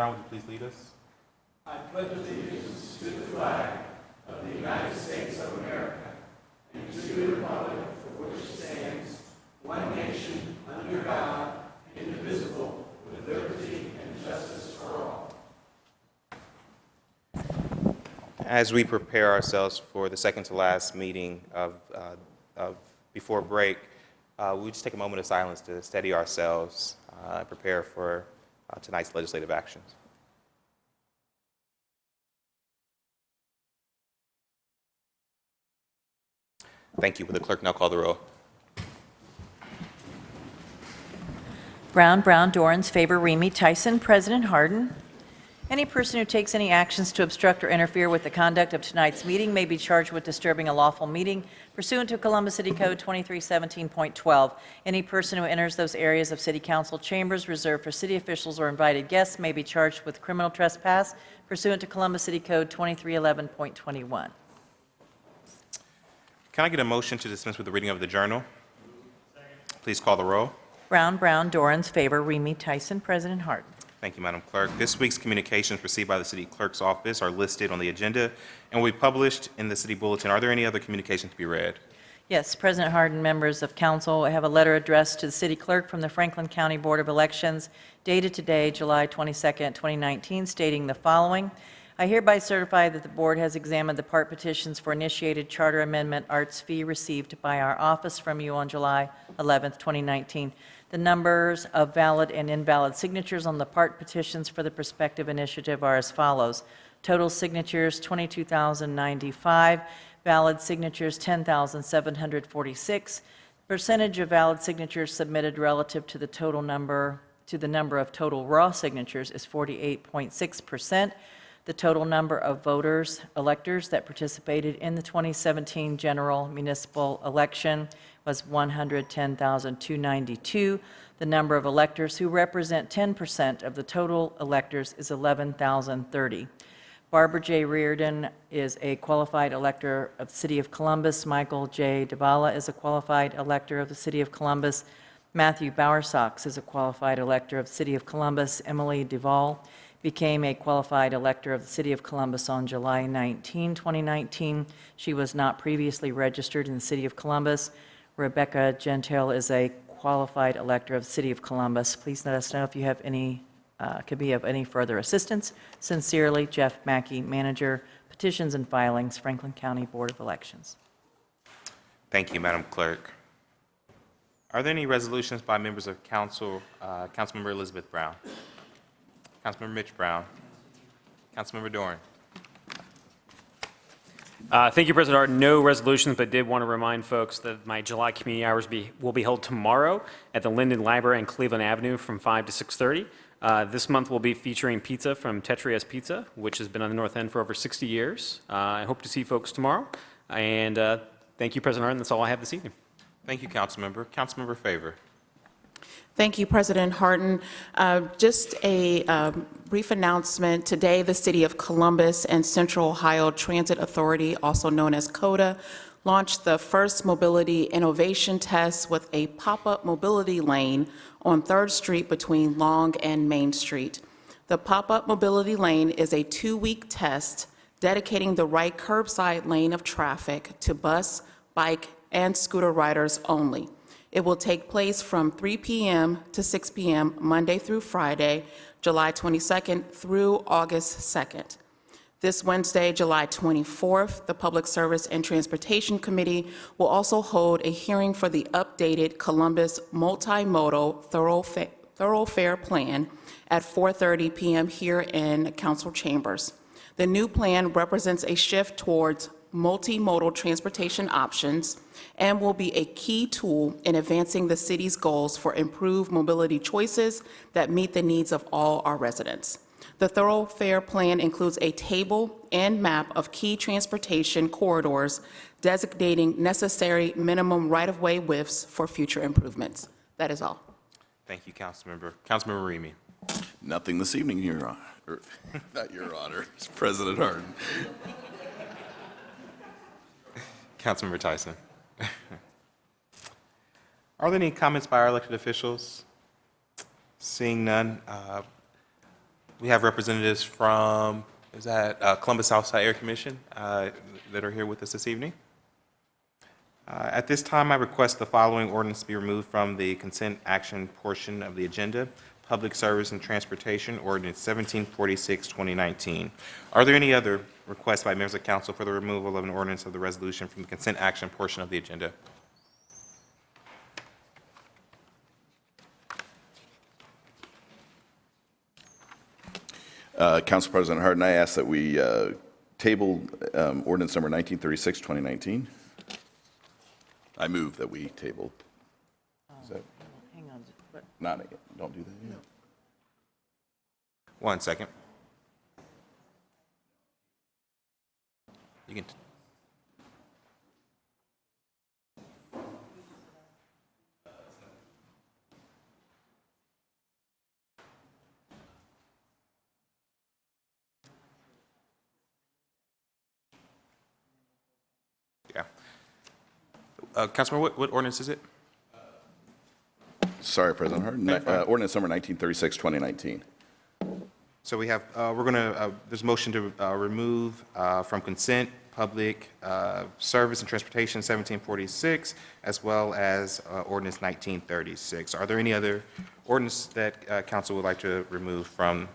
Brown, would you please lead us? I pledge allegiance to the flag of the United States of America and to the republic for which it stands, one nation, under God, indivisible, with liberty and justice for all. As we prepare ourselves for the second to last meeting of before break, we just take a moment of silence to steady ourselves and prepare for tonight's legislative actions. Thank you. Will the clerk now call the roll? Brown, Dorans, Favor, Remy, Tyson, President Hardin. Any person who takes any actions to obstruct or interfere with the conduct of tonight's meeting may be charged with disturbing a lawful meeting pursuant to Columbus City Code 2317.12. Any person who enters those areas of City Council chambers reserved for city officials or invited guests may be charged with criminal trespass pursuant to Columbus City Code 2311.21. Can I get a motion to dismiss with the reading of the journal? Please call the roll. Brown, Dorans, Favor, Remy, Tyson, President Hardin. Thank you, Madam Clerk. This week's communications received by the City Clerk's office are listed on the agenda and will be published in the City Bulletin. Are there any other communications to be read? Yes, President Hardin, members of council, I have a letter addressed to the City Clerk from the Franklin County Board of Elections dated today, July 22nd, 2019, stating the following. I hereby certify that the board has examined the part petitions for initiated charter amendment arts fee received by our office from you on July 11th, 2019. The numbers of valid and invalid signatures on the part petitions for the prospective initiative are as follows. Total signatures, 22,095. Valid signatures, 10,746. Percentage of valid signatures submitted relative to the total number of total raw signatures is 48.6%. The total number of voters, electors that participated in the 2017 general municipal election was 110,292. The number of electors who represent 10% of the total electors is 11,030. Barbara J. Reardon is a qualified elector of the City of Columbus. Michael J. Dvala is a qualified elector of the City of Columbus. Matthew Bowersox is a qualified elector of the City of Columbus. Emily Duvall became a qualified elector of the City of Columbus on July 19, 2019. She was not previously registered in the City of Columbus. Rebecca Gentile is a qualified elector of the City of Columbus. Please let us know if you have any, could be of any further assistance. Sincerely, Jeff Mackey, Manager, Petitions and Filings, Franklin County Board of Elections. Thank you, Madam Clerk. Are there any resolutions by members of council? Councilmember Elizabeth Brown. Councilmember Mitch Brown. Councilmember Doran. Thank you, President Hardin. No resolutions, but did want to remind folks that my July community hours will be held tomorrow at the Linden Library on Cleveland Avenue from 5 to 6:30. This month we'll be featuring pizza from Tetrias Pizza, which has been on the North End for over 60 years. I hope to see folks tomorrow. And thank you, President Hardin. That's all I have this evening. Thank you, Councilmember. Councilmember Favor. Thank you, President Hardin. Just a brief announcement. Today, the City of Columbus and Central Ohio Transit Authority, also known as COTA, launched the first mobility innovation test with a pop-up mobility lane on 3rd Street between Long and Main Street. The pop-up mobility lane is a 2-week test dedicating the right curbside lane of traffic to bus, bike, and scooter riders only. It will take place from 3 p.m. to 6 p.m. Monday through Friday, July 22nd through August 2nd. This Wednesday, July 24th, the Public Service and Transportation Committee will also hold a hearing for the updated Columbus Multimodal Thoroughfare Plan at 4:30 p.m. here in Council Chambers. The new plan represents a shift towards multimodal transportation options and will be a key tool in advancing the city's goals for improved mobility choices that meet the needs of all our residents. The Thoroughfare Plan includes a table and map of key transportation corridors designating necessary minimum right-of-way widths for future improvements. That is all. Thank you, Councilmember. Councilmember Remy. Nothing this evening, Your Honor. Not Your Honor, it's President Hardin. Councilmember Tyson. Are there any comments by our elected officials? Seeing none, We have representatives from, is that Columbus Southside Area Commission that are here with us this evening. At this time, I request the following ordinance be removed from the consent action portion of the agenda. Public Service and Transportation Ordinance 1746, 2019. Are there any other requests by members of council for the removal of an ordinance of the resolution from the consent action portion of the agenda? Council President Hardin, I ask that we table ordinance number 1936, 2019. I move that we table. Is that Hang on. not, don't do that yet. 1 second. You can. Yeah. Councilman, what ordinance is it? Sorry, President Hardin. Ordinance number 1936, 2019. So we have, we're going to, there's a motion to remove from consent, Public Service and Transportation 1746, as well as ordinance 1936. Are there any other ordinance that council would like to remove from?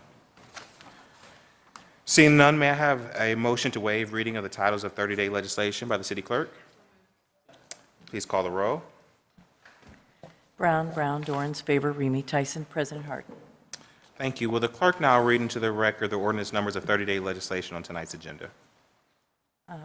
Seeing none, may I have a motion to waive reading of the titles of 30-day legislation by the city clerk? Please call the roll. Brown, Dorans, favor, Remy, Tyson, President Hardin. Thank you. Will the clerk now read into the record the ordinance numbers of 30-day legislation on tonight's agenda?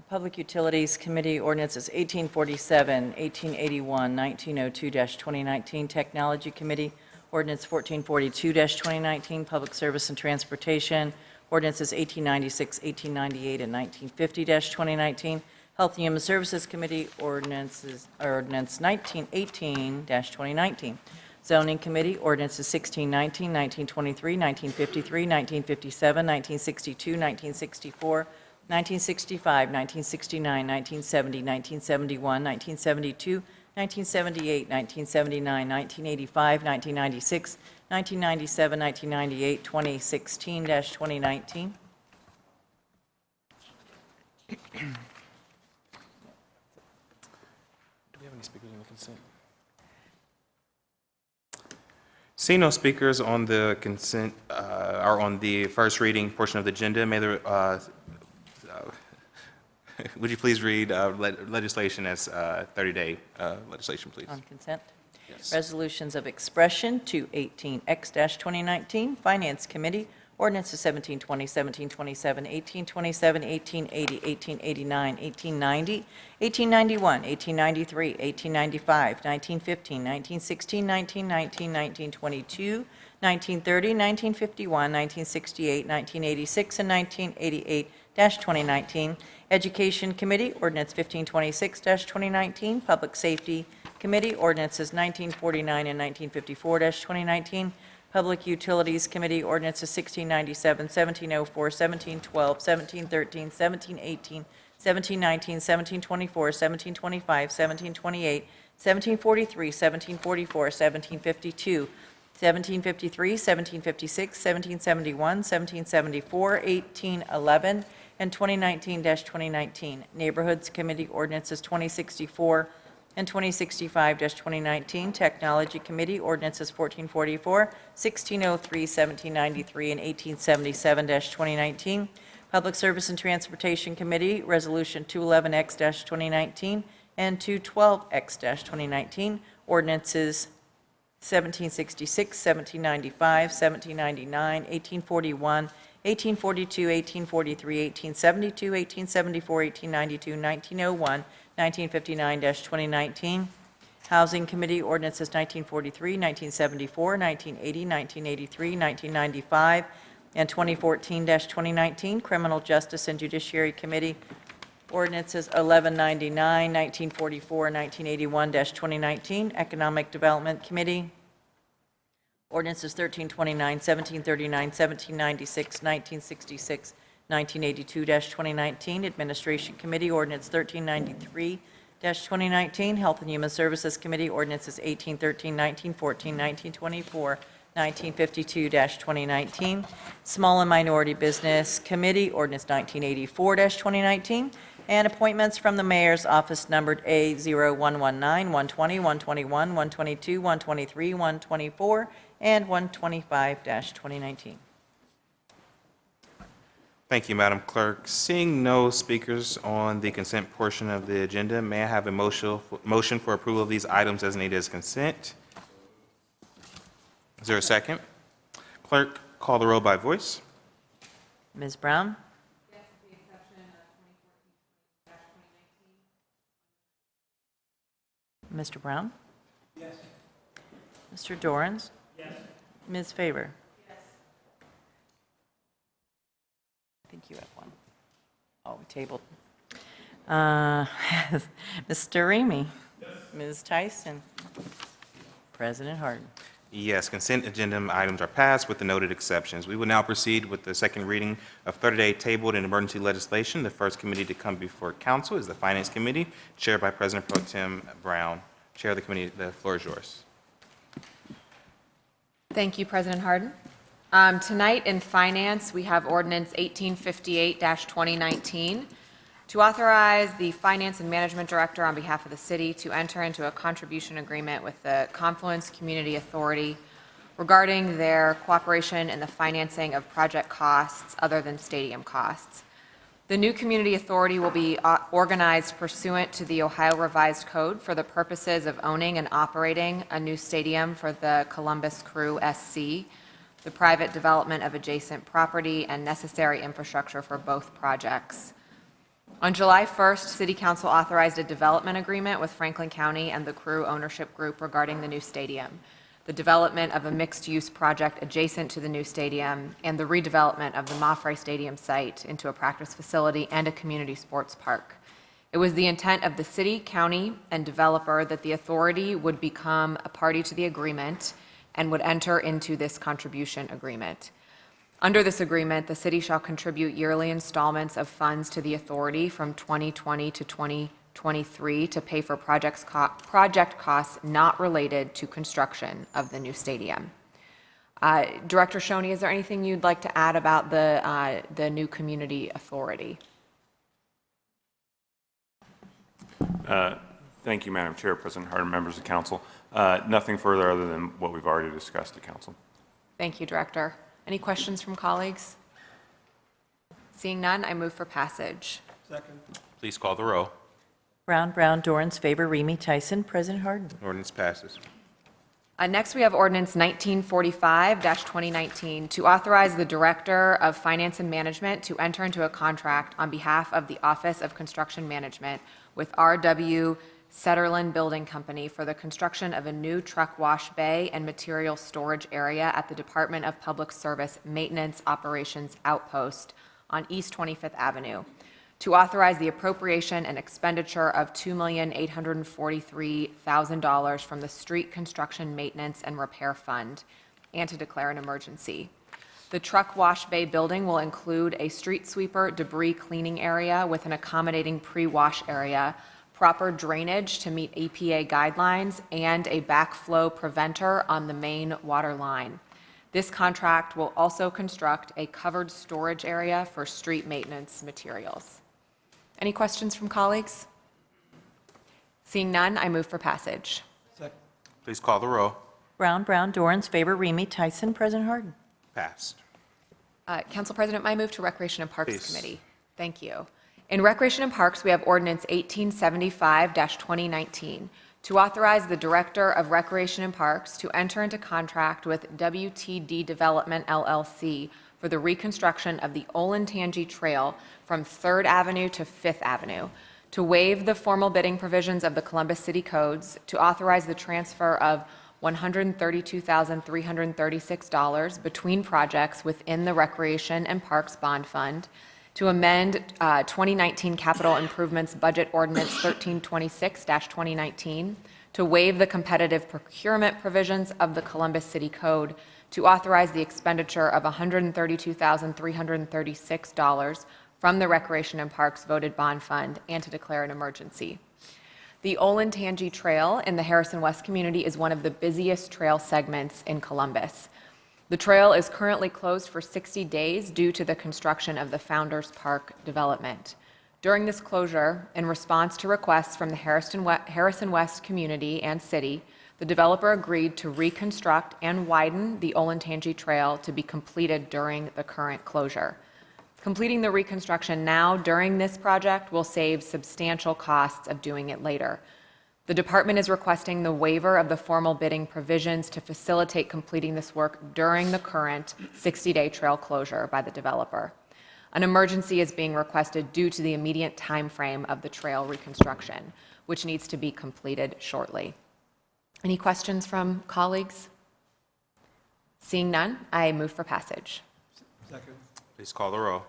Public Utilities Committee ordinances 1847, 1881, 1902-2019. Technology Committee ordinance 1442-2019. Public Service and Transportation ordinances 1896, 1898, and 1950-2019. Health and Human Services Committee ordinance 1918-2019. Zoning Committee ordinances 1619, 1923, 1953, 1957, 1962, 1964, 1965, 1969, 1970, 1971, 1972, 1978, 1979, 1985, 1996, 1997, 1998, 2016-2019. Do we have any speakers on the consent? Seeing no speakers on the consent, or on the first reading portion of the agenda, may the, would you please read legislation as 30-day legislation, please? On consent. Yes. Resolutions of expression 218X-2019. Finance Committee ordinances 1720, 1727, 1827, 1880, 1889, 1890, 1891, 1893, 1895, 1915, 1916, 1919, 1922, 1930, 1951, 1968, 1986, and 1988-2019. Education Committee ordinance 1526-2019. Public Safety Committee ordinances 1949 and 1954-2019. Public Utilities Committee ordinances 1697, 1704, 1712, 1713, 1718, 1719, 1724, 1725, 1728, 1743, 1744, 1752, 1753, 1756, 1771, 1774, 1811, and 2019-2019. Neighborhoods Committee ordinances 2064 and 2065-2019. Technology Committee ordinances 1444, 1603, 1793, and 1877-2019. Public Service and Transportation Committee Resolution 211X-2019 and 212X-2019. Ordinances 1766, 1795, 1799, 1841, 1842, 1843, 1872, 1874, 1892, 1901, 1959-2019. Housing Committee ordinances 1943, 1974, 1980, 1983, 1995, and 2014-2019. Criminal Justice and Judiciary Committee ordinances 1199, 1944, 1981-2019. Economic Development Committee ordinances 1329, 1739, 1796, 1966, 1982-2019. Administration Committee ordinance 1393-2019. Health and Human Services Committee ordinances 1813, 1914, 1924, 1952-2019. Small and Minority Business Committee, Ordinance 1984-2019. And appointments from the Mayor's Office numbered A0119, 120, 121, 122, 123, 124, and 125-2019. Thank you, Madam Clerk. Seeing no speakers on the consent portion of the agenda, may I have a motion for approval of these items designated as consent? Is there a second? Clerk, call the roll by voice. Ms. Brown? Yes, with the exception of 2014-2019. Mr. Brown? Yes. Mr. Dorans? Yes. Ms. Favor? Yes. I think you have one. Oh, we tabled. Mr. Remy? Yes. Ms. Tyson? President Hardin? Yes, consent agenda items are passed with the noted exceptions. We will now proceed with the second reading of 30-day tabled and emergency legislation. The first committee to come before council is the Finance Committee, chaired by President Pro Tem Brown. Chair of the committee, the floor is yours. Thank you, President Hardin. Tonight in Finance, we have Ordinance 1858-2019 to authorize the Finance and Management Director on behalf of the city to enter into a contribution agreement with the Confluence Community Authority regarding their cooperation in the financing of project costs other than stadium costs. The new community authority will be organized pursuant to the Ohio Revised Code for the purposes of owning and operating a new stadium for the Columbus Crew SC, the private development of adjacent property, and necessary infrastructure for both projects. On July 1st, City Council authorized a development agreement with Franklin County and the Crew Ownership Group regarding the new stadium, the development of a mixed-use project adjacent to the new stadium, and the redevelopment of the Maffrey Stadium site into a practice facility and a community sports park. It was the intent of the city, county, and developer that the authority would become a party to the agreement and would enter into this contribution agreement. Under this agreement, the city shall contribute yearly installments of funds to the authority from 2020 to 2023 to pay for project costs not related to construction of the new stadium. Director Shoney, is there anything you'd like to add about the new community authority? Thank you, Madam Chair, President Hardin, members of council. Nothing further other than what we've already discussed at council. Thank you, Director. Any questions from colleagues? Seeing none, I move for passage. Second. Please call the roll. Brown, Dorans, Favor, Remy, Tyson, President Hardin. Ordinance passes. Next, we have Ordinance 1945-2019 to authorize the Director of Finance and Management to enter into a contract on behalf of the Office of Construction Management with R.W. Setterlin Building Company for the construction of a new truck wash bay and material storage area at the Department of Public Service Maintenance Operations Outpost on East 25th Avenue, to authorize the appropriation and expenditure of $2,843,000 from the Street Construction Maintenance and Repair Fund, and to declare an emergency. The truck wash bay building will include a street sweeper debris cleaning area with an accommodating pre-wash area, proper drainage to meet EPA guidelines, and a backflow preventer on the main water line. This contract will also construct a covered storage area for street maintenance materials. Any questions from colleagues? Seeing none, I move for passage. Second. Please call the roll. Brown, Dorans, Favor, Remy, Tyson, President Hardin. Passed. Council President, I move to Recreation and Parks Please. Committee. Thank you. In Recreation and Parks, we have Ordinance 1875-2019 to authorize the Director of Recreation and Parks to enter into contract with WTD Development LLC for the reconstruction of the Olentangy Trail from 3rd Avenue to 5th Avenue, to waive the formal bidding provisions of the Columbus City Codes, to authorize the transfer of $132,336 between projects within the Recreation and Parks Bond Fund, to amend 2019 Capital Improvements Budget Ordinance 1326-2019, to waive the competitive procurement provisions of the Columbus City Code, to authorize the expenditure of $132,336 from the Recreation and Parks Voted Bond Fund, and to declare an emergency. The Olentangy Trail in the Harrison West community is one of the busiest trail segments in Columbus. The trail is currently closed for 60 days due to the construction of the Founders Park development. During this closure, in response to requests from the Harrison West community and city, the developer agreed to reconstruct and widen the Olentangy Trail to be completed during the current closure. Completing the reconstruction now during this project will save substantial costs of doing it later. The department is requesting the waiver of the formal bidding provisions to facilitate completing this work during the current 60-day trail closure by the developer. An emergency is being requested due to the immediate time frame of the trail reconstruction, which needs to be completed shortly. Any questions from colleagues? Seeing none, I move for passage. Second. Please call the row.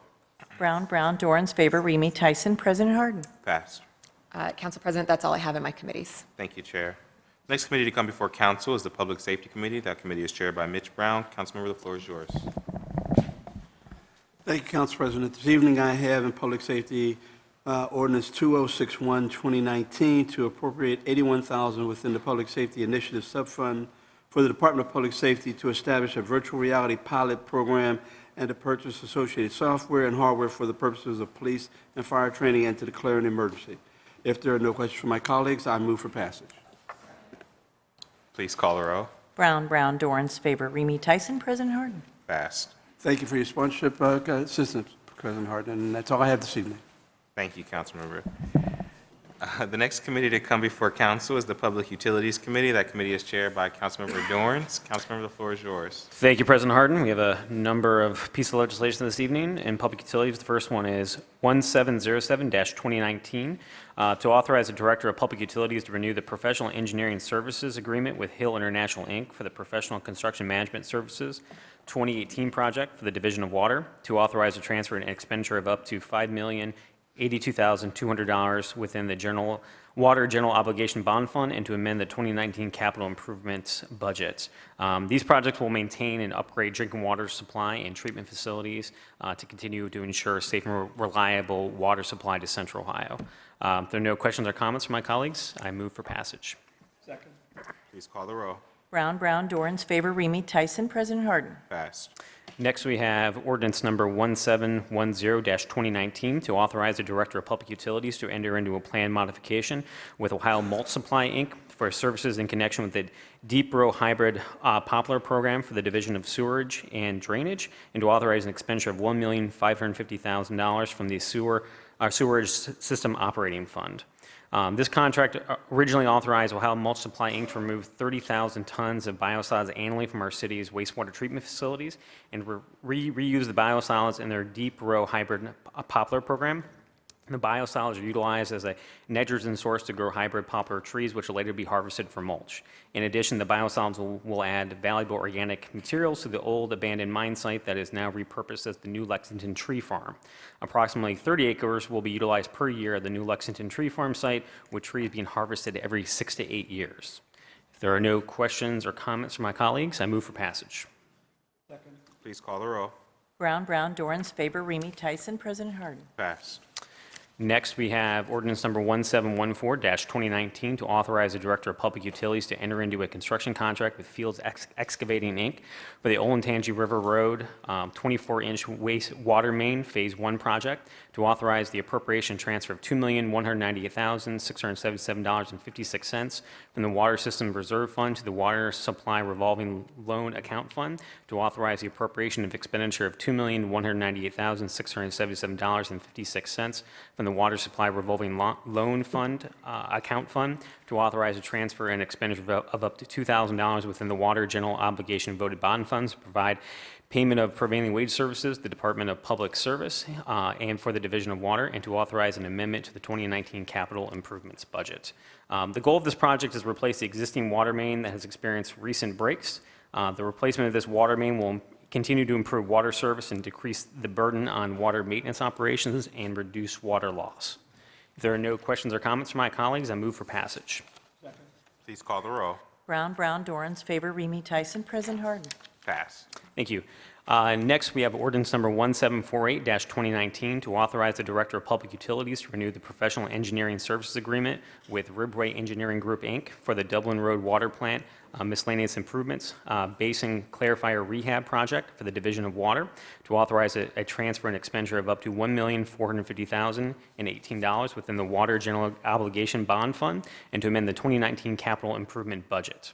Brown, Dorans, favor, Remy, Tyson, President Hardin. Passed. Council President, that's all I have in my committees. Thank you, Chair. Next committee to come before council is the Public Safety Committee. That committee is chaired by Mitch Brown. Councilmember, the floor is yours. Thank you, Council President. This evening I have in Public Safety Ordinance 2061-2019 to appropriate $81,000 within the Public Safety Initiative Subfund for the Department of Public Safety to establish a virtual reality pilot program and to purchase associated software and hardware for the purposes of police and fire training and to declare an emergency. If there are no questions from my colleagues, I move for passage. Please call the row. Brown, Dorans, favor, Remy, Tyson, President Hardin. Passed. Thank you for your sponsorship, assistance, President Hardin, and that's all I have this evening. Thank you, Councilmember. The next committee to come before council is the Public Utilities Committee. That committee is chaired by Councilmember Dorans. Councilmember, the floor is yours. Thank you, President Hardin. We have a number of pieces of legislation this evening in public utilities. The first one is 1707-2019 to authorize the Director of Public Utilities to renew the Professional Engineering Services Agreement with Hill International, Inc. for the Professional Construction Management Services 2018 project for the Division of Water, to authorize a transfer and expenditure of up to $5,082,200 within the Water General Obligation Bond Fund, and to amend the 2019 capital improvements budget. These projects will maintain and upgrade drinking water supply and treatment facilities to continue to ensure safe and reliable water supply to Central Ohio. If there are no questions or comments from my colleagues, I move for passage. Second. Please call the row. Brown, Dorans, favor, Remy, Tyson, President Hardin. Passed. Next, we have ordinance number 1710-2019 to authorize the Director of Public Utilities to enter into a plan modification with Ohio Malt Supply, Inc. for services in connection with the Deep Row Hybrid Poplar Program for the Division of Sewerage and Drainage, and to authorize an expenditure of $1,550,000 from the Sewerage System Operating Fund. This contract originally authorized Ohio Mulch Supply, Inc. to remove 30,000 tons of biosolids annually from our city's wastewater treatment facilities and reuse the biosolids in their Deep Row Hybrid Poplar Program. The biosolids are utilized as a nitrogen source to grow hybrid poplar trees, which will later be harvested for mulch. In addition, the biosolids will add valuable organic materials to the old abandoned mine site that is now repurposed as the New Lexington Tree Farm. Approximately 30 acres will be utilized per year at the New Lexington Tree Farm site, with trees being harvested every 6 to 8 years. If there are no questions or comments from my colleagues, I move for passage. Second. Please call the row. Brown, Dorans, favor, Remy, Tyson, President Hardin. Passed. Next, we have ordinance number 1714-2019 to authorize the Director of Public Utilities to enter into a construction contract with Fields Excavating, Inc. for the Olentangy River Road 24-inch waste water main Phase 1 project, to authorize the appropriation transfer of $2,198,677.56 from the Water System Reserve Fund to the Water Supply Revolving Loan Account Fund, to authorize the appropriation of expenditure of $2,198,677.56 from the Water Supply Revolving Loan Fund Account Fund, to authorize a transfer and expenditure of up to $2,000 within the Water General Obligation Voted Bond Funds to provide payment of prevailing wage services, the Department of Public Service, and for the Division of Water, and to authorize an amendment to the 2019 capital improvements budget. The goal of this project is to replace the existing water main that has experienced recent breaks. The replacement of this water main will continue to improve water service and decrease the burden on water maintenance operations and reduce water loss. If there are no questions or comments from my colleagues, I move for passage. Please call the row. Brown, Dorans, favor, Remy, Tyson, President Hardin. Passed. Thank you. Next, we have ordinance number 1748-2019 to authorize the Director of Public Utilities to renew the professional engineering services agreement with Ribway Engineering Group, Inc. for the Dublin Road Water Plant miscellaneous improvements, basin clarifier rehab project for the Division of Water, to authorize a transfer and expenditure of up to $1,450,018 within the Water General Obligation Bond Fund, and to amend the 2019 capital improvement budget.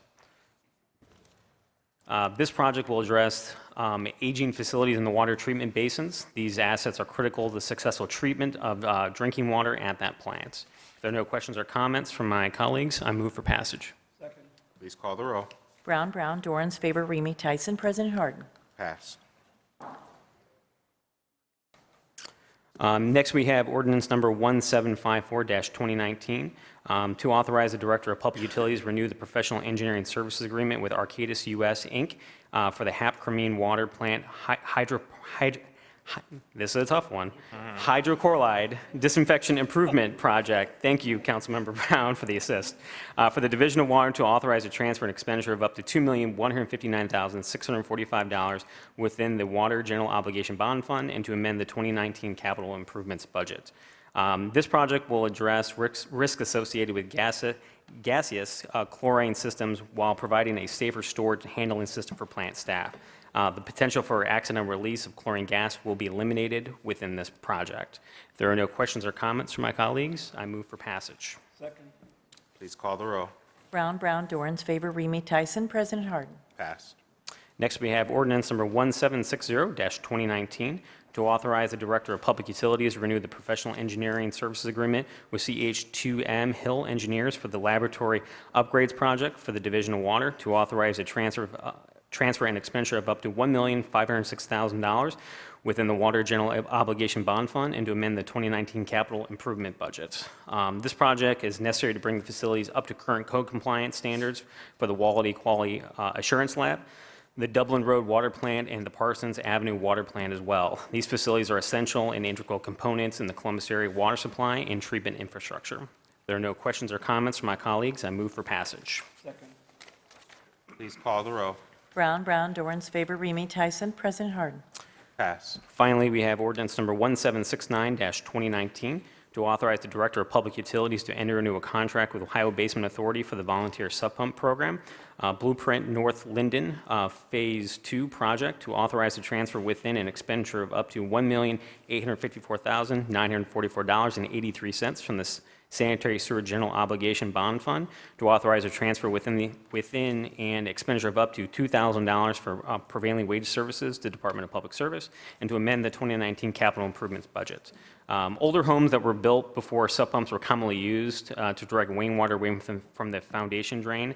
This project will address aging facilities in the water treatment basins. These assets are critical to the successful treatment of drinking water at that plant. If there are no questions or comments from my colleagues, I move for passage. Please call the row. Brown, Dorans, favor, Remy, Tyson, President Hardin. Passed. Next, we have ordinance number 1754-2019 to authorize the Director of Public Utilities to renew the professional engineering services agreement with Arcadis US, Inc. For the Hapcremene Water Plant this is a tough one, hydrochloride disinfection improvement project. Thank you, Councilmember Brown, for the assist. For the Division of Water to authorize a transfer and expenditure of up to $2,159,645 within the Water General Obligation Bond Fund, and to amend the 2019 capital improvements budget. This project will address risk associated with gaseous chlorine systems while providing a safer storage and handling system for plant staff. The potential for accidental release of chlorine gas will be eliminated within this project. If there are no questions or comments from my colleagues, I move for passage. Please call the row. Brown, Dorans, favor, Remy, Tyson, President Hardin. Passed. Next, we have ordinance number 1760-2019 to authorize the Director of Public Utilities to renew the professional engineering services agreement with CH2M Hill Engineers for the laboratory upgrades project for the Division of Water, to authorize a transfer and expenditure of up to $1,506,000 within the Water General Obligation Bond Fund, and to amend the 2019 capital improvement budget. This project is necessary to bring the facilities up to current code compliance standards for the Quality Assurance Lab, the Dublin Road Water Plant, and the Parsons Avenue Water Plant as well. These facilities are essential and integral components in the Columbus area water supply and treatment infrastructure. If there are no questions or comments from my colleagues, I move for passage. Please call the row. Brown, Dorans, favor, Remy, Tyson, President Hardin. Pass. Finally, we have ordinance number 1769-2019 to authorize the Director of Public Utilities to enter into a contract with Ohio Basement Authority for the Volunteer Subpump Program, Blueprint North Linden Phase 2 project, to authorize the transfer within an expenditure of up to $1,854,944.83 from the Sanitary Sewer General Obligation Bond Fund, to authorize a transfer within an expenditure of up to $2,000 for prevailing wage services to Department of Public Service, and to amend the 2019 capital improvements budget. Older homes that were built before sub pumps were commonly used to direct rainwater away from the foundation drain.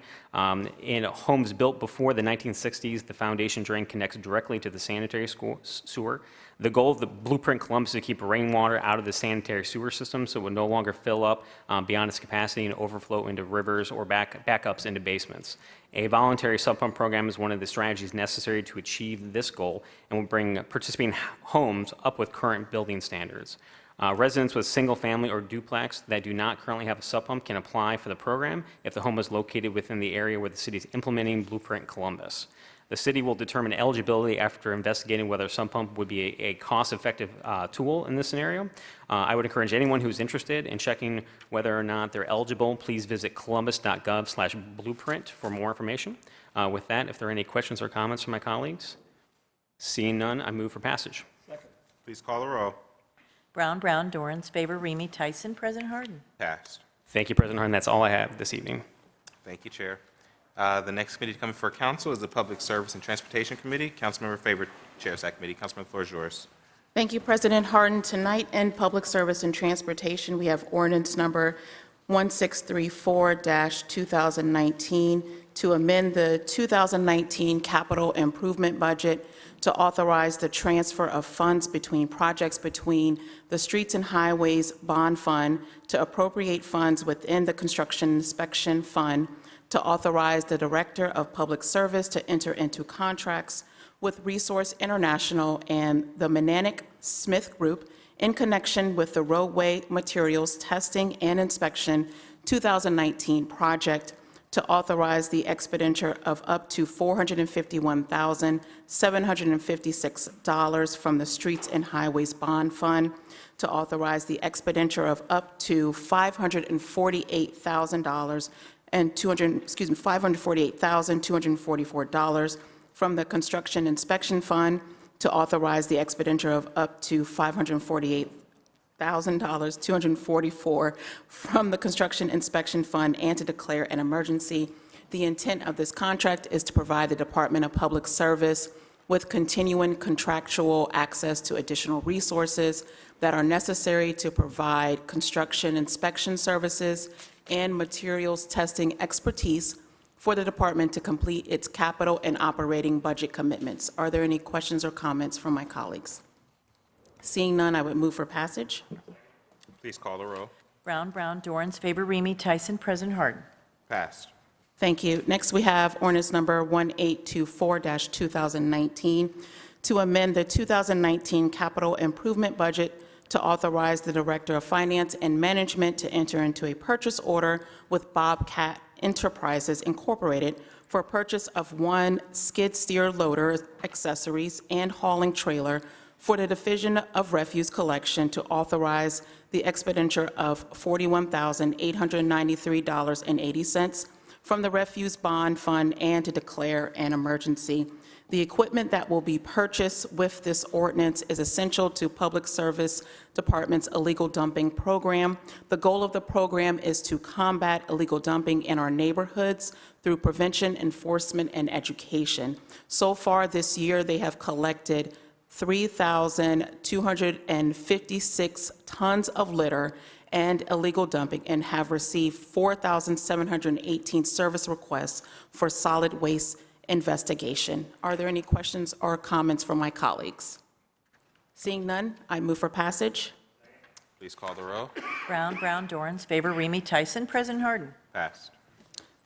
In homes built before the 1960s, the foundation drain connects directly to the sanitary sewer. The goal of the Blueprint Columbus is to keep rainwater out of the sanitary sewer system so it would no longer fill up beyond its capacity and overflow into rivers or backups into basements. A voluntary sub-pump program is one of the strategies necessary to achieve this goal and will bring participating homes up with current building standards. Residents with single-family or duplex that do not currently have a sub-pump can apply for the program if the home is located within the area where the city is implementing Blueprint Columbus. The city will determine eligibility after investigating whether a sump pump would be a cost-effective tool in this scenario. I would encourage anyone who's interested in checking whether or not they're eligible, please visit columbus.gov/blueprint for more information. With that, if there are any questions or comments from my colleagues, seeing none, I move for passage. Please call the row. Brown, Dorans, favor, Remy, Tyson, President Hardin. Passed. Thank you, President Hardin. That's all I have this evening. Thank you, Chair. The next committee to come before council is the Public Service and Transportation Committee. Councilmember Favorite chairs that committee. Councilman, the floor is yours. Thank you, President Hardin. Tonight in Public Service and Transportation, we have ordinance number 1634-2019 to amend the 2019 capital improvement budget to authorize the transfer of funds between projects between the Streets and Highways Bond Fund, to appropriate funds within the Construction Inspection Fund, to authorize the Director of Public Service to enter into contracts with Resource International and the Mananic Smith Group in connection with the roadway materials testing and inspection 2019 project to authorize the expenditure of up to $451,756 from the Streets and Highways Bond Fund, to authorize the expenditure of up to $548,000 and $548,244 from the Construction Inspection Fund, to authorize the expenditure of up to $548,244 from the Construction Inspection Fund, and to declare an emergency. The intent of this contract is to provide the Department of Public Service with continuing contractual access to additional resources that are necessary to provide construction inspection services and materials testing expertise for the department to complete its capital and operating budget commitments. Are there any questions or comments from my colleagues? Seeing none, I would move for passage. Please call the row. Brown, Dorans, favor, Remy, Tyson, President Hardin. Passed. Thank you. Next, we have ordinance number 1824-2019 to amend the 2019 capital improvement budget to authorize the Director of Finance and Management to enter into a purchase order with Bobcat Enterprises Incorporated for purchase of one skid steer loader, accessories, and hauling trailer for the Division of Refuse Collection, to authorize the expenditure of $41,893.80 from the Refuse Bond Fund, and to declare an emergency. The equipment that will be purchased with this ordinance is essential to Public Service Department's illegal dumping program. The goal of the program is to combat illegal dumping in our neighborhoods through prevention, enforcement, and education. So far this year, they have collected 3,256 tons of litter and illegal dumping, and have received 4,718 service requests for solid waste investigation. Are there any questions or comments from my colleagues? Seeing none, I move for passage. Please call the row. Brown, Dorans, favor, Remy, Tyson, President Hardin. Passed.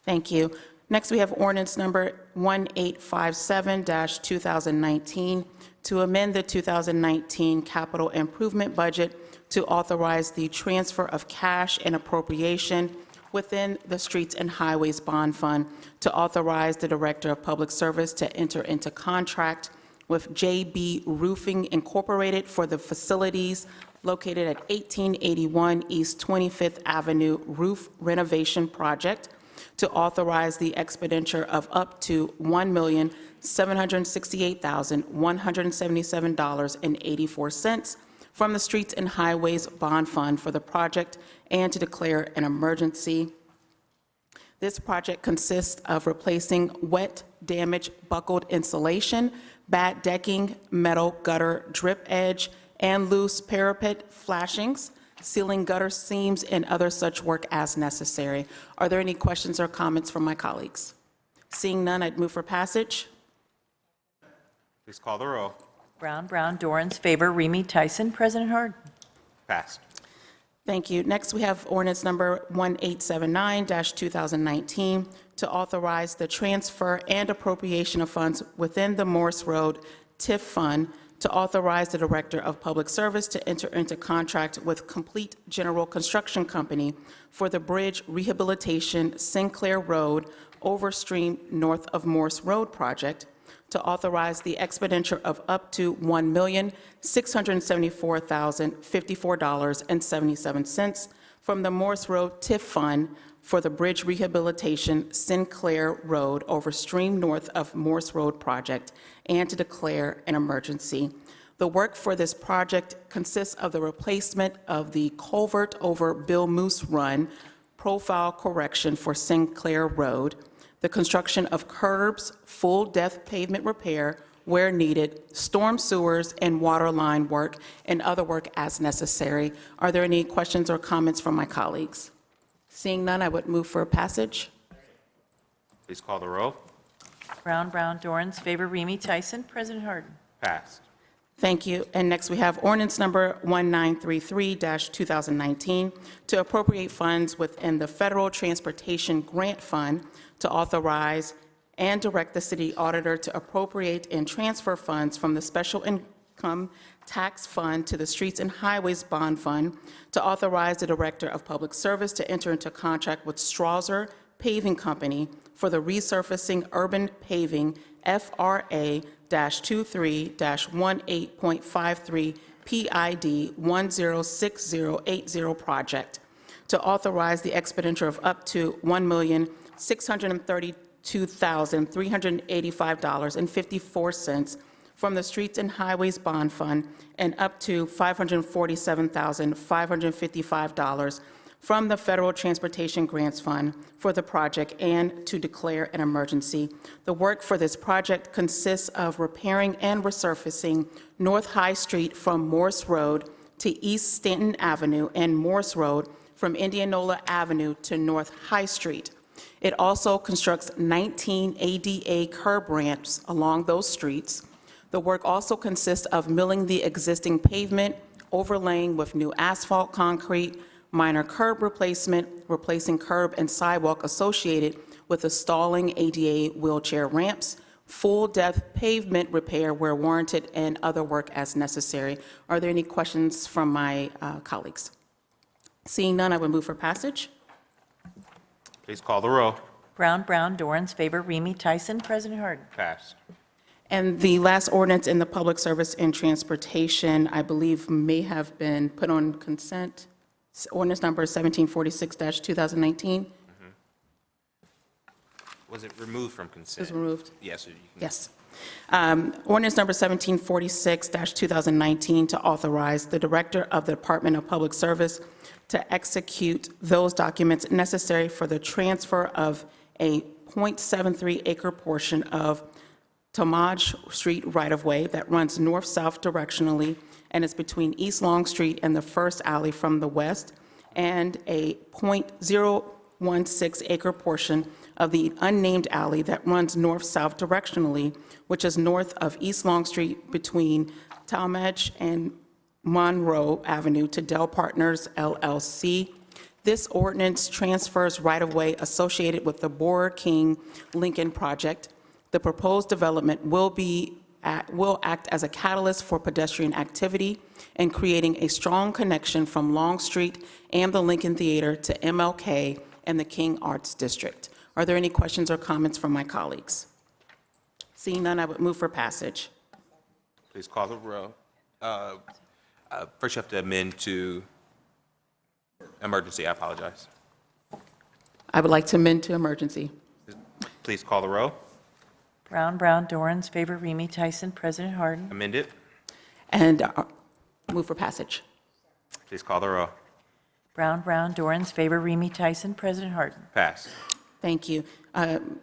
Thank you. Next, we have ordinance number 1857-2019 to amend the 2019 capital improvement budget to authorize the transfer of cash and appropriation within the Streets and Highways Bond Fund, to authorize the Director of Public Service to enter into contract with JB Roofing Incorporated for the facilities located at 1881 East 25th Avenue roof renovation project, to authorize the expenditure of up to $1,768,177.84 from the Streets and Highways Bond Fund for the project, and to declare an emergency. This project consists of replacing wet, damaged, buckled insulation, bad decking, metal gutter drip edge, and loose parapet flashings, sealing gutter seams, and other such work as necessary. Are there any questions or comments from my colleagues? Seeing none, I'd move for passage. Please call the row. Brown, Dorans, favor, Remy, Tyson, President Hardin. Passed. Thank you. Next, we have ordinance number 1879-2019 to authorize the transfer and appropriation of funds within the Morse Road TIF Fund, to authorize the Director of Public Service to enter into contract with Complete General Construction Company for the bridge rehabilitation Sinclair Road overstream north of Morse Road project, to authorize the expenditure of up to $1,674,054.77 from the Morse Road TIF Fund for the bridge rehabilitation Sinclair Road overstream north of Morse Road project, and to declare an emergency. The work for this project consists of the replacement of the culvert over Bill Moose Run profile correction for Sinclair Road, the construction of curbs, full depth pavement repair where needed, storm sewers and water line work, and other work as necessary. Are there any questions or comments from my colleagues? Seeing none, I would move for passage. Please call the row. Brown, Dorans, favor, Remy, Tyson, President Hardin. Passed. Thank you. And next, we have ordinance number 1933-2019 to appropriate funds within the Federal Transportation Grant Fund, to authorize and direct the city auditor to appropriate and transfer funds from the Special Income Tax Fund to the Streets and Highways Bond Fund, to authorize the Director of Public Service to enter into contract with Strasser, Paving Company for the resurfacing urban paving FRA-23-18.53 PID 106080 project, to authorize the expenditure of up to $1,632,385.54 from the Streets and Highways Bond Fund and up to $547,555 from the Federal Transportation Grants Fund for the project and to declare an emergency. The work for this project consists of repairing and resurfacing North High Street from Morse Road to East Stanton Avenue and Morse Road from Indianola Avenue to North High Street. It also constructs 19 ADA curb ramps along those streets. The work also consists of milling the existing pavement, overlaying with new asphalt concrete, minor curb replacement, replacing curb and sidewalk associated with installing ADA wheelchair ramps, full-depth pavement repair where warranted, and other work as necessary. Are there any questions from my colleagues? Seeing none, I would move for passage. Please call the row. Brown, Dorans, favor, Remy, Tyson, President Harden. Passed. And the last ordinance in the Public Service and Transportation, I believe, may have been put on consent. Ordinance number 1746-2019. Was it removed from consent? Is removed. Yes. You can. Yes. Ordinance number 1746-2019 to authorize the Director of the Department of Public Service to execute those documents necessary for the transfer of a .73 acre portion of Talmadge Street right-of-way that runs north-south directionally and is between East Long Street and the first alley from the west, and a .016 acre portion of the unnamed alley that runs north-south directionally, which is north of East Long Street between Talmadge and Monroe Avenue to Dell Partners LLC. This ordinance transfers right-of-way associated with the Borer King Lincoln project. The proposed development will act as a catalyst for pedestrian activity and creating a strong connection from Long Street and the Lincoln Theater to MLK and the King Arts District. Are there any questions or comments from my colleagues? Seeing none, I would move for passage. Please call the row. First, you have to amend to emergency. I apologize. I would like to amend to emergency. Please call the row. Brown, Dorans, favor, Remy, Tyson, President Harden. Amend it. And move for passage. Please call the row. Brown, Dorans, favor, Remy, Tyson, President Harden. Passed. Thank you.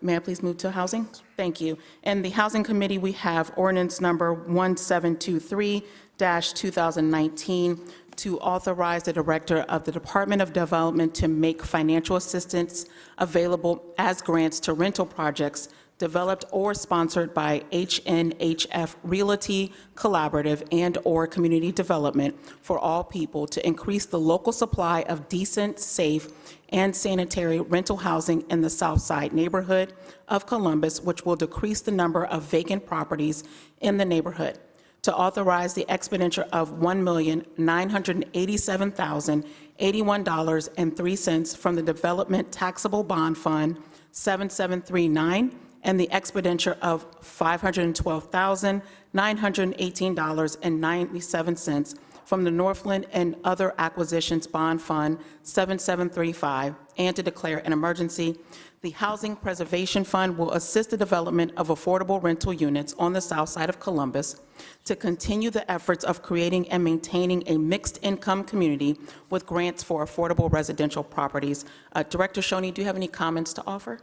May I please move to housing? Thank you. In the Housing Committee, we have ordinance number 1723-2019 to authorize the Director of the Department of Development to make financial assistance available as grants to rental projects developed or sponsored by HNHF Realty Collaborative and/or Community Development for all people to increase the local supply of decent, safe, and sanitary rental housing in the South Side neighborhood of Columbus, which will decrease the number of vacant properties in the neighborhood. To authorize the expenditure of $1,987,081.03 from the Development Taxable Bond Fund 7739 and the expenditure of $512,918.97 from the Northland and Other Acquisitions Bond Fund 7735, and to declare an emergency. The Housing Preservation Fund will assist the development of affordable rental units on the south side of Columbus to continue the efforts of creating and maintaining a mixed-income community with grants for affordable residential properties. Director Shoney, do you have any comments to offer?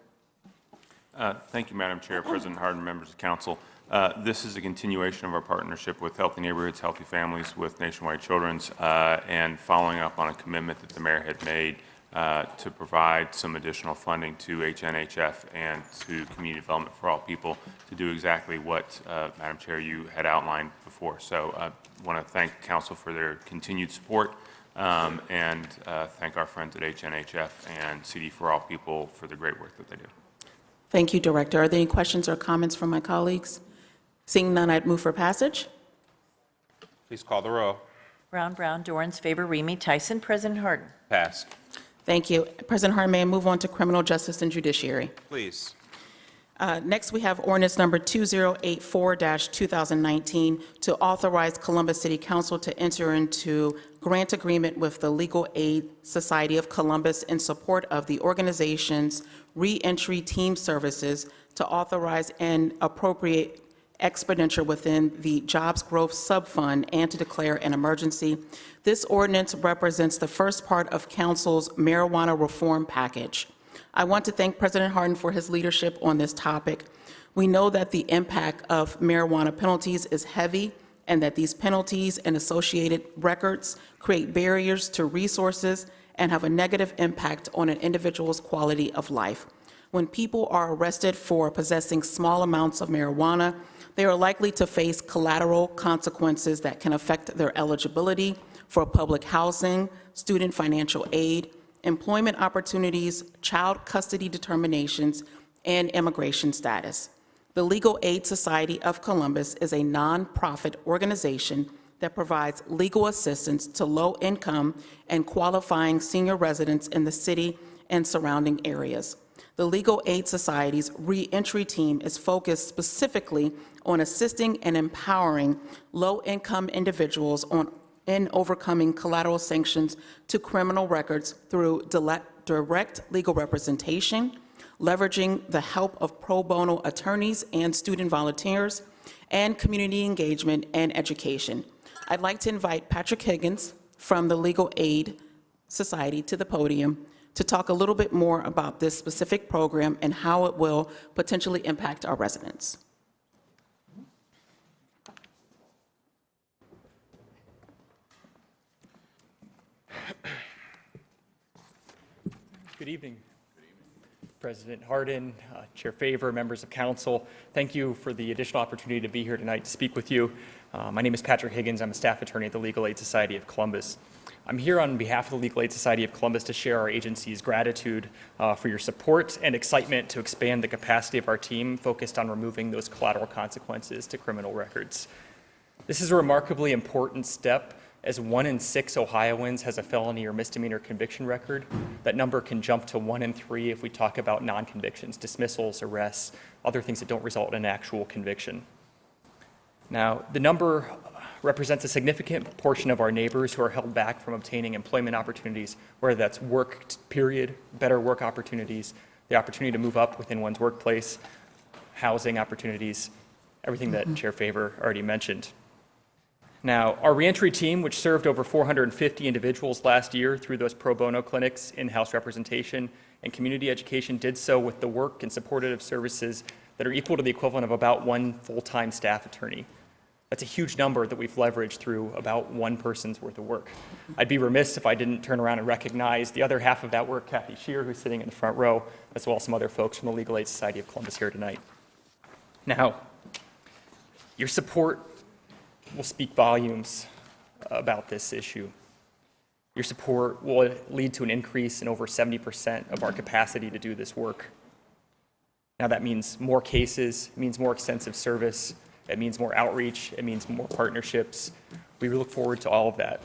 Thank you, Madam Chair, President Hardin, members of council. This is a continuation of our partnership with Healthy Neighborhoods, Healthy Families with Nationwide Children's, and following up on a commitment that the mayor had made to provide some additional funding to HNHF and to Community Development for All People to do exactly what, Madam Chair, you had outlined before. So I want to thank council for their continued support and thank our friends at HNHF and CD for All People for the great work that they do. Thank you, Director. Are there any questions or comments from my colleagues? Seeing none, I'd move for passage. Please call the row. Brown, Dorans, favor, Remy, Tyson, President Harden. Passed. Thank you. President Hardin, may I move on to criminal justice and judiciary? Please. Next, we have ordinance number 2084-2019 to authorize Columbus City Council to enter into grant agreement with the Legal Aid Society of Columbus in support of the organization's reentry team services to authorize and appropriate expenditure within the Jobs Growth Subfund and to declare an emergency. This ordinance represents the first part of Council's marijuana reform package. I want to thank President Hardin for his leadership on this topic. We know that the impact of marijuana penalties is heavy and that these penalties and associated records create barriers to resources and have a negative impact on an individual's quality of life. When people are arrested for possessing small amounts of marijuana, they are likely to face collateral consequences that can affect their eligibility for public housing, student financial aid, employment opportunities, child custody determinations, and immigration status. The Legal Aid Society of Columbus is a nonprofit organization that provides legal assistance to low-income and qualifying senior residents in the city and surrounding areas. The Legal Aid Society's reentry team is focused specifically on assisting and empowering low-income individuals in overcoming collateral sanctions to criminal records through direct legal representation, leveraging the help of pro bono attorneys and student volunteers, and community engagement and education. I'd like to invite Patrick Higgins from the Legal Aid Society to the podium to talk a little bit more about this specific program and how it will potentially impact our residents. Good evening, President Hardin, Chair Favor, members of council. Thank you for the additional opportunity to be here tonight to speak with you. My name is Patrick Higgins. I'm a staff attorney at the Legal Aid Society of Columbus. I'm here on behalf of the Legal Aid Society of Columbus to share our agency's gratitude for your support and excitement to expand the capacity of our team focused on removing those collateral consequences to criminal records. This is a remarkably important step, as 1 in 6 Ohioans has a felony or misdemeanor conviction record. That number can jump to 1 in 3 if we talk about non-convictions, dismissals, arrests, other things that don't result in an actual conviction. Now, the number represents a significant portion of our neighbors who are held back from obtaining employment opportunities, whether that's work period, better work opportunities, the opportunity to move up within one's workplace, housing opportunities, everything that Chair Favor already mentioned. Now, our reentry team, which served over 450 individuals last year through those pro bono clinics, in-house representation, and community education, did so with the work and supportive services that are equal to the equivalent of about 1 full-time staff attorney. That's a huge number that we've leveraged through about 1 person's worth of work. I'd be remiss if I didn't turn around and recognize the other half of that work, Kathy Shear, who's sitting in the front row, as well as some other folks from the Legal Aid Society of Columbus here tonight. Now, your support will speak volumes about this issue. Your support will lead to an increase in over 70% of our capacity to do this work. Now that means more cases, it means more extensive service, it means more outreach, it means more partnerships. We look forward to all of that.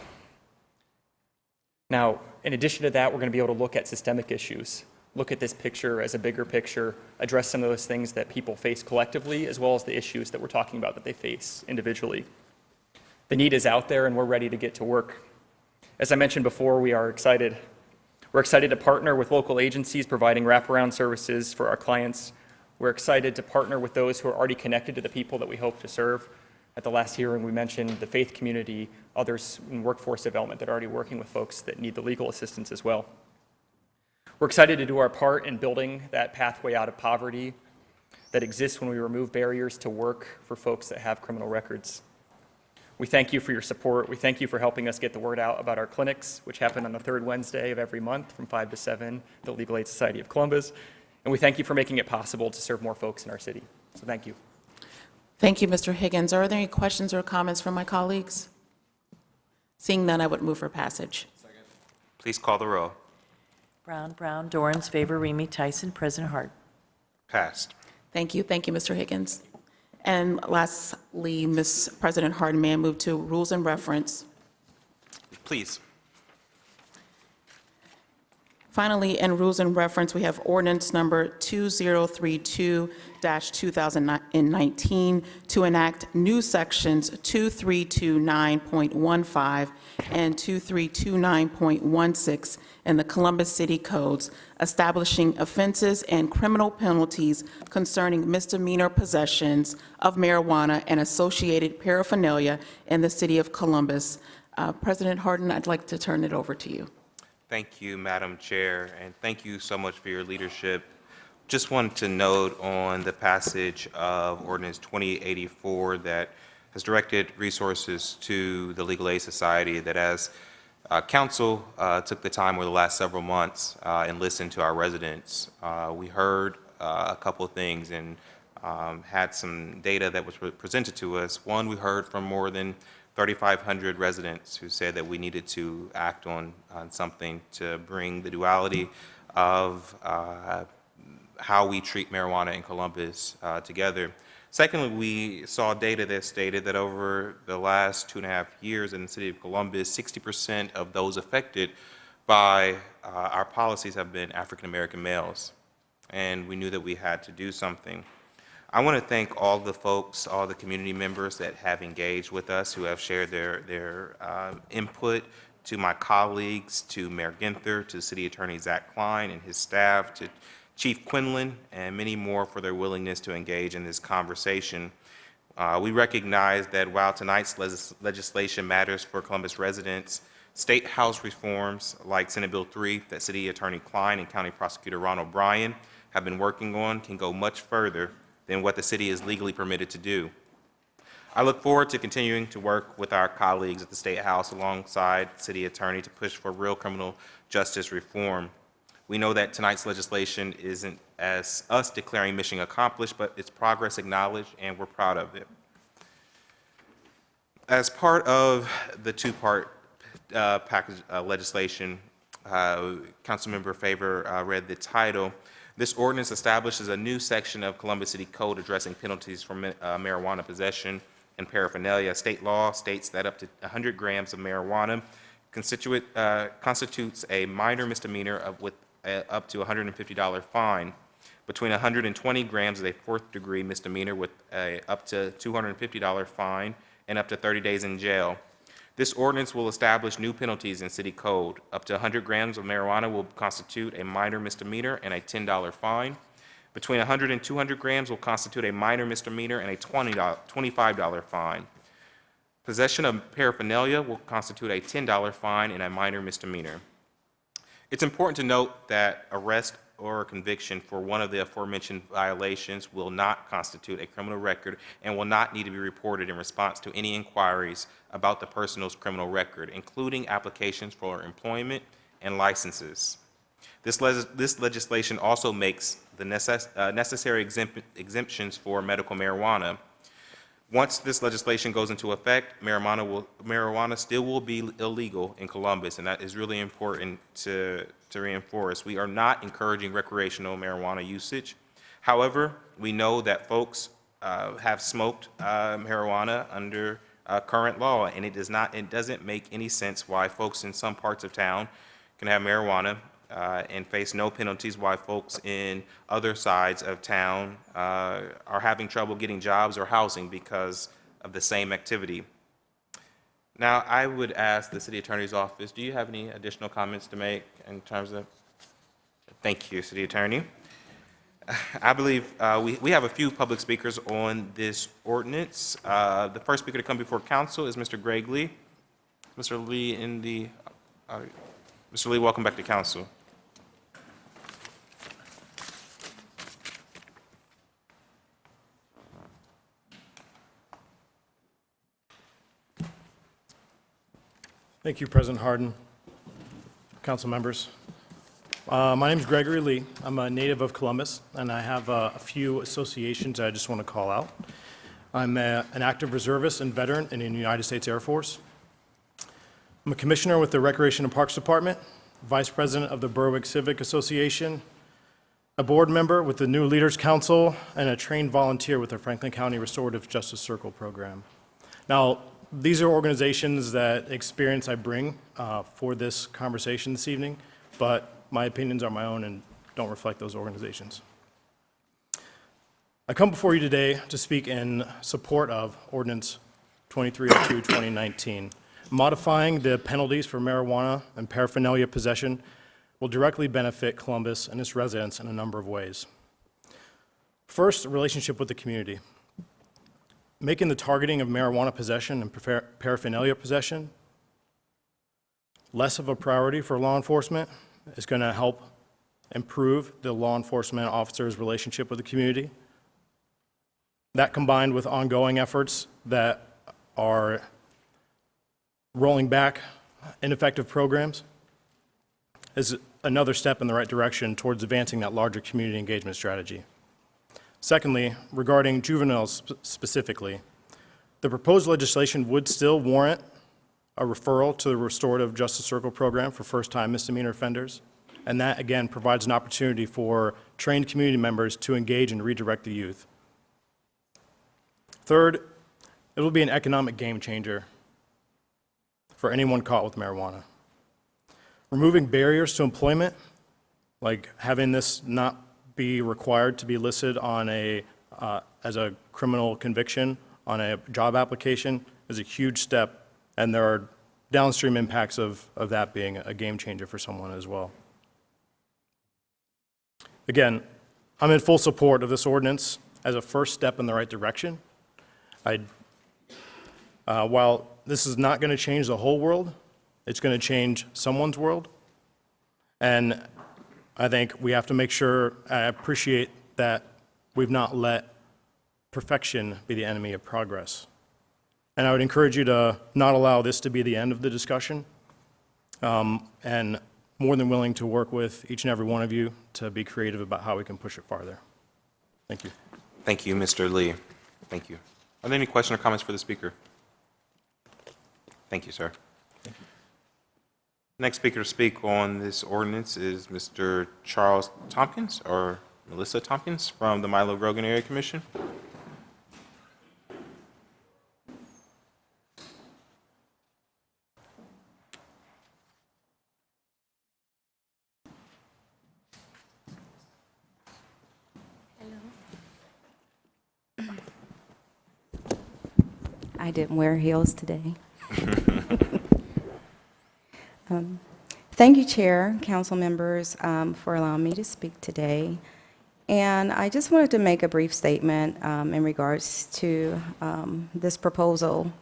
Now, in addition to that, we're going to be able to look at systemic issues, look at this picture as a bigger picture, address some of those things that people face collectively, as well as the issues that we're talking about that they face individually. The need is out there, and we're ready to get to work. As I mentioned before, we are excited. We're excited to partner with local agencies providing wraparound services for our clients. We're excited to partner with those who are already connected to the people that we hope to serve. At the last hearing, we mentioned the faith community, others in workforce development that are already working with folks that need the legal assistance as well. We're excited to do our part in building that pathway out of poverty that exists when we remove barriers to work for folks that have criminal records. We thank you for your support. We thank you for helping us get the word out about our clinics, which happen on the 3rd Wednesday of every month from 5 to 7, the Legal Aid Society of Columbus. And we thank you for making it possible to serve more folks in our city. So thank you. Thank you, Mr. Higgins. Are there any questions or comments from my colleagues? Seeing none, I would move for passage. Please call the row. Brown, Dorans, Favor, Remy, Tyson, President Hardin. Passed. Thank you, Mr. Higgins. And lastly, Ms. President Hardin, may I move to rules and reference? Please. Finally, in rules and reference, we have ordinance number 2032-2019 to enact new sections 2329.15 and 2329.16 in the Columbus City Codes, establishing offenses and criminal penalties concerning misdemeanor possessions of marijuana and associated paraphernalia in the city of Columbus. President Hardin, I'd like to turn it over to you. Thank you, Madam Chair, and thank you so much for your leadership. Just wanted to note on the passage of Ordinance 2084 that has directed resources to the Legal Aid Society that as Council took the time over the last several months and listened to our residents, we heard a couple of things and had some data that was presented to us. One, we heard from more than 3,500 residents who said that we needed to act on something to bring the duality of how we treat marijuana in Columbus together. Secondly, we saw data that stated that over the last 2.5 years in the city of Columbus, 60% of those affected by our policies have been African-American males. And we knew that we had to do something. I want to thank all the folks, all the community members that have engaged with us, who have shared their input, to my colleagues, to Mayor Ginther, to City Attorney Zach Klein and his staff, to Chief Quinlan, and many more for their willingness to engage in this conversation. We recognize that while tonight's legislation matters for Columbus residents, State House reforms like Senate Bill 3 that City Attorney Klein and County Prosecutor Ronald Bryan have been working on can go much further than what the city is legally permitted to do. I look forward to continuing to work with our colleagues at the State House alongside City Attorney to push for real criminal justice reform. We know that tonight's legislation isn't as us declaring mission accomplished, but it's progress acknowledged, and we're proud of it. As part of the two-part package legislation, Councilmember Favor read the title. This ordinance establishes a new section of Columbus City Code addressing penalties for marijuana possession and paraphernalia. State law states that up to 100 grams of marijuana constitutes a minor misdemeanor with up to $150 fine. Between 120 grams is a fourth-degree misdemeanor with up to $250 fine and up to 30 days in jail. This ordinance will establish new penalties in city code. Up to 100 grams of marijuana will constitute a minor misdemeanor and a $10 fine. Between 100 and 200 grams will constitute a minor misdemeanor and a $25 fine. Possession of paraphernalia will constitute a $10 fine and a minor misdemeanor. It's important to note that arrest or conviction for one of the aforementioned violations will not constitute a criminal record and will not need to be reported in response to any inquiries about the person's criminal record, including applications for employment and licenses. This legislation also makes the necessary exemptions for medical marijuana. Once this legislation goes into effect, marijuana still will be illegal in Columbus, and that is really important to reinforce. We are not encouraging recreational marijuana usage. However, we know that folks have smoked marijuana under current law, and it doesn't make any sense why folks in some parts of town can have marijuana and face no penalties, while folks in other sides of town are having trouble getting jobs or housing because of the same activity. Now, I would ask the City Attorney's Office, do you have any additional comments to make in terms of? Thank you, City Attorney. I believe we have a few public speakers on this ordinance. The first speaker to come before council is Mr. Greg Lee. Mr. Lee, Mr. Lee, welcome back to council. Thank you, President Hardin, council members. My name is Gregory Lee. I'm a native of Columbus, and I have a few associations I just want to call out. I'm an active reservist and veteran in the United States Air Force. I'm a commissioner with the Recreation and Parks Department, vice president of the Berwick Civic Association, a board member with the New Leaders Council, and a trained volunteer with the Franklin County Restorative Justice Circle program. Now, these are organizations that experience I bring for this conversation this evening, but my opinions are my own and don't reflect those organizations. I come before you today to speak in support of Ordinance 2302, 2019. Modifying the penalties for marijuana and paraphernalia possession will directly benefit Columbus and its residents in a number of ways. First, a relationship with the community. Making the targeting of marijuana possession and paraphernalia possession less of a priority for law enforcement is going to help improve the law enforcement officer's relationship with the community. That, combined with ongoing efforts that are rolling back ineffective programs, is another step in the right direction towards advancing that larger community engagement strategy. Secondly, regarding juveniles specifically, the proposed legislation would still warrant a referral to the Restorative Justice Circle program for first-time misdemeanor offenders, and that, again, provides an opportunity for trained community members to engage and redirect the youth. Third, it will be an economic game changer for anyone caught with marijuana. Removing barriers to employment, like having this not be required to be listed on as a criminal conviction on a job application, is a huge step, and there are downstream impacts of that being a game changer for someone as well. Again, I'm in full support of this ordinance as a first step in the right direction. While this is not going to change the whole world, it's going to change someone's world. And I think we have to make sure, I appreciate that we've not let perfection be the enemy of progress. And I would encourage you to not allow this to be the end of the discussion, and more than willing to work with each and every one of you to be creative about how we can push it farther. Thank you. Thank you, Mr. Lee. Thank you. Are there any questions or comments for the speaker? Thank you, sir. Thank you. Next speaker to speak on this ordinance is Mr. Charles Tompkins, or Melissa Tompkins, from the Milo Grogan Area Commission. I didn't wear heels today. Thank you, Chair, council members, for allowing me to speak today. And I just wanted to make a brief statement in regards to this proposal.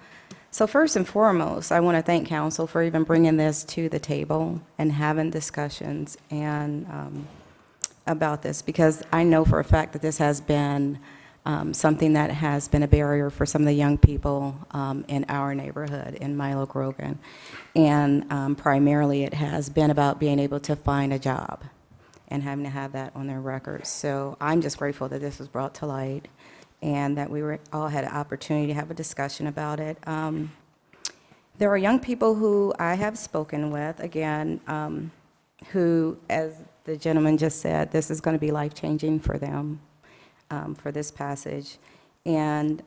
So first and foremost, I want to thank council for even bringing this to the table and having discussions and about this, because I know for a fact that this has been something that has been a barrier for some of the young people in our neighborhood in Milo Grogan. And primarily it has been about being able to find a job and having to have that on their records. So I'm just grateful that this was brought to light and that we all had an opportunity to have a discussion about it. There are young people who I have spoken with, again, who, as the gentleman just said, this is going to be life-changing for them. For this passage. And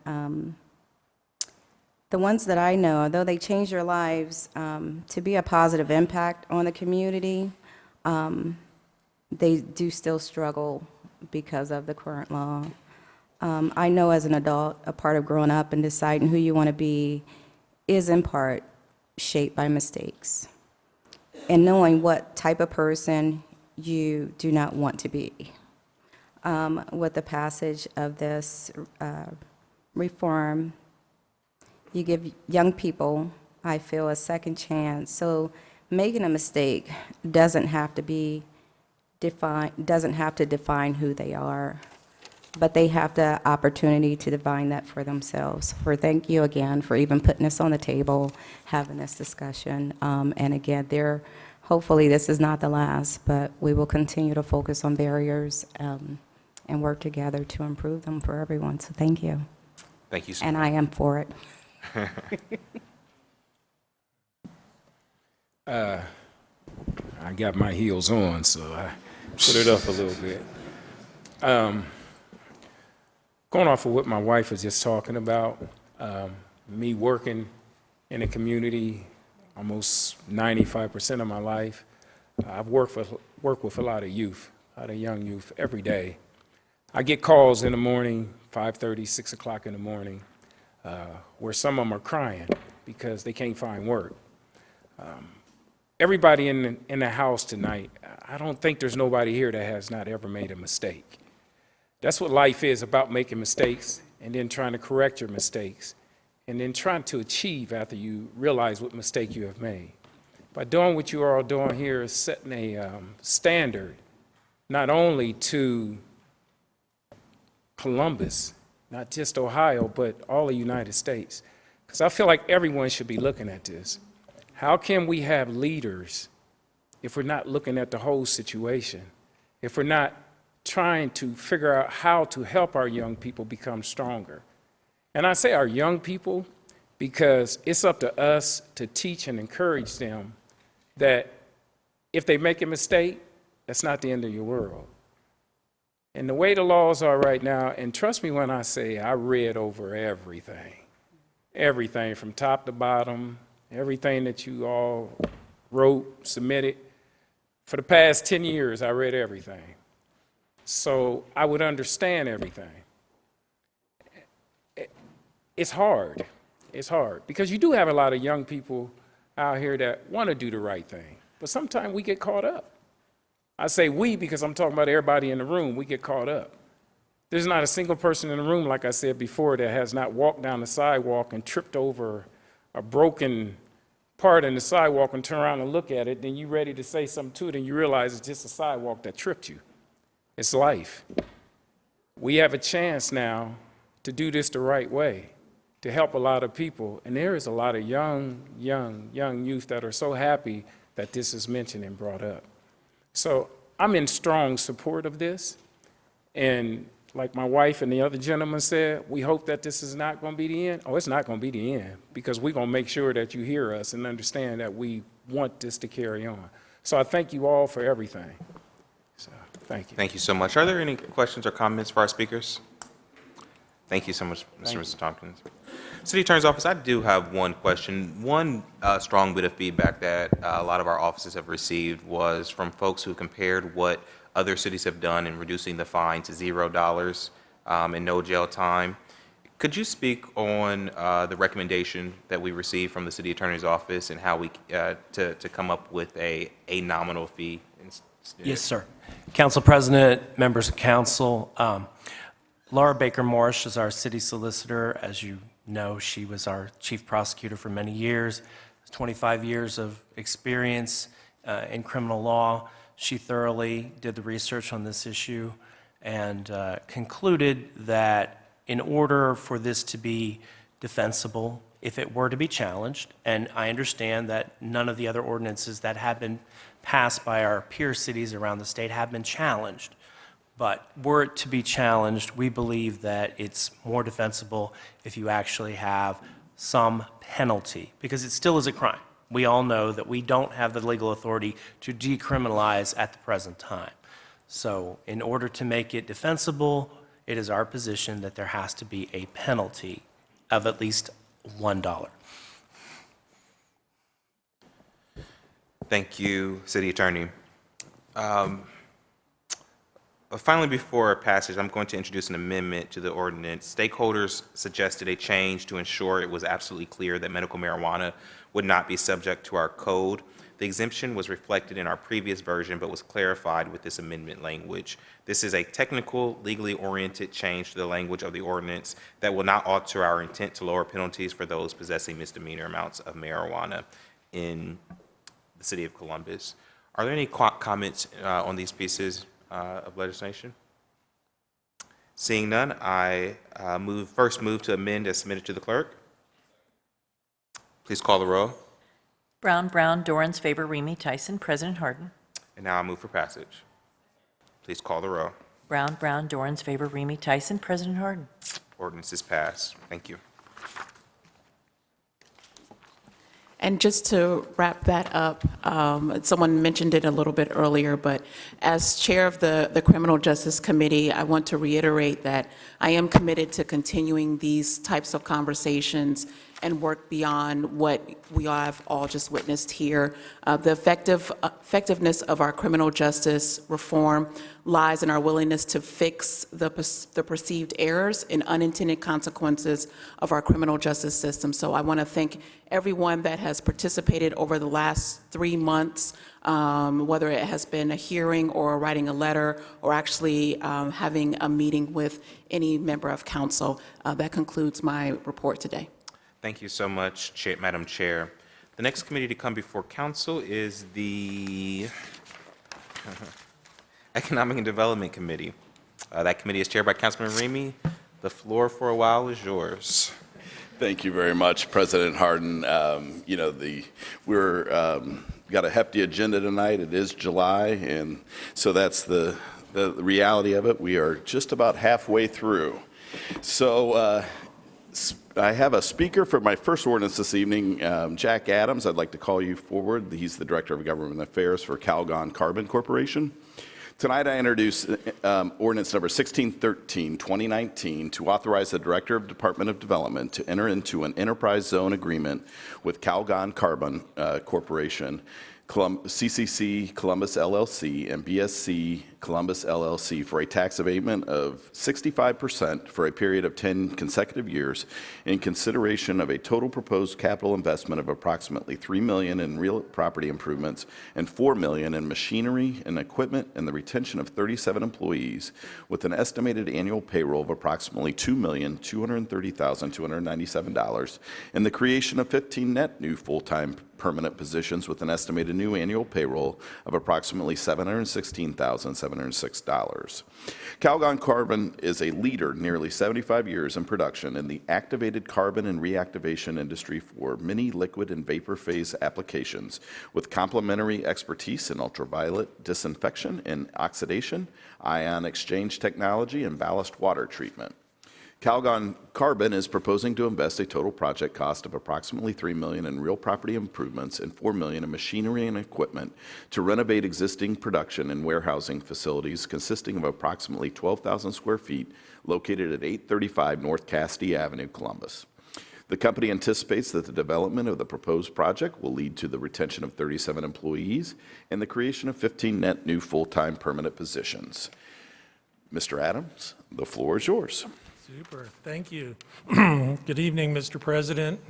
the ones that I know, though they change their lives to be a positive impact on the community, they do still struggle because of the current law. I know as an adult, a part of growing up and deciding who you want to be is in part shaped by mistakes and knowing what type of person you do not want to be. With the passage of this reform, you give young people, I feel, a second chance. So making a mistake doesn't have to define who they are, but they have the opportunity to define that for themselves. Thank you again for even putting this on the table, having this discussion. And again, hopefully this is not the last, but we will continue to focus on barriers and work together to improve them for everyone. So thank you. Thank you so and much. I am for it. I got my heels on, so I put it up a little bit. Going off of what my wife was just talking about, me working in a community almost 95% of my life, I've worked work with a lot of youth, a lot of young youth every day. I get calls in the morning, 5:30, 6 o'clock in the morning, where some of them are crying because they can't find work. Everybody in the house tonight, I don't think there's nobody here that has not ever made a mistake. That's what life is, about making mistakes and then trying to correct your mistakes and then trying to achieve after you realize what mistake you have made. By doing what you are all doing here is setting a standard, not only to Columbus, not just Ohio, but all the United States. Because I feel like everyone should be looking at this. How can we have leaders if we're not looking at the whole situation? If we're not trying to figure out how to help our young people become stronger? And I say our young people because it's up to us to teach and encourage them that if they make a mistake, that's not the end of your world. And the way the laws are right now, and trust me when I say I read over everything from top to bottom, everything that you all wrote, submitted. For the past 10 years, I read everything. So I would understand everything. It's hard. It's hard because you do have a lot of young people out here that want to do the right thing, but sometimes we get caught up. I say we because I'm talking about everybody in the room. We get caught up. There's not a single person in the room, like I said before, that has not walked down the sidewalk and tripped over a broken part in the sidewalk and turn around and look at it, then you're ready to say something to it and you realize it's just a sidewalk that tripped you. It's life. We have a chance now to do this the right way, to help a lot of people. And there is a lot of young youth that are so happy that this is mentioned and brought up. So I'm in strong support of this. And like my wife and the other gentleman said, we hope that this is not going to be the end. Oh, it's not going to be the end because we're going to make sure that you hear us and understand that we want this to carry on. So I thank you all for everything. So thank you. Thank you so much. Are there any questions or comments for our speakers? Thank you so much, Mr. Tompkins. City Attorney's Office, I do have one question. One strong bit of feedback that a lot of our offices have received was from folks who compared what other cities have done in reducing the fine to $0 and no jail time. Could you speak on the recommendation that we received from the City Attorney's Office and how we to come up with a nominal fee? Yes, sir. Council President, members of council, Laura Baker Morris is our city solicitor. As you know, she was our chief prosecutor for many years, 25 years of experience in criminal law. She thoroughly did the research on this issue and concluded that in order for this to be defensible, if it were to be challenged, and I understand that none of the other ordinances that have been passed by our peer cities around the state have been challenged, but were it to be challenged, we believe that it's more defensible if you actually have some penalty, because it still is a crime. We all know that we don't have the legal authority to decriminalize at the present time. So in order to make it defensible, it is our position that there has to be a penalty of at least $1. Thank you, City Attorney. Finally, before passage, I'm going to introduce an amendment to the ordinance. Stakeholders suggested a change to ensure it was absolutely clear that medical marijuana would not be subject to our code. The exemption was reflected in our previous version, but was clarified with this amendment language. This is a technical, legally oriented change to the language of the ordinance that will not alter our intent to lower penalties for those possessing misdemeanor amounts of marijuana in the city of Columbus. Are there any comments on these pieces of legislation? Seeing none, I first move to amend as submitted to the clerk. Please call the roll. Brown, Dorans, Favor, Remy, Tyson, President Hardin. And now I move for passage. Please call the roll. Brown, Dorans, Favor, Remy, Tyson, President Hardin. Ordinance is passed. Thank you. And just to wrap that up, someone mentioned it a little bit earlier, but as chair of the Criminal Justice Committee, I want to reiterate that I am committed to continuing these types of conversations and work beyond what we have all just witnessed here. The effectiveness of our criminal justice reform lies in our willingness to fix the perceived errors and unintended consequences of our criminal justice system. So I want to thank everyone that has participated over the last 3 months, whether it has been a hearing or writing a letter or actually having a meeting with any member of council. That concludes my report today. Thank you so much, Madam Chair. The next committee to come before council is the Economic and Development Committee. That committee is chaired by Councilman Remy. The floor for a while is yours. Thank you very much, President Hardin. We're got a hefty agenda tonight. It is July, and so that's the reality of it. We are just about halfway through. So I have a speaker for my first ordinance this evening, Jack Adams. I'd like to call you forward. He's the Director of Government Affairs for Calgon Carbon Corporation. Tonight I introduce ordinance number 1613, 2019, to authorize the Director of Department of Development to enter into an enterprise zone agreement with Calgon Carbon Corporation, CCC Columbus LLC, and BSC Columbus LLC for a tax abatement of 65% for a period of 10 consecutive years in consideration of a total proposed capital investment of approximately $3 million in real property improvements and $4 million in machinery and equipment, and the retention of 37 employees with an estimated annual payroll of approximately $2,230,297, and the creation of 15 net new full-time permanent positions with an estimated new annual payroll of approximately $716,706. Calgon Carbon is a leader nearly 75 years in production in the activated carbon and reactivation industry for many liquid and vapor phase applications, with complementary expertise in ultraviolet disinfection and oxidation, ion exchange technology, and ballast water treatment. Calgon Carbon is proposing to invest a total project cost of approximately $3 million in real property improvements and $4 million in machinery and equipment to renovate existing production and warehousing facilities consisting of approximately 12,000 square feet located at 835 North Cassidy Avenue, Columbus. The company anticipates that the development of the proposed project will lead to the retention of 37 employees and the creation of 15 net new full-time permanent positions. Mr. Adams, the floor is yours. Super. Thank you. Good evening, Mr. President,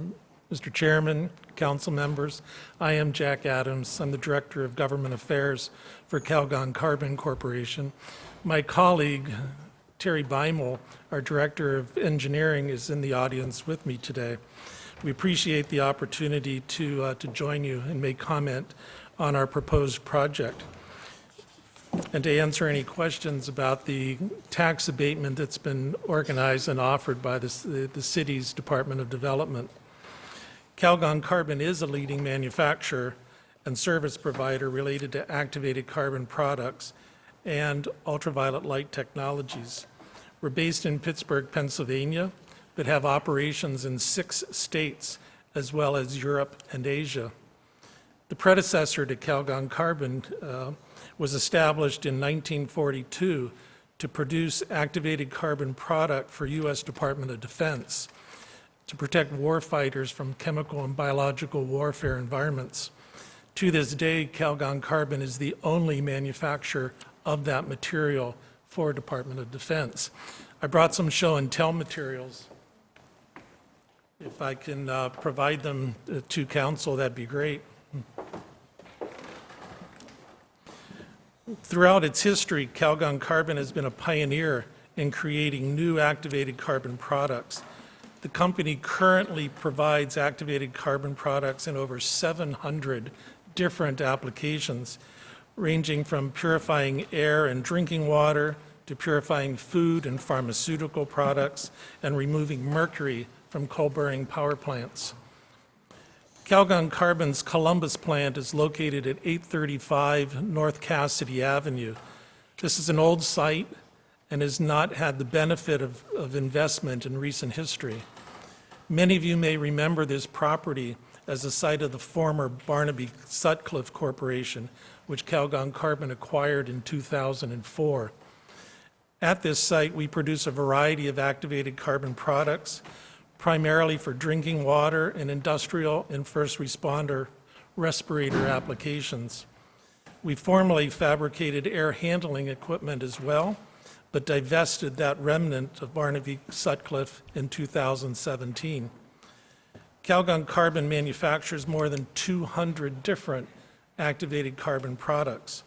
Mr. Chairman, council members. I am Jack Adams. I'm the Director of Government Affairs for Calgon Carbon Corporation. My colleague, Terry Beimel, our Director of Engineering, is in the audience with me today. We appreciate the opportunity to join you and make comment on our proposed project, and to answer any questions about the tax abatement that's been organized and offered by the city's Department of Development. Calgon Carbon is a leading manufacturer and service provider related to activated carbon products and ultraviolet light technologies. We're based in Pittsburgh, Pennsylvania, but have operations in 6 states as well as Europe and Asia. The predecessor to Calgon Carbon was established in 1942 to produce activated carbon product for U.S. Department of Defense to protect warfighters from chemical and biological warfare environments. To this day, Calgon Carbon is the only manufacturer of that material for Department of Defense. I brought some show and tell materials. If I can provide them to council, that'd be great. Throughout its history, Calgon Carbon has been a pioneer in creating new activated carbon products. The company currently provides activated carbon products in over 700 different applications, ranging from purifying air and drinking water to purifying food and pharmaceutical products and removing mercury from coal-burning power plants. Calgon Carbon's Columbus plant is located at 835 North Cassidy Avenue. This is an old site and has not had the benefit of investment in recent history. Many of you may remember this property as the site of the former Barnaby Sutcliffe Corporation, which Calgon Carbon acquired in 2004. At this site, we produce a variety of activated carbon products, primarily for drinking water and industrial and first responder respirator applications. We formerly fabricated air handling equipment as well, but divested that remnant of Barnaby Sutcliffe in 2017. Calgon Carbon manufactures more than 200 different activated carbon products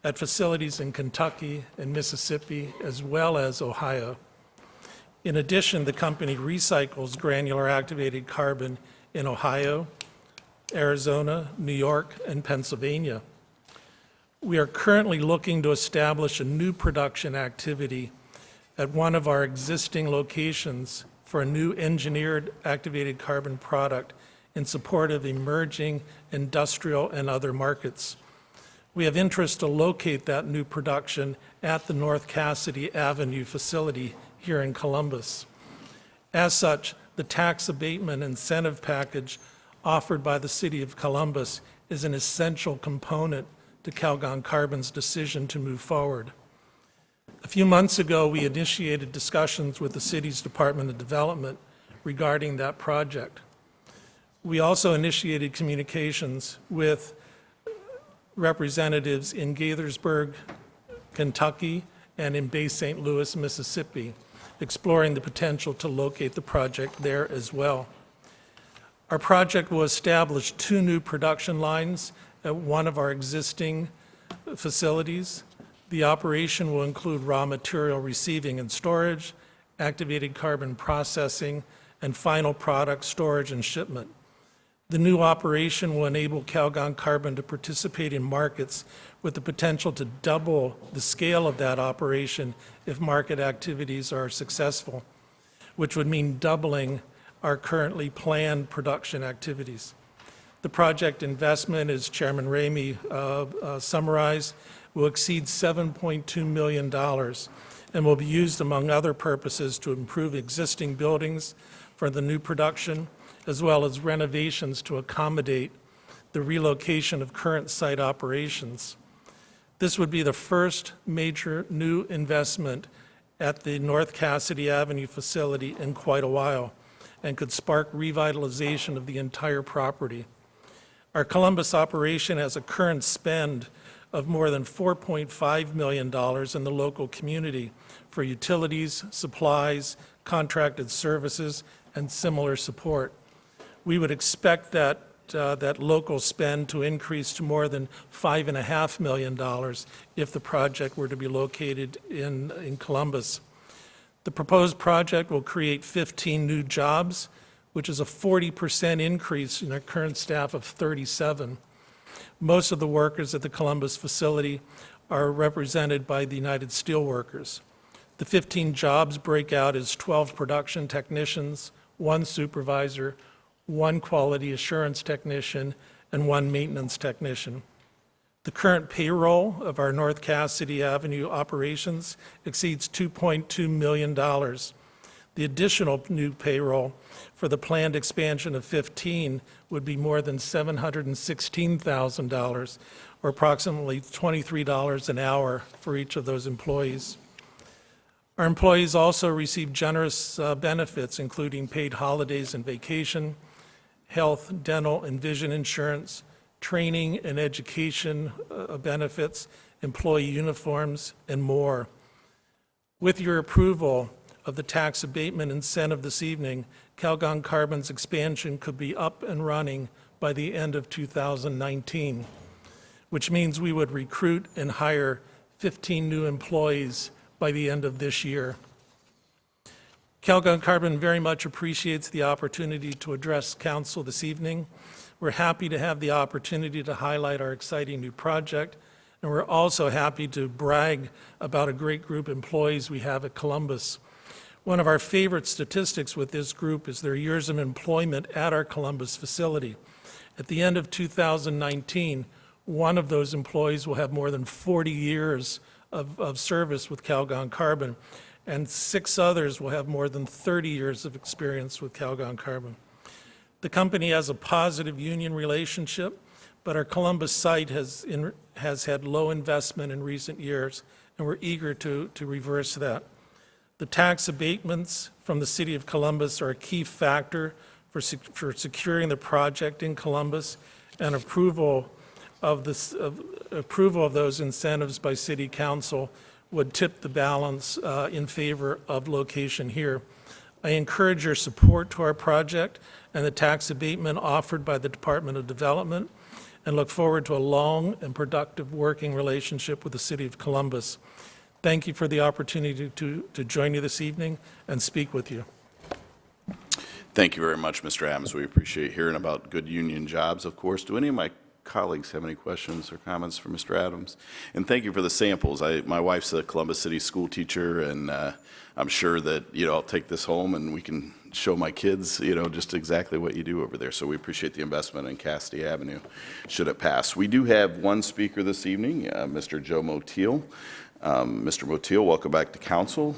at facilities in Kentucky and Mississippi, as well as Ohio. In addition, the company recycles granular activated carbon in Ohio, Arizona, New York, and Pennsylvania. We are currently looking to establish a new production activity at one of our existing locations for a new engineered activated carbon product in support of emerging industrial and other markets. We have interest to locate that new production at the North Cassidy Avenue facility here in Columbus. As such, the tax abatement incentive package offered by the City of Columbus is an essential component to Calgon Carbon's decision to move forward. A few months ago, we initiated discussions with the city's Department of Development regarding that project. We also initiated communications with representatives in Gaithersburg, Kentucky, and in Bay St. Louis, Mississippi, exploring the potential to locate the project there as well. Our project will establish 2 new production lines at one of our existing facilities. The operation will include raw material receiving and storage, activated carbon processing, and final product storage and shipment. The new operation will enable Calgon Carbon to participate in markets with the potential to double the scale of that operation if market activities are successful, which would mean doubling our currently planned production activities. The project investment, as Chairman Ramey summarized, will exceed $7.2 million and will be used, among other purposes, to improve existing buildings for the new production, as well as renovations to accommodate the relocation of current site operations. This would be the first major new investment at the North Cassidy Avenue facility in quite a while and could spark revitalization of the entire property. Our Columbus operation has a current spend of more than $4.5 million in the local community for utilities, supplies, contracted services, and similar support. We would expect that local spend to increase to more than $5.5 million if the project were to be located in Columbus. The proposed project will create 15 new jobs, which is a 40% increase in our current staff of 37. Most of the workers at the Columbus facility are represented by the United Steelworkers. The 15 jobs break out as 12 production technicians, 1 supervisor, 1 quality assurance technician, and 1 maintenance technician. The current payroll of our North Cassidy Avenue operations exceeds $2.2 million. The additional new payroll for the planned expansion of 15 would be more than $716,000, or approximately $23 an hour for each of those employees. Our employees also receive generous benefits, including paid holidays and vacation, health, dental, and vision insurance, training and education benefits, employee uniforms, and more. With your approval of the tax abatement incentive this evening, Calgon Carbon's expansion could be up and running by the end of 2019, which means we would recruit and hire 15 new employees by the end of this year. Calgon Carbon very much appreciates the opportunity to address Council this evening. We're happy to have the opportunity to highlight our exciting new project, and we're also happy to brag about a great group of employees we have at Columbus. One of our favorite statistics with this group is their years of employment at our Columbus facility. At the end of 2019, one of those employees will have more than 40 years of service with Calgon Carbon, and 6 others will have more than 30 years of experience with Calgon Carbon. The company has a positive union relationship, but our Columbus site has had low investment in recent years, and we're eager to reverse that. The tax abatements from the City of Columbus are a key factor for securing the project in Columbus, and approval of those incentives by City Council would tip the balance in favor of location here. I encourage your support to our project and the tax abatement offered by the Department of Development, and look forward to a long and productive working relationship with the City of Columbus. Thank you for the opportunity to join you this evening and speak with you. Thank you very much, Mr. Adams. We appreciate hearing about good union jobs, of course. Do any of my colleagues have any questions or comments for Mr. Adams? And thank you for the samples. My wife's a Columbus City school teacher, and I'm sure that, I'll take this home and we can show my kids, just exactly what you do over there. So we appreciate the investment in Cassidy Avenue, should it pass. We do have one speaker this evening, Mr. Joe Moteal. Mr. Moteal, welcome back to council.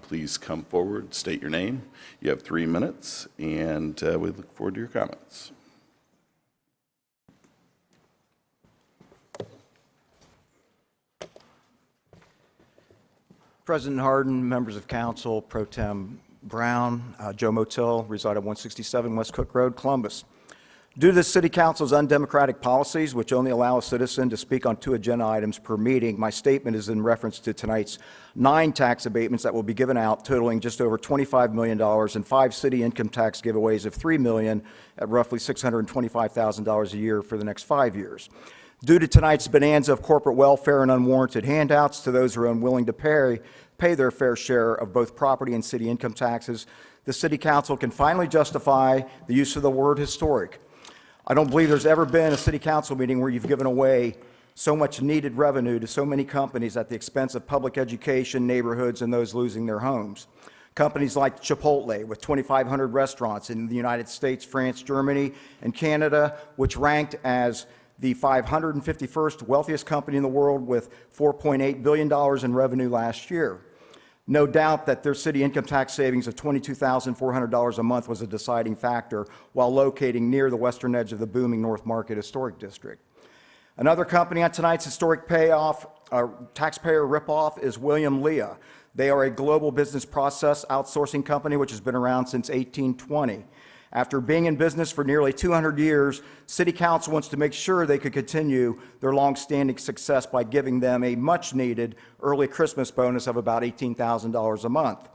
Please come forward, state your name. You have 3 minutes, and we look forward to your comments. President Hardin, members of council, Pro Tem Brown, Joe Moteal, reside at 167 West Cook Road, Columbus. Due to the City Council's undemocratic policies, which only allow a citizen to speak on 2 agenda items per meeting, my statement is in reference to tonight's 9 tax abatements that will be given out, totaling just over $25 million, and 5 city income tax giveaways of $3 million at roughly $625,000 a year for the next 5 years. Due to tonight's bonanza of corporate welfare and unwarranted handouts to those who are unwilling to pay their fair share of both property and city income taxes, the City Council can finally justify the use of the word historic. I don't believe there's ever been a City Council meeting where you've given away so much needed revenue to so many companies at the expense of public education, neighborhoods, and those losing their homes. Companies like Chipotle, with 2,500 restaurants in the United States, France, Germany, and Canada, which ranked as the 551st wealthiest company in the world with $4.8 billion in revenue last year. No doubt that their city income tax savings of $22,400 a month was a deciding factor while locating near the western edge of the booming North Market Historic District. Another company on tonight's historic taxpayer ripoff is William Lea. They are a global business process outsourcing company which has been around since 1820. After being in business for nearly 200 years, City Council wants to make sure they could continue their long-standing success by giving them a much-needed early Christmas bonus of about $18,000 a month.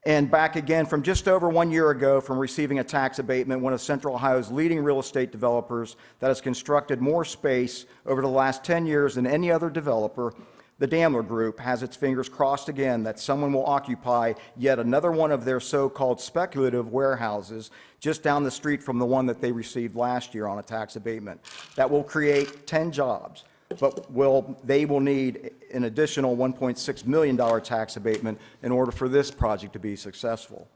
And back again from just over 1 year ago from receiving a tax abatement, one of Central Ohio's leading real estate developers that has constructed more space over the last 10 years than any other developer, the Daimler Group has its fingers crossed again that someone will occupy yet another one of their so-called speculative warehouses just down the street from the one that they received last year on a tax abatement. That will create 10 jobs, but they will need an additional $1.6 million tax abatement in order for this project to be successful.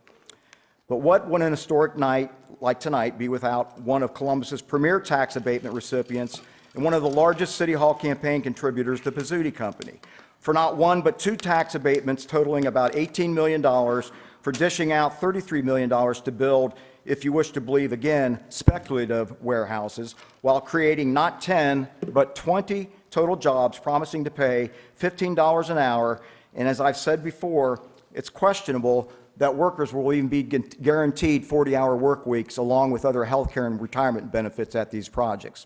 But what would an historic night like tonight be without one of Columbus's premier tax abatement recipients and one of the largest City Hall campaign contributors, the Pizzuti Company, for not one but 2 tax abatements totaling about $18 million for dishing out $33 million to build, if you wish to believe again, speculative warehouses, while creating not 10 but 20 total jobs promising to pay $15 an hour. And as I've said before, it's questionable that workers will even be guaranteed 40-hour work weeks along with other health care and retirement benefits at these projects.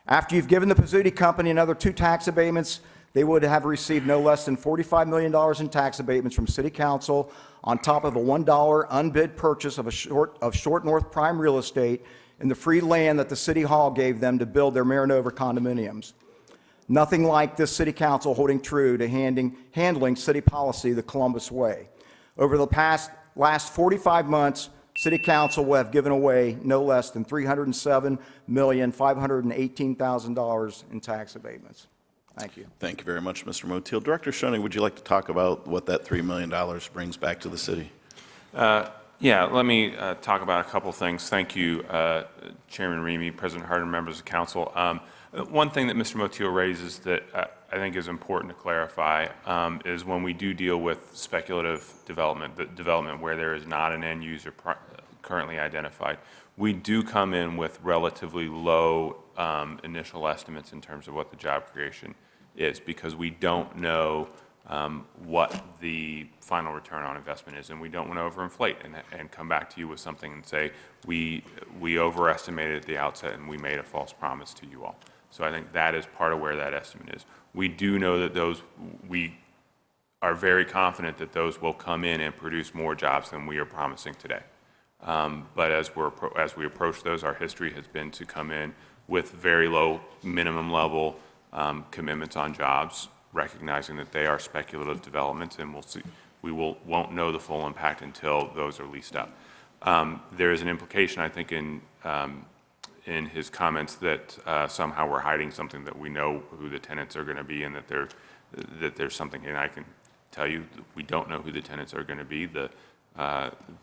After you've given the Pizzuti Company another 2 tax abatements, they would have received no less than $45 million in tax abatements from City Council on top of a $1 unbid purchase of Short North Prime real estate and the free land that the City Hall gave them to build their Marinova condominiums. Nothing like this City Council holding true to handling city policy the Columbus way. Over the last 45 months, City Council will have given away no less than $307,518,000 in tax abatements. Thank you. Thank you very much, Mr. Moteal. Director Shannen, would you like to talk about what that $3 million brings back to the city? Yeah, let me talk about a couple things. Thank you, Chairman Remy, President Hardin, members of council. One thing that Mr. Moteal raises that I think is important to clarify is when we do deal with speculative development, the development where there is not an end user currently identified, we do come in with relatively low initial estimates in terms of what the job creation is, because we don't know what the final return on investment is, and we don't want to overinflate and come back to you with something and say, we overestimated at the outset and we made a false promise to you all. So I think that is part of where that estimate is. We do know that we are very confident that those will come in and produce more jobs than we are promising today. But as we approach those, our history has been to come in with very low minimum level commitments on jobs, recognizing that they are speculative developments, and won't know the full impact until those are leased up. There is an implication, I think, in his comments that somehow we're hiding something, that we know who the tenants are going to be, and that there's something. And I can tell you, we don't know who the tenants are going to be. The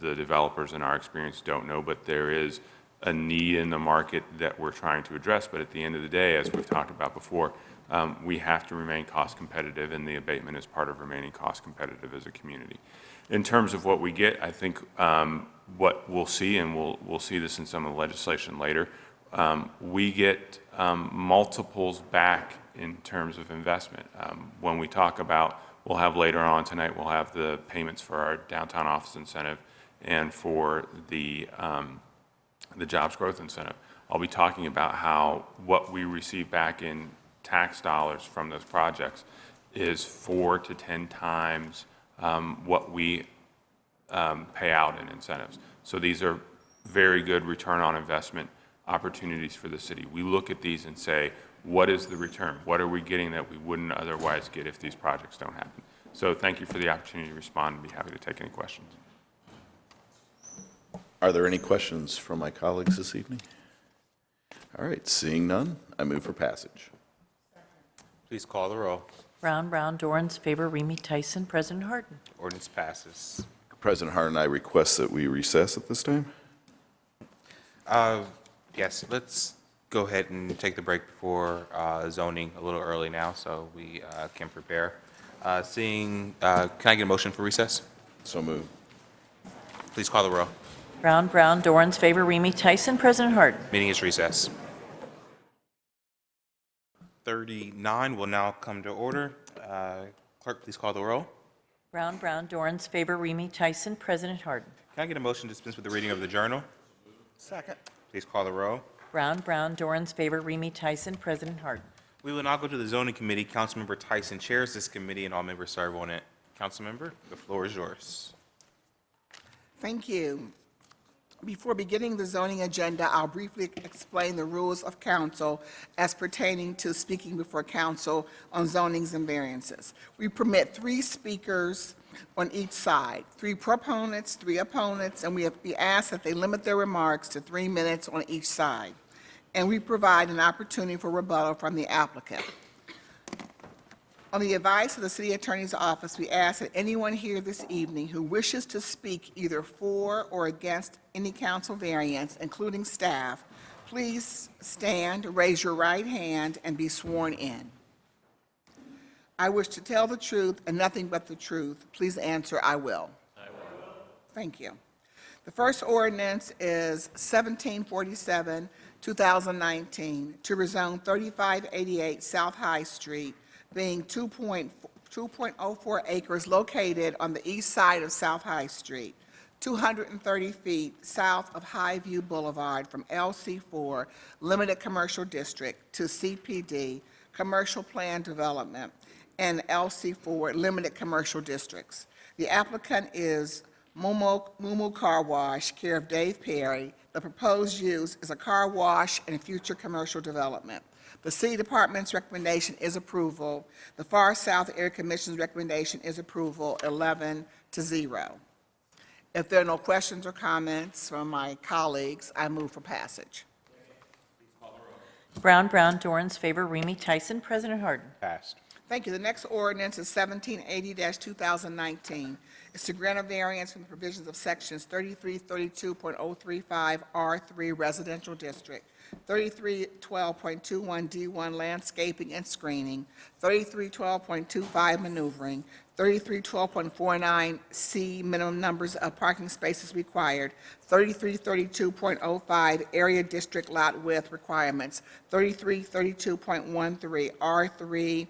developers, in our experience, don't know, but there is a need in the market that we're trying to address. But at the end of the day, as we've talked about before, we have to remain cost competitive, and the abatement is part of remaining cost competitive as a community. In terms of what we get, I think what we'll see, and we'll see this in some of the legislation later, we get multiples back in terms of investment. When we talk about, we'll have later on tonight, we'll have the payments for our downtown office incentive and for the jobs growth incentive. I'll be talking about how what we receive back in tax dollars from those projects is 4 to 10 times what we pay out in incentives. So these are very good return on investment opportunities for the city. We look at these and say, what is the return? What are we getting that we wouldn't otherwise get if these projects don't happen? So thank you for the opportunity to respond, and be happy to take any questions. Are there any questions from my colleagues this evening? All right, seeing none, I move for passage. Please call the roll. Brown, Dorans, favor, Remy Tyson, President Hardin. Ordinance passes. President Hardin, I request that we recess at this time. Yes, let's go ahead and take the break before zoning a little early now, so we can prepare. Can I get a motion for recess? So moved. Please call the roll. Brown, Dorans, favor, Remy Tyson, President Hardin. Meeting is recessed. 39 will now come to order. Clerk, please call the roll. Brown, Dorans, favor, Remy Tyson, President Hardin. Can I get a motion to dispense with the reading of the journal? Second. Please call the roll. Brown, Dorans, favor, Remy Tyson, President Hardin. We will now go to the zoning committee. Councilmember Tyson chairs this committee, and all members serve on it. Councilmember, the floor is yours. Thank you. Before beginning the zoning agenda, I'll briefly explain the rules of council as pertaining to speaking before council on zonings and variances. We permit 3 speakers on each side, 3 proponents, 3 opponents, and we ask that they limit their remarks to 3 minutes on each side. And we provide an opportunity for rebuttal from the applicant. On the advice of the City Attorney's Office, we ask that anyone here this evening who wishes to speak either for or against any council variance, including staff, please stand, raise your right hand, and be sworn in. I wish to tell the truth and nothing but the truth. Please answer, I will. I will. Thank you. The first ordinance is 1747, 2019, to rezone 3588 South High Street, being 2.04 acres located on the east side of South High Street, 230 feet south of Highview Boulevard from LC4 Limited Commercial District to CPD Commercial Plan Development and LC4 Limited Commercial Districts. The applicant is Mumu Car Wash, care of Dave Perry. The proposed use is a car wash and future commercial development. The City Department's recommendation is approval. The Far South Area Commission's recommendation is approval, 11-0. If there are no questions or comments from my colleagues, I move for passage. Brown, Dorans, favor, Remy Tyson, President Hardin. Passed. Thank you. The next ordinance is 1780-2019. It's to grant a variance from the provisions of sections 3332.035 R3 Residential District, 3312.21 D1 Landscaping and Screening, 3312.25 Maneuvering, 3312.49 C Minimum Numbers of Parking Spaces Required, 3332.05 Area District Lot Width Requirements, 3332.13 R3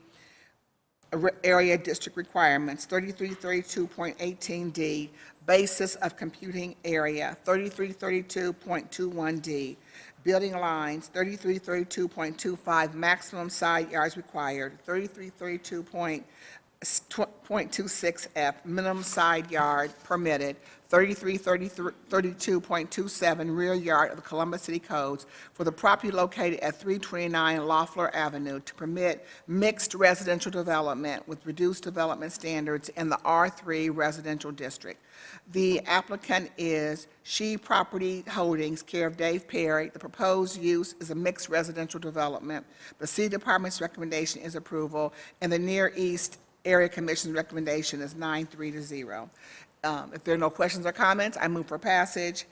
area district requirements, 3332.18D, basis of computing area, 3332.21D, building lines, 3332.25, maximum side yards required, 3332.26F, minimum side yard permitted, 3332.27, rear yard of the Columbus City Codes for the property located at 329 Loeffler Avenue to permit mixed residential development with reduced development standards in the R3 residential district. The applicant is She Property Holdings, care of Dave Perry. The proposed use is a mixed residential development. The City Department's recommendation is approval, and the Near East Area Commission's recommendation is 9-3 to 0. If there are no questions or comments, I move for passage.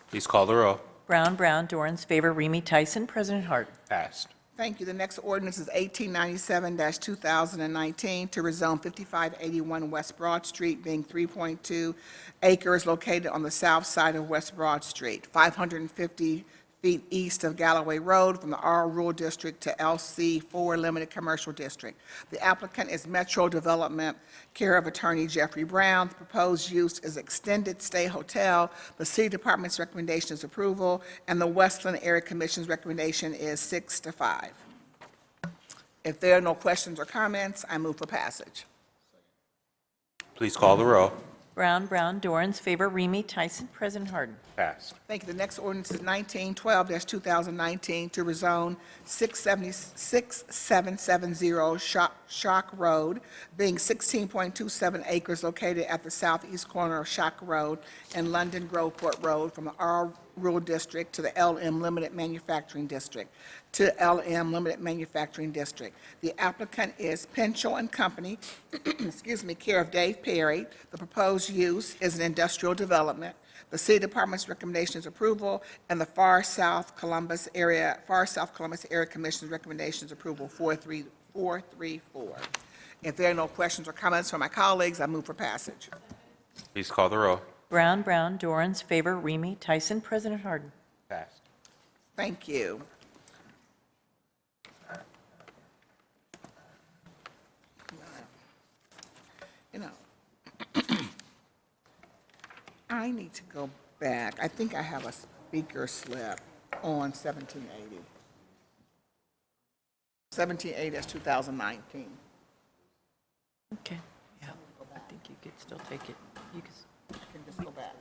Please call the row. Brown, Dorans, favor, Remy Tyson, President Hardin. Passed. Thank you. The next ordinance is 1897-2019 to rezone 5581 West Broad Street, being 3.2 acres located on the south side of West Broad Street, 550 feet east of Galloway Road from the R Rural District to LC4 Limited Commercial District. The applicant is Metro Development, care of Attorney Jeffrey Brown. The proposed use is extended stay hotel. The City Department's recommendation is approval, and the Westland Area Commission's recommendation is 6-5. If there are no questions or comments, I move for passage. Please call the row. Brown, Dorans, favor, Remy Tyson, President Hardin. Passed. Thank you. The next ordinance is 1912-2019 to rezone 6770 Shock Road, being 16.27 acres located at the southeast corner of Shock Road and London Groveport Road from the R Rural District to the LM Limited Manufacturing District. The applicant is Pinchot and Company, care of Dave Perry. The proposed use is an industrial development. The City Department's recommendation is approval, and the Far South Columbus Area Commission's recommendation is approval, 434. If there are no questions or comments from my colleagues, I move for passage. Please call the row. Brown, Dorans, favor, Remy Tyson, President Hardin. Passed. Thank you. You know, I need to go back. I think I have a speaker slip on 1780. 1780 is 2019. Okay, yeah, I think you could still take it. You could. I can just go back.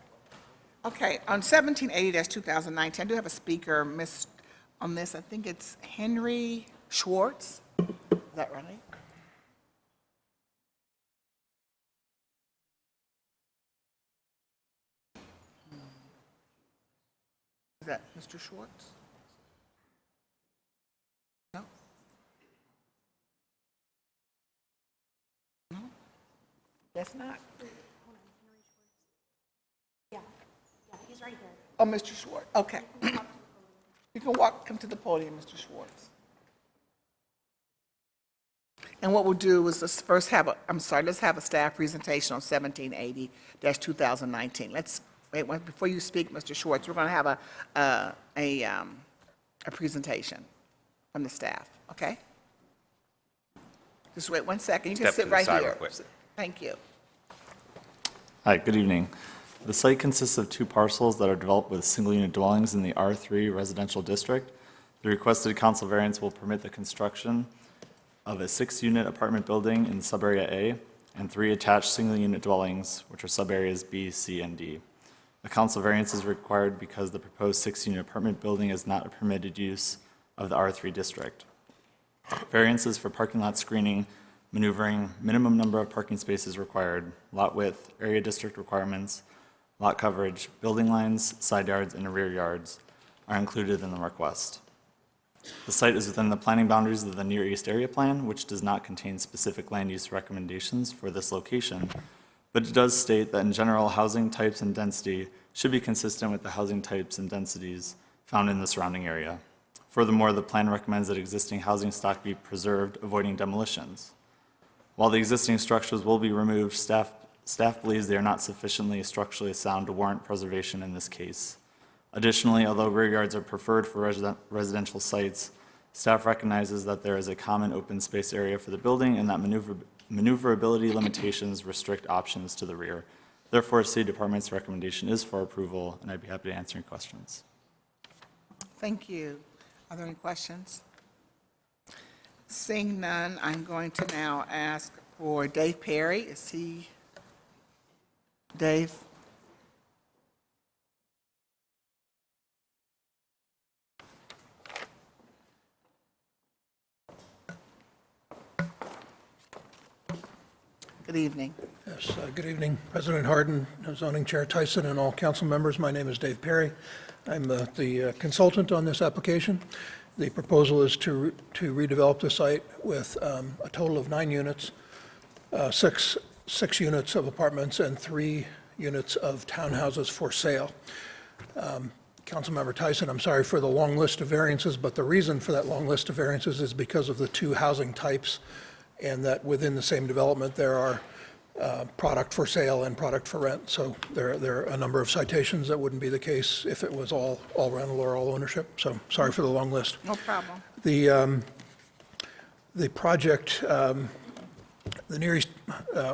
Okay, on 1780-2019, I do have a speaker on this. I think it's Henry Schwartz. Is that right? Is that Mr. Schwartz? No? No? That's not. Yeah, he's right here. Oh, Mr. Schwartz, okay. You can come to the podium, Mr. Schwartz. And what we'll do is let's first have let's have a staff presentation on 1780-2019. Before you speak, Mr. Schwartz, we're going to have a presentation from the staff, okay? Just wait one second. You can sit right here. Thank you. Hi, good evening. The site consists of two parcels that are developed with single-unit dwellings in the R3 residential district. The requested council variance will permit the construction of a 6-unit apartment building in sub-area A and 3 attached single-unit dwellings, which are sub-areas B, C, and D. The council variance is required because the proposed 6-unit apartment building is not a permitted use of the R3 district. Variances for parking lot screening, maneuvering, minimum number of parking spaces required, lot width, area district requirements, lot coverage, building lines, side yards, and rear yards are included in the request. The site is within the planning boundaries of the Near East Area Plan, which does not contain specific land use recommendations for this location, but it does state that in general, housing types and density should be consistent with the housing types and densities found in the surrounding area. Furthermore, the plan recommends that existing housing stock be preserved, avoiding demolitions. While the existing structures will be removed, staff believes they are not sufficiently structurally sound to warrant preservation in this case. Additionally, although rear yards are preferred for residential sites, Staff recognizes that there is a common open space area for the building and that maneuverability limitations restrict options to the rear. Therefore, City Department's recommendation is for approval, and I'd be happy to answer any questions. Thank you. Are there any questions? Seeing none, I'm going to now ask for Dave Perry. Is he, Dave? Good evening. Yes, good evening, President Hardin, Zoning Chair Tyson, and all council members. My name is Dave Perry. I'm the consultant on this application. The proposal is to redevelop the site with a total of 9 units, six units of apartments and 3 units of townhouses for sale. Councilmember Tyson, I'm sorry for the long list of variances, but the reason for that long list of variances is because of the 2 housing types, and that within the same development there are product for sale and product for rent. So there are a number of citations that wouldn't be the case if it was all rental or all ownership. So sorry for the long list. No problem. The project, the Near East,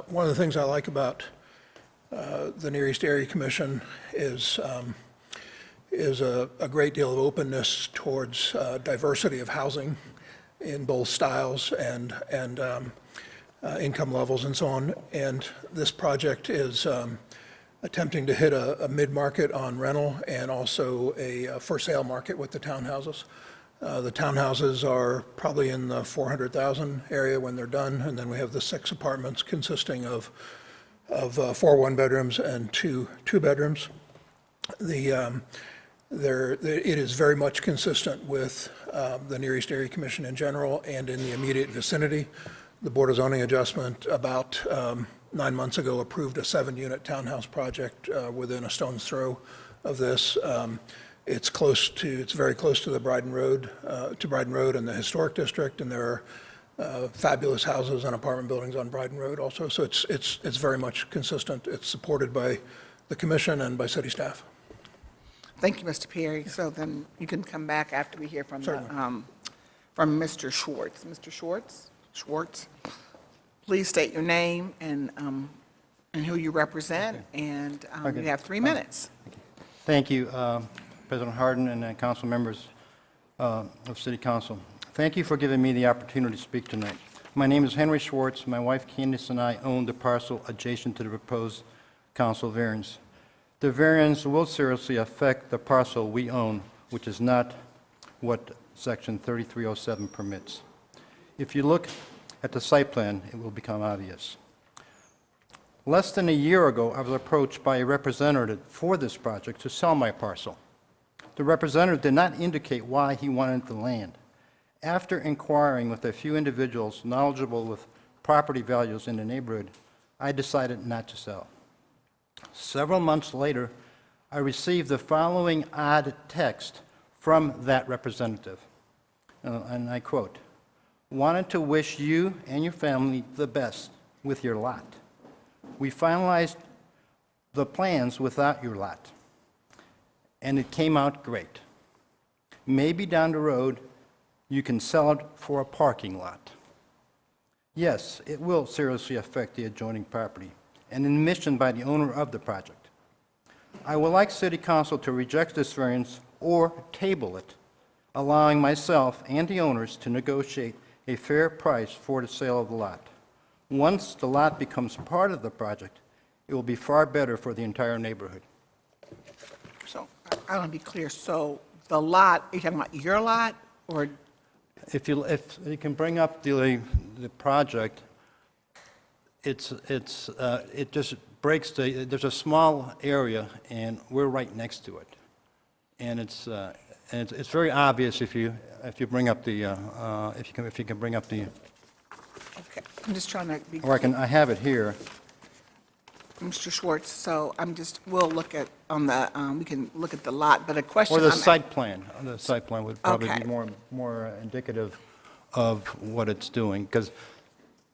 one of the things I like about the Near East Area Commission is a great deal of openness towards diversity of housing in both styles and income levels and so on. And this project is attempting to hit a mid-market on rental and also a for-sale market with the townhouses. The townhouses are probably in the 400,000 area when they're done, and then we have the 6 apartments consisting of 4 one-bedrooms and 2 two-bedrooms. It is very much consistent with the Near East Area Commission in general and in the immediate vicinity. The Board of Zoning Adjustment about 9 months ago approved a 7-unit townhouse project within a stone's throw of this. It's very close to the Bryden Road, and the Historic District, and there are fabulous houses and apartment buildings on Bryden Road also. So it's very much consistent. It's supported by the commission and by city staff. Thank you, Mr. Perry. So then you can come back after we hear from Mr. Schwartz. Mr. Schwartz, please state your name and who you represent, and you have 3 minutes. Thank you, President Hardin and council members of City Council. Thank you for giving me the opportunity to speak tonight. My name is Henry Schwartz. My wife Candace and I own the parcel adjacent to the proposed council variance. The variance will seriously affect the parcel we own, which is not what Section 3307 permits. If you look at the site plan, it will become obvious. Less than a year ago, I was approached by a representative for this project to sell my parcel. The representative did not indicate why he wanted the land. After inquiring with a few individuals knowledgeable with property values in the neighborhood, I decided not to sell. Several months later, I received the following odd text from that representative, and I quote, "Wanted to wish you and your family the best with your lot. We finalized the plans without your lot, and it came out great. Maybe down the road, you can sell it for a parking lot. Yes, it will seriously affect the adjoining property and an admission by the owner of the project. I would like City Council to reject this variance or table it, allowing myself and the owners to negotiate a fair price for the sale of the lot. Once the lot becomes part of the project, it will be far better for the entire neighborhood." So I want to be clear. So the lot, are you talking about your lot or? If you can bring up the project, it just breaks there's a small area, and we're right next to it. And it's very obvious if you bring up the, if you can bring up the. Okay, I'm just trying to be. Or I have it here. Mr. Schwartz, so we'll look at, we can look at the lot, but a question. Or the site plan. The site plan would probably Okay. be more indicative of what it's doing, because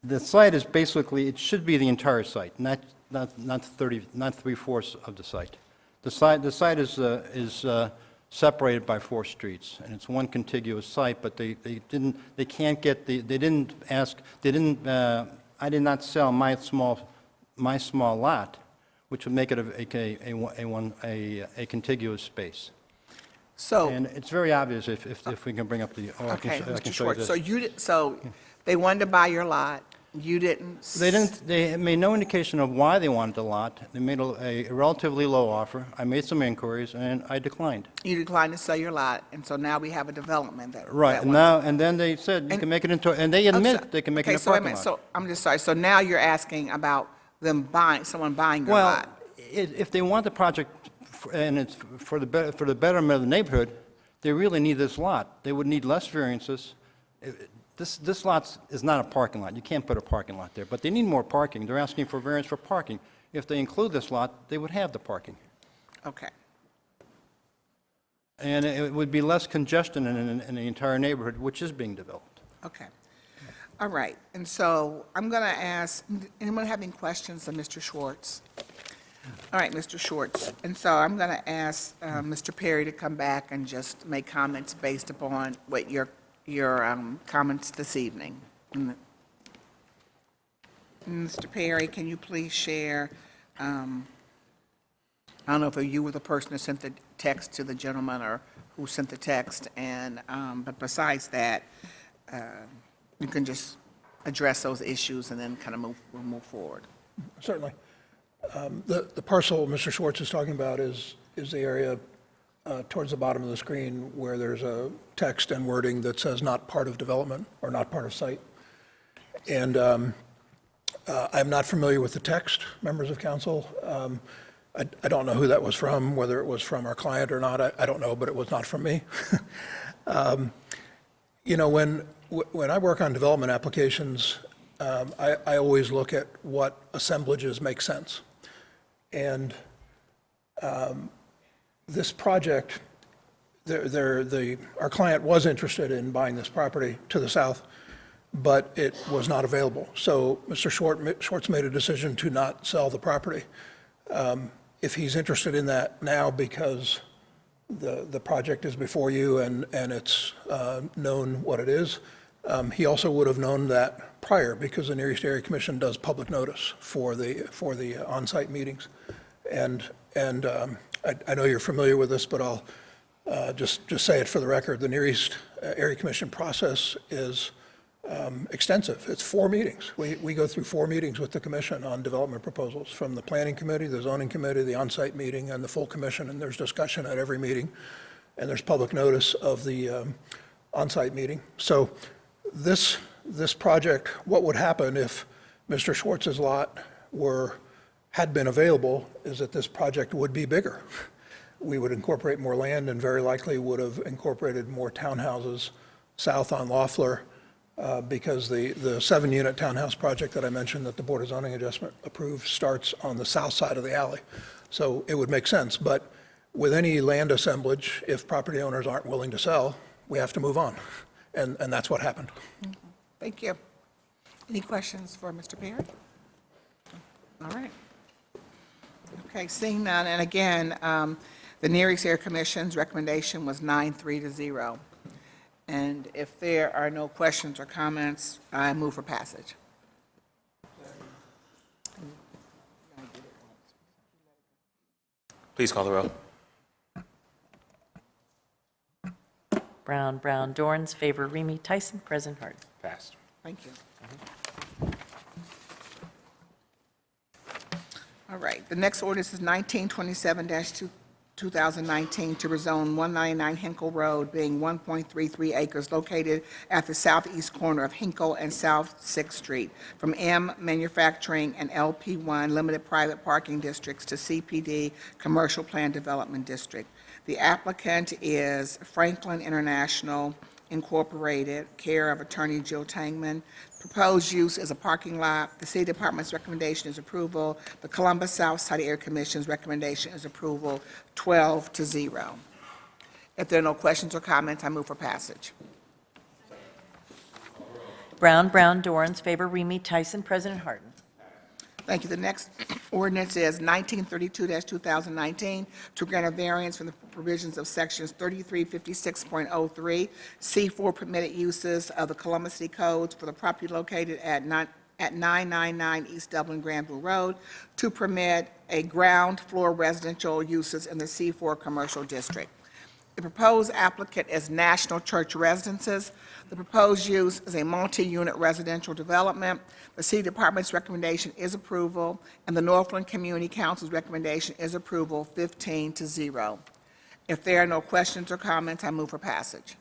the site is basically, it should be the entire site, not 3/4 of the site. The site is separated by 4 streets, and it's one contiguous site, but they can't get they didn't ask, I did not sell my small lot, which would make it a contiguous space. So. And it's very obvious if we can bring up the, Okay, I can Mr. show you Schwartz, this. so they wanted to buy your lot, you didn't? They made no indication of why they wanted the lot. They made a relatively low offer. I made some inquiries, and I declined. You declined to sell your lot, and so now we have a development that. Right, that and wants- now, and then they said you can make it into, and they admit they can make it Okay, a so wait a parking minute, lot. so, I'm just sorry, so now you're asking about someone buying your Well, lot? if they want the project, and it's for the betterment of the neighborhood, they really need this lot. They would need less variances. This lot is not a parking lot. You can't put a parking lot there, but they need more parking. They're asking for variance for parking. If they include this lot, they would have the parking. Okay. And it would be less congestion in the entire neighborhood, which is being developed. Okay. All right, and so I'm going to ask, anyone having questions of Mr. Schwartz? All right, Mr. Schwartz, and so I'm going to ask Mr. Perry to come back and just make comments based upon what your comments this evening. Mr. Perry, can you please share, I don't know if you were the person who sent the text to the gentleman or who sent the text, and but besides that, you can just address those issues and then kind of move forward. Certainly. The parcel Mr. Schwartz is talking about is the area towards the bottom of the screen where there's a text and wording that says not part of development or not part of site. And I'm not familiar with the text, members of council. I don't know who that was from, whether it was from our client or not. I don't know, but it was not from me. You know, when I work on development applications, I always look at what assemblages make sense. And this project, our client was interested in buying this property to the south, but it was not available. So Mr. Schwartz made a decision to not sell the property. If he's interested in that now because the project is before you and it's known what it is, he also would have known that prior because the Near East Area Commission does public notice for the on-site meetings. And I know you're familiar with this, but I'll just say it for the record. The Near East Area Commission process is extensive. It's 4 meetings. We go through 4 meetings with the commission on development proposals, from the planning committee, the zoning committee, the on-site meeting, and the full commission, and there's discussion at every meeting, and there's public notice of the on-site meeting. So this project, what would happen if Mr. Schwartz's lot had been available is that this project would be bigger. We would incorporate more land and very likely would have incorporated more townhouses south on Loeffler, because the 7-unit townhouse project that I mentioned that the Board of Zoning Adjustment approved starts on the south side of the alley. So it would make sense. But with any land assemblage, if property owners aren't willing to sell, we have to move on. And that's what happened. Thank you. Any questions for Mr. Perry? All right. Okay, seeing none, and again, the Near East Area Commission's recommendation was 9-3 to 0. And if there are no questions or comments, I move for passage. Please call the roll. Brown, Dorns, favor, Remy, Tyson, President Hardin. Passed. Thank you. All right, the next ordinance is 1927-2019 to rezone 199 Hinkle Road, being 1.33 acres located at the southeast corner of Hinkle and South 6th Street, from M Manufacturing and LP1 Limited Private Parking Districts to CPD Commercial Plan Development District. The applicant is Franklin International Incorporated, care of Attorney Jill Tangman. Proposed use is a parking lot. The City Department's recommendation is approval. The Columbus South Side Area Commission's recommendation is approval, 12 to 0. If there are no questions or comments, I move for passage. Brown, Dorns, favor, Remy, Tyson, President Hardin. Thank you. The next ordinance is 1932-2019 to grant a variance from the provisions of sections 3356.03, C4 permitted uses of the Columbus City Codes for the property located at 999 East Dublin Granville Road to permit a ground floor residential uses in the C4 commercial district. The proposed applicant is National Church Residences. The proposed use is a multi-unit residential development. The City Department's recommendation is approval, and the Northland Community Council's recommendation is approval, 15-0. If there are no questions or comments, I move for passage.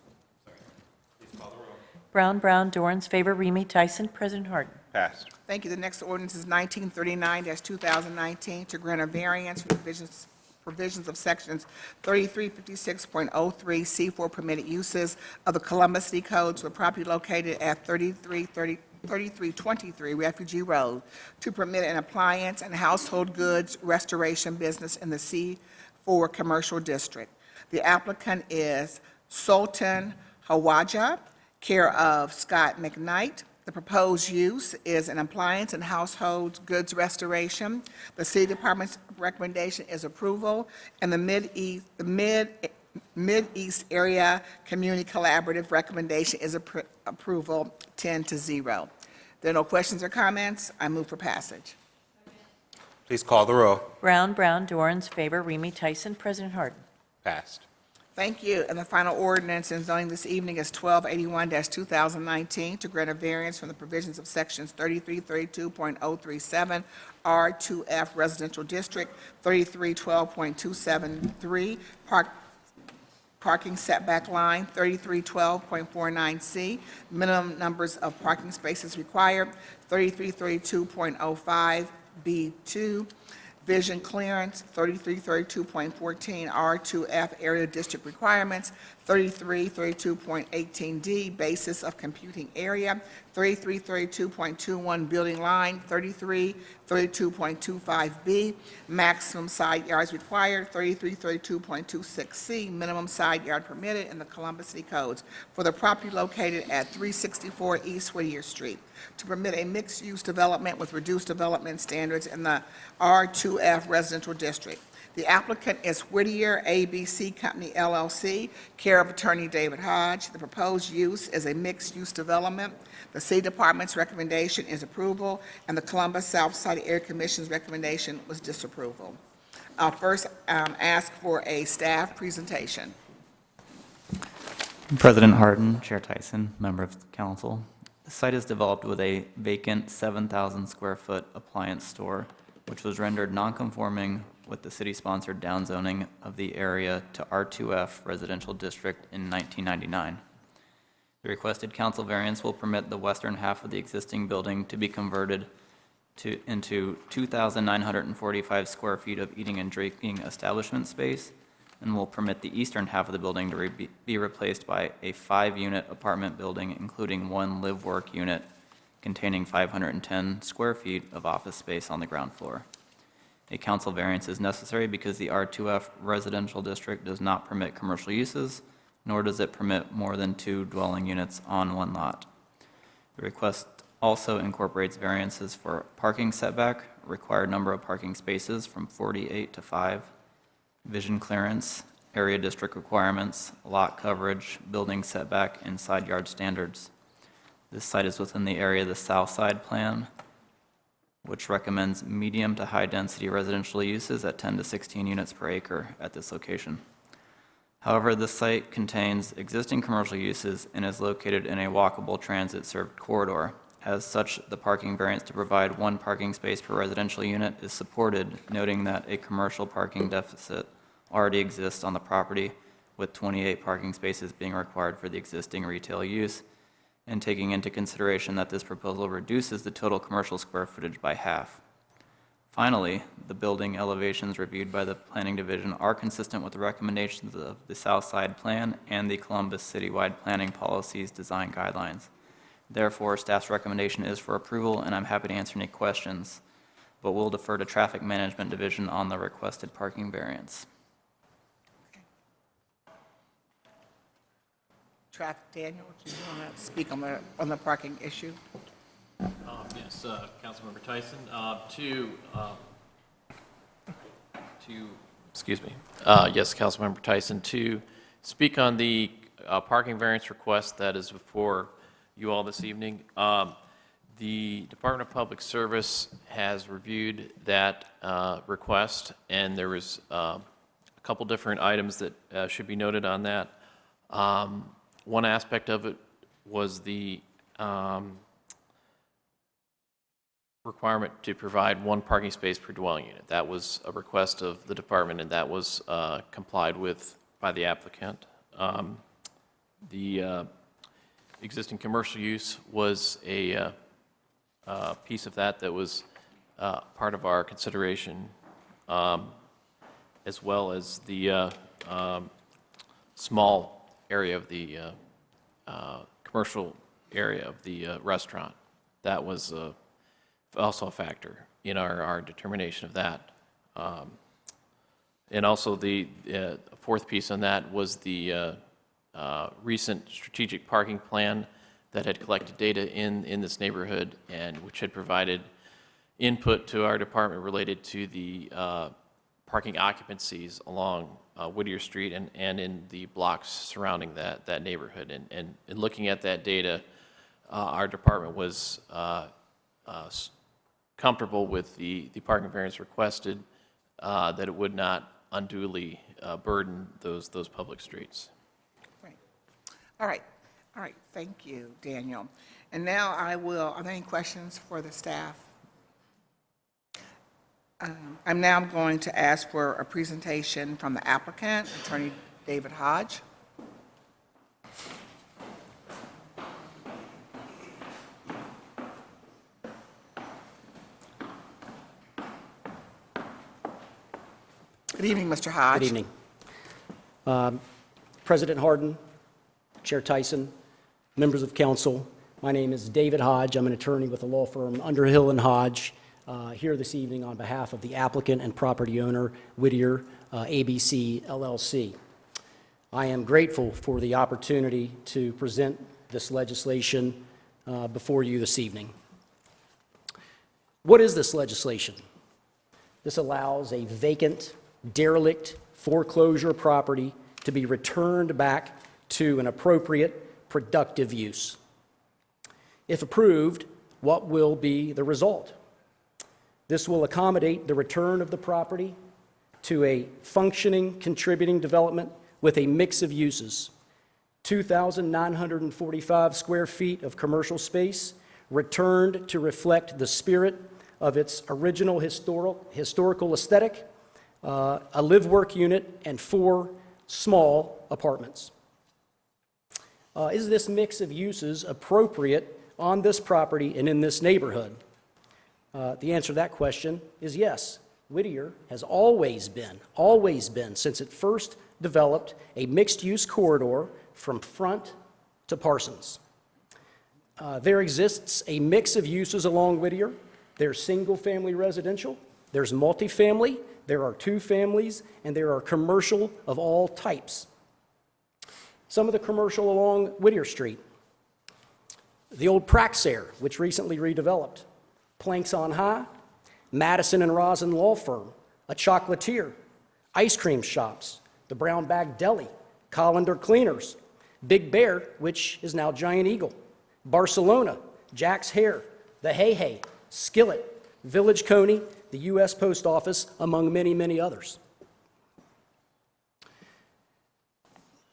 Brown, Dorans, favor, Remy, Tyson, President Hardin. Passed. Thank you. The next ordinance is 1939-2019 to grant a variance for provisions of sections 3356.03, C4 permitted uses of the Columbus City Codes for property located at 3323 Refugee Road to permit an appliance and household goods restoration business in the C4 commercial district. The applicant is Sultan Hawaja, care of Scott McKnight. The proposed use is an appliance and household goods restoration. The City Department's recommendation is approval, and the Mid-East Area Community Collaborative recommendation is approval, 10-0. There are no questions or comments. I move for passage. Please call the row. Brown, Dorans, favor, Remy, Tyson, President Hardin. Passed. Thank you. And the final ordinance in zoning this evening is 1281-2019 to grant a variance from the provisions of sections 3332.037 R2F Residential District, 3312.273 Parking Setback Line, 3312.49C Minimum numbers of parking spaces required, 3332.05 B2 Vision Clearance, 3332.14 R2F Area District Requirements, 3332.18D Basis of Computing Area, 3332.21 Building Line, 3332.25B Maximum Side Yards Required, 3332.26C Minimum Side Yard Permitted in the Columbus City Codes for the property located at 364 East Whittier Street to permit a mixed-use development with reduced development standards in the R2F Residential District. The applicant is Whittier ABC Company LLC, care of Attorney David Hodge. The proposed use is a mixed-use development. The City Department's recommendation is approval, and the Columbus Southside Area Commission's recommendation was disapproval. I'll first ask for a staff presentation. President Hardin, Chair Tyson, member of the council. The site is developed with a vacant 7,000 square foot appliance store, which was rendered non-conforming with the city-sponsored downzoning of the area to R2F Residential District in 1999. The requested council variance will permit the western half of the existing building to be converted into 2,945 square feet of eating and drinking establishment space, and will permit the eastern half of the building to be replaced by a 5-unit apartment building, including one live-work unit containing 510 square feet of office space on the ground floor. A council variance is necessary because the R2F residential district does not permit commercial uses, nor does it permit more than 2 dwelling units on one lot. The request also incorporates variances for parking setback, required number of parking spaces from 48 to 5, vision clearance, area district requirements, lot coverage, building setback, and side yard standards. This site is within the area of the South Side Plan, which recommends medium to high density residential uses at 10 to 16 units per acre at this location. However, this site contains existing commercial uses and is located in a walkable transit served corridor. As such, the parking variance to provide 1 parking space per residential unit is supported, noting that a commercial parking deficit already exists on the property, with 28 parking spaces being required for the existing retail use, and taking into consideration that this proposal reduces the total commercial square footage by half. Finally, the building elevations reviewed by the Planning Division are consistent with the recommendations of the South Side Plan and the Columbus Citywide Planning Policies Design Guidelines. Therefore, staff's recommendation is for approval, and I'm happy to answer any questions, but we'll defer to Traffic Management Division on the requested parking variance. Traffic, Daniel, do you want to speak on the parking issue? Yes, Councilmember Tyson, excuse me. Yes, Councilmember Tyson, to speak on the parking variance request that is before you all this evening. The Department of Public Service has reviewed that request, and there was a couple different items that should be noted on that. One aspect of it was the requirement to provide one parking space per dwelling unit. That was a request of the department, and that was complied with by the applicant. The existing commercial use was a piece of that was part of our consideration, as well as the small area of the commercial area of the restaurant. That was also a factor in our determination of that. And also the fourth piece on that was the recent strategic parking plan that had collected data in this neighborhood, and which had provided input to our department related to the parking occupancies along Whittier Street and in the blocks surrounding that neighborhood. And in looking at that data, our department was comfortable with the parking variance requested, that it would not unduly burden those public streets. Right. All right. All right. Thank you, Daniel. And now are there any questions for the staff? I'm now going to ask for a presentation from the applicant, Attorney David Hodge. Good evening, Mr. Hodge. Good evening. President Hardin, Chair Tyson, members of council, my name is David Hodge. I'm an attorney with the law firm Underhill and Hodge, here this evening on behalf of the applicant and property owner, Whittier ABC LLC. I am grateful for the opportunity to present this legislation before you this evening. What is this legislation? This allows a vacant, derelict foreclosure property to be returned back to an appropriate, productive use. If approved, what will be the result? This will accommodate the return of the property to a functioning, contributing development with a mix of uses. 2,945 square feet of commercial space returned to reflect the spirit of its original historical aesthetic, a live-work unit, and 4 small apartments. Is this mix of uses appropriate on this property and in this neighborhood? The answer to that question is yes. Whittier has always been, since it first developed, a mixed-use corridor from Front to Parsons. There exists a mix of uses along Whittier. There's single-family residential, there's multifamily, there are 2 families, and there are commercial of all types. Some of the commercial along Whittier Street: the old Praxair, which recently redeveloped; Planks on High, Madison and Rosin Law Firm, a chocolatier, ice cream shops, the Brown Bag Deli, Colander Cleaners, Big Bear, which is now Giant Eagle, Barcelona, Jack's Hair, the Hey Hey, Skillet, Village Coney, the U.S. Post Office, among many, many others.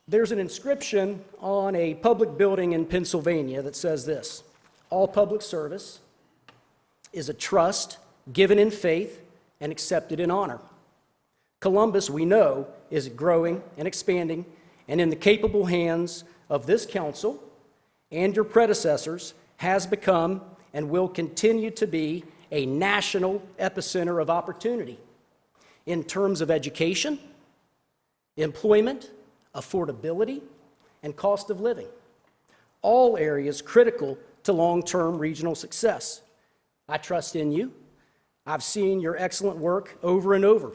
There's an inscription on a public building in Pennsylvania that says this: all public service is a trust given in faith and accepted in honor. Columbus, we know, is growing and expanding, and in the capable hands of this council and your predecessors has become and will continue to be a national epicenter of opportunity in terms of education, employment, affordability, and cost of living, all areas critical to long-term regional success. I trust in you. I've seen your excellent work over and over.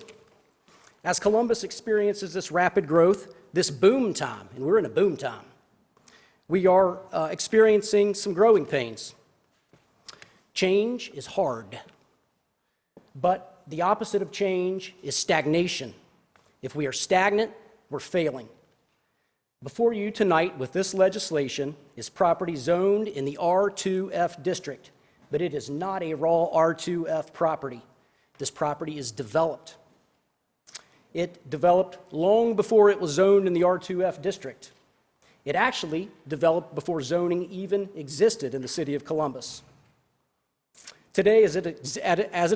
As Columbus experiences this rapid growth, this boom time, and we're in a boom time, we are experiencing some growing pains. Change is hard, but the opposite of change is stagnation. If we are stagnant, we're failing. Before you tonight with this legislation is property zoned in the R2F district, but it is not a raw R2F property. This property is developed. It developed long before it was zoned in the R2F district. It actually developed before zoning even existed in the city of Columbus. Today, as it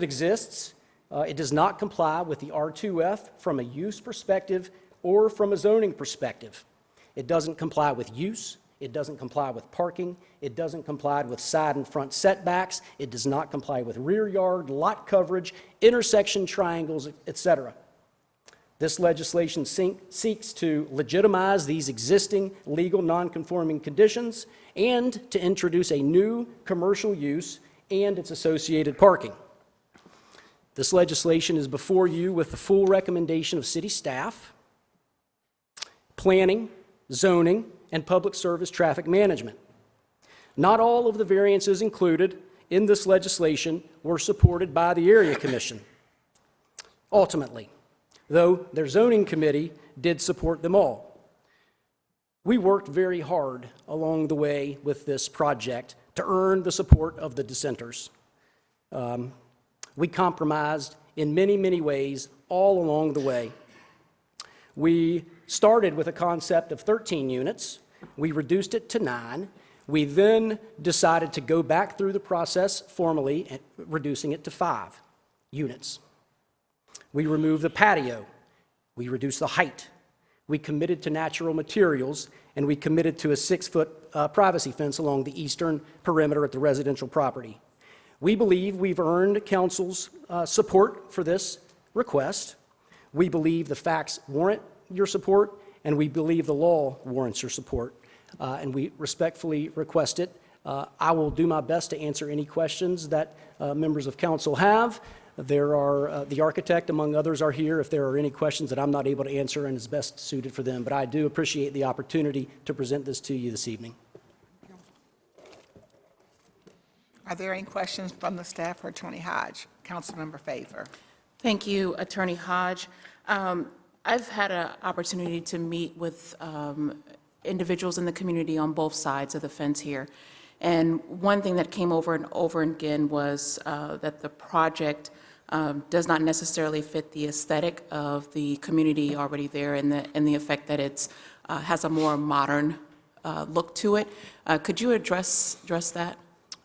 exists, it does not comply with the R2F from a use perspective or from a zoning perspective. It doesn't comply with use. It doesn't comply with parking. It doesn't comply with side and front setbacks. It does not comply with rear yard, lot coverage, intersection triangles, etc. This legislation seeks to legitimize these existing legal nonconforming conditions and to introduce a new commercial use and its associated parking. This legislation is before you with the full recommendation of city staff, planning, zoning, and public service traffic management. Not all of the variances included in this legislation were supported by the Area Commission. Ultimately, though their zoning committee did support them all. We worked very hard along the way with this project to earn the support of the dissenters. We compromised in many, many ways all along the way. We started with a concept of 13 units. We reduced it to 9. We then decided to go back through the process formally, and reducing it to 5 units. We removed the patio. We reduced the height. We committed to natural materials, and we committed to a 6-foot privacy fence along the eastern perimeter at the residential property. We believe we've earned council's support for this request. We believe the facts warrant your support, and we believe the law warrants your support, and we respectfully request it. I will do my best to answer any questions that members of council have. There are, the architect, among others, are here if there are any questions that I'm not able to answer and is best suited for them, but I do appreciate the opportunity to present this to you this evening. Are there any questions from the staff for Attorney Hodge? Councilmember Favor. Thank you, Attorney Hodge. I've had an opportunity to meet with individuals in the community on both sides of the fence here. And one thing that came over and over again was that the project does not necessarily fit the aesthetic of the community already there and the effect that it has a more modern look to it. Could you address that?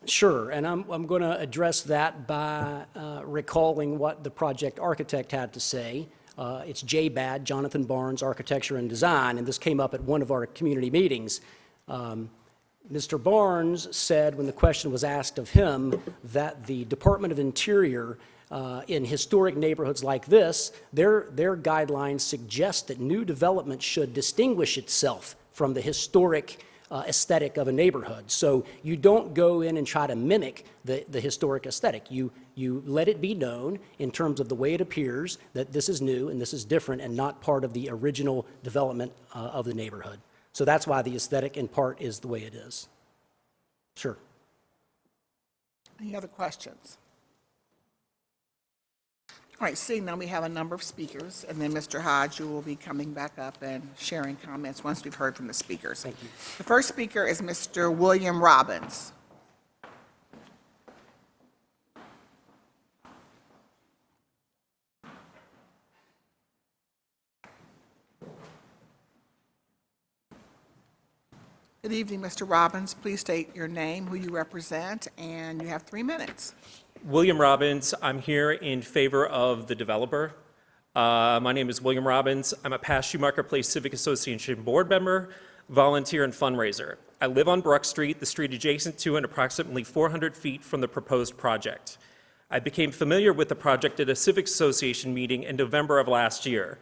Sure, and I'm going to address that by recalling what the project architect had to say. It's JBAD, Jonathan Barnes Architecture and Design, and this came up at one of our community meetings. Mr. Barnes said when the question was asked of him that the Department of Interior in historic neighborhoods like this, their guidelines suggest that new development should distinguish itself from the historic aesthetic of a neighborhood. So you don't go in and try to mimic the historic aesthetic. You let it be known in terms of the way it appears that this is new and this is different and not part of the original development of the neighborhood. So that's why the aesthetic in part is the way it is. Sure. Any other questions? All right, seeing now we have a number of speakers, and then Mr. Hodge, you will be coming back up and sharing comments once we've heard from the speakers. Thank you. The first speaker is Mr. William Robbins. Good evening, Mr. Robbins. Please state your name, who you represent, and you have 3 minutes. William Robbins. I'm here in favor of the developer. My name is William Robbins. I'm a past Schumacher Place Civic Association board member, volunteer, and fundraiser. I live on Brook Street, the street adjacent to and approximately 400 feet from the proposed project. I became familiar with the project at a Civic Association meeting in November of last year.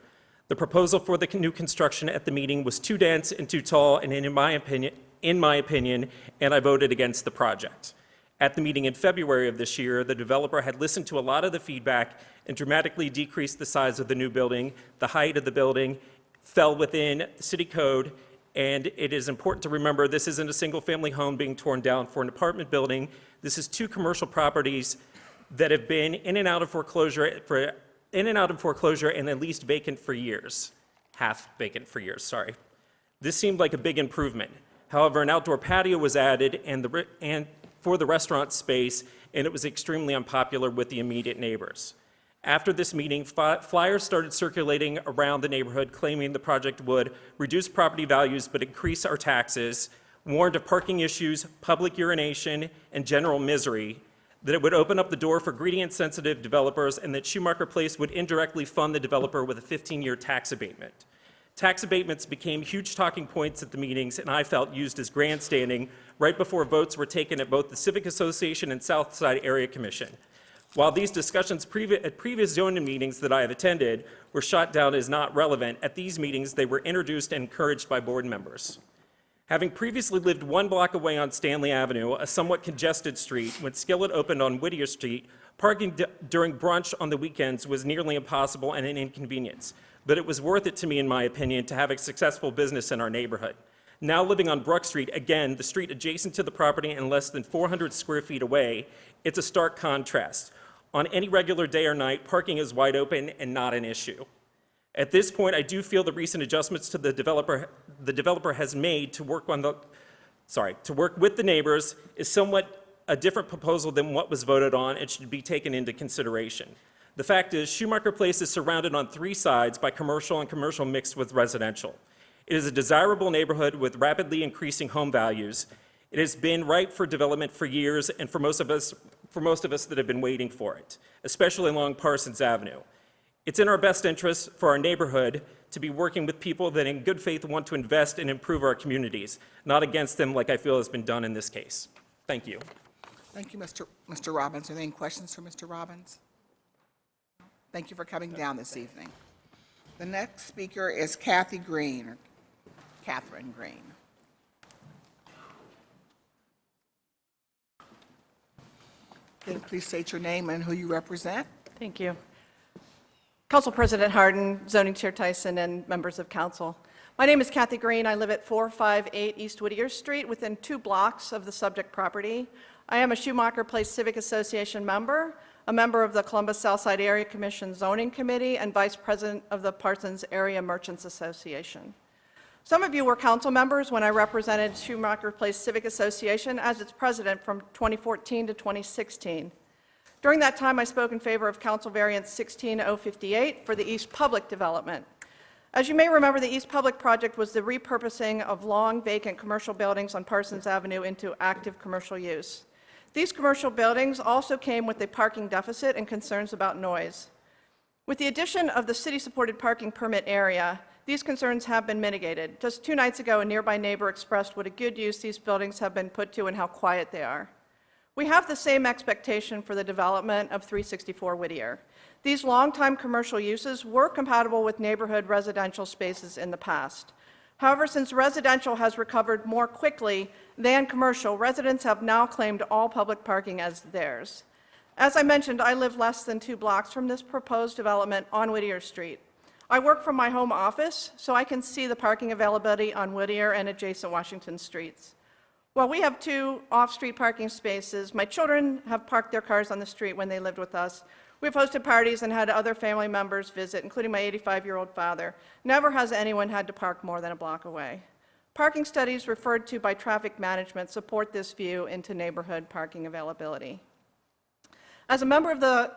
The proposal for the new construction at the meeting was too dense and too tall, and in my opinion, and I voted against the project. At the meeting in February of this year, the developer had listened to a lot of the feedback and dramatically decreased the size of the new building. The height of the building fell within the city code, And it is important to remember this isn't a single-family home being torn down for an apartment building. This is 2 commercial properties that have been in and out of foreclosure and at least vacant for years. Half vacant for years, sorry. This seemed like a big improvement. However, an outdoor patio was added and for the restaurant space, and it was extremely unpopular with the immediate neighbors. After this meeting, flyers started circulating around the neighborhood claiming the project would reduce property values but increase our taxes, warned of parking issues, public urination, and general misery, that it would open up the door for greedy and sensitive developers, and that Schumacher Place would indirectly fund the developer with a 15-year tax abatement. Tax abatements became huge talking points at the meetings, and I felt used as grandstanding right before votes were taken at both the Civic Association and Southside Area Commission. While these discussions at previous zoning meetings that I have attended were shot down as not relevant, at these meetings they were introduced and encouraged by board members. Having previously lived 1 block away on Stanley Avenue, a somewhat congested street, when Skillet opened on Whittier Street, parking during brunch on the weekends was nearly impossible and an inconvenience. But it was worth it to me, in my opinion, to have a successful business in our neighborhood. Now living on Brook Street, again, the street adjacent to the property and less than 400 square feet away, it's a stark contrast. On any regular day or night, parking is wide open and not an issue. At this point, I do feel the recent adjustments to the developer has made to work with the neighbors is somewhat a different proposal than what was voted on and should be taken into consideration. The fact is, Schumacher Place is surrounded on 3 sides by commercial and commercial mixed with residential. It is a desirable neighborhood with rapidly increasing home values. It has been ripe for development for years, and for most of us that have been waiting for it, especially along Parsons Avenue. It's in our best interest for our neighborhood to be working with people that in good faith want to invest and improve our communities, not against them like I feel has been done in this case. Thank you. Thank you, Mr. Robbins. Are there any questions for Mr. Robbins? Thank you for coming down this evening. The next speaker is Catherine Green. Then please state your name and who you represent. Thank you. Council President Hardin, Zoning Chair Tyson, and members of council. My name is Kathy Green. I live at 458 East Whittier Street, within 2 blocks of the subject property. I am a Schumacher Place Civic Association member, a member of the Columbus Southside Area Commission Zoning Committee, and vice president of the Parsons Area Merchants Association. Some of you were council members when I represented Schumacher Place Civic Association as its president from 2014 to 2016. During that time, I spoke in favor of Council Variance 16058 for the East Public development. As you may remember, the East Public project was the repurposing of long vacant commercial buildings on Parsons Avenue into active commercial use. These commercial buildings also came with a parking deficit and concerns about noise. With the addition of the city-supported parking permit area, these concerns have been mitigated. Just 2 nights ago, a nearby neighbor expressed what a good use these buildings have been put to and how quiet they are. We have the same expectation for the development of 364 Whittier. These long-time commercial uses were compatible with neighborhood residential spaces in the past. However, since residential has recovered more quickly than commercial, residents have now claimed all public parking as theirs. As I mentioned, I live less than 2 blocks from this proposed development on Whittier Street. I work from my home office, so I can see the parking availability on Whittier and adjacent Washington streets. While we have 2 off-street parking spaces, my children have parked their cars on the street when they lived with us. We've hosted parties and had other family members visit, including my 85-year-old father. Never has anyone had to park more than a block away. Parking studies referred to by traffic management support this view into neighborhood parking availability. As a member of the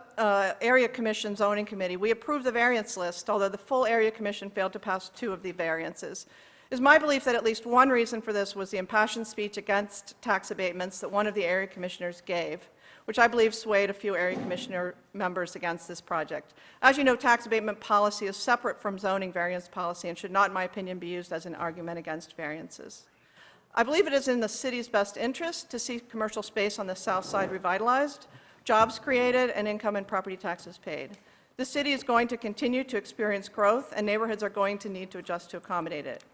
Area Commission Zoning Committee, we approved the variance list, although the full Area Commission failed to pass 2 of the variances. It is my belief that at least one reason for this was the impassioned speech against tax abatements that one of the area commissioners gave, which I believe swayed a few area commissioner members against this project. As you know, tax abatement policy is separate from zoning variance policy and should not, in my opinion, be used as an argument against variances. I believe it is in the city's best interest to see commercial space on the south side revitalized, jobs created, and income and property taxes paid. The city is going to continue to experience growth, and neighborhoods are going to need to adjust to accommodate it.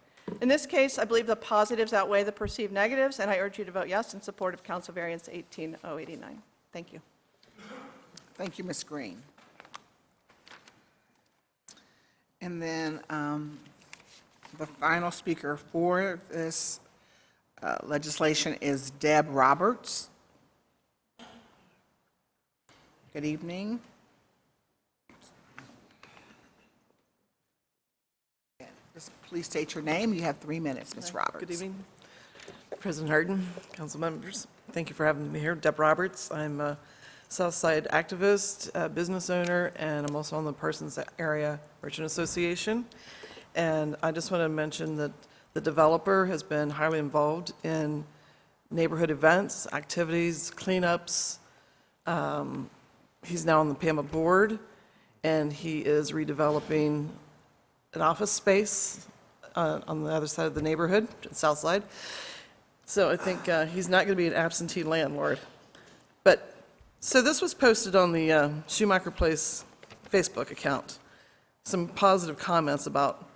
In this case, I believe the positives outweigh the perceived negatives, and I urge you to vote yes in support of Council Variance 18089. Thank you. Thank you, Ms. Green. And then The final speaker for this legislation is Deb Roberts. Good evening. Just please state your name. You have 3 minutes, Ms. Roberts. Good evening, President Hardin, council members. Thank you for having me here. Deb Roberts. I'm a Southside activist, business owner, and I'm also on the Parsons Area Merchant Association. And I just want to mention that the developer has been highly involved in neighborhood events, activities, cleanups. He's now on the PAMA board, and he is redeveloping an office space on the other side of the neighborhood, south side. So I think he's not going to be an absentee landlord. But, so this was posted on the Schumacher Place Facebook account. Some positive comments about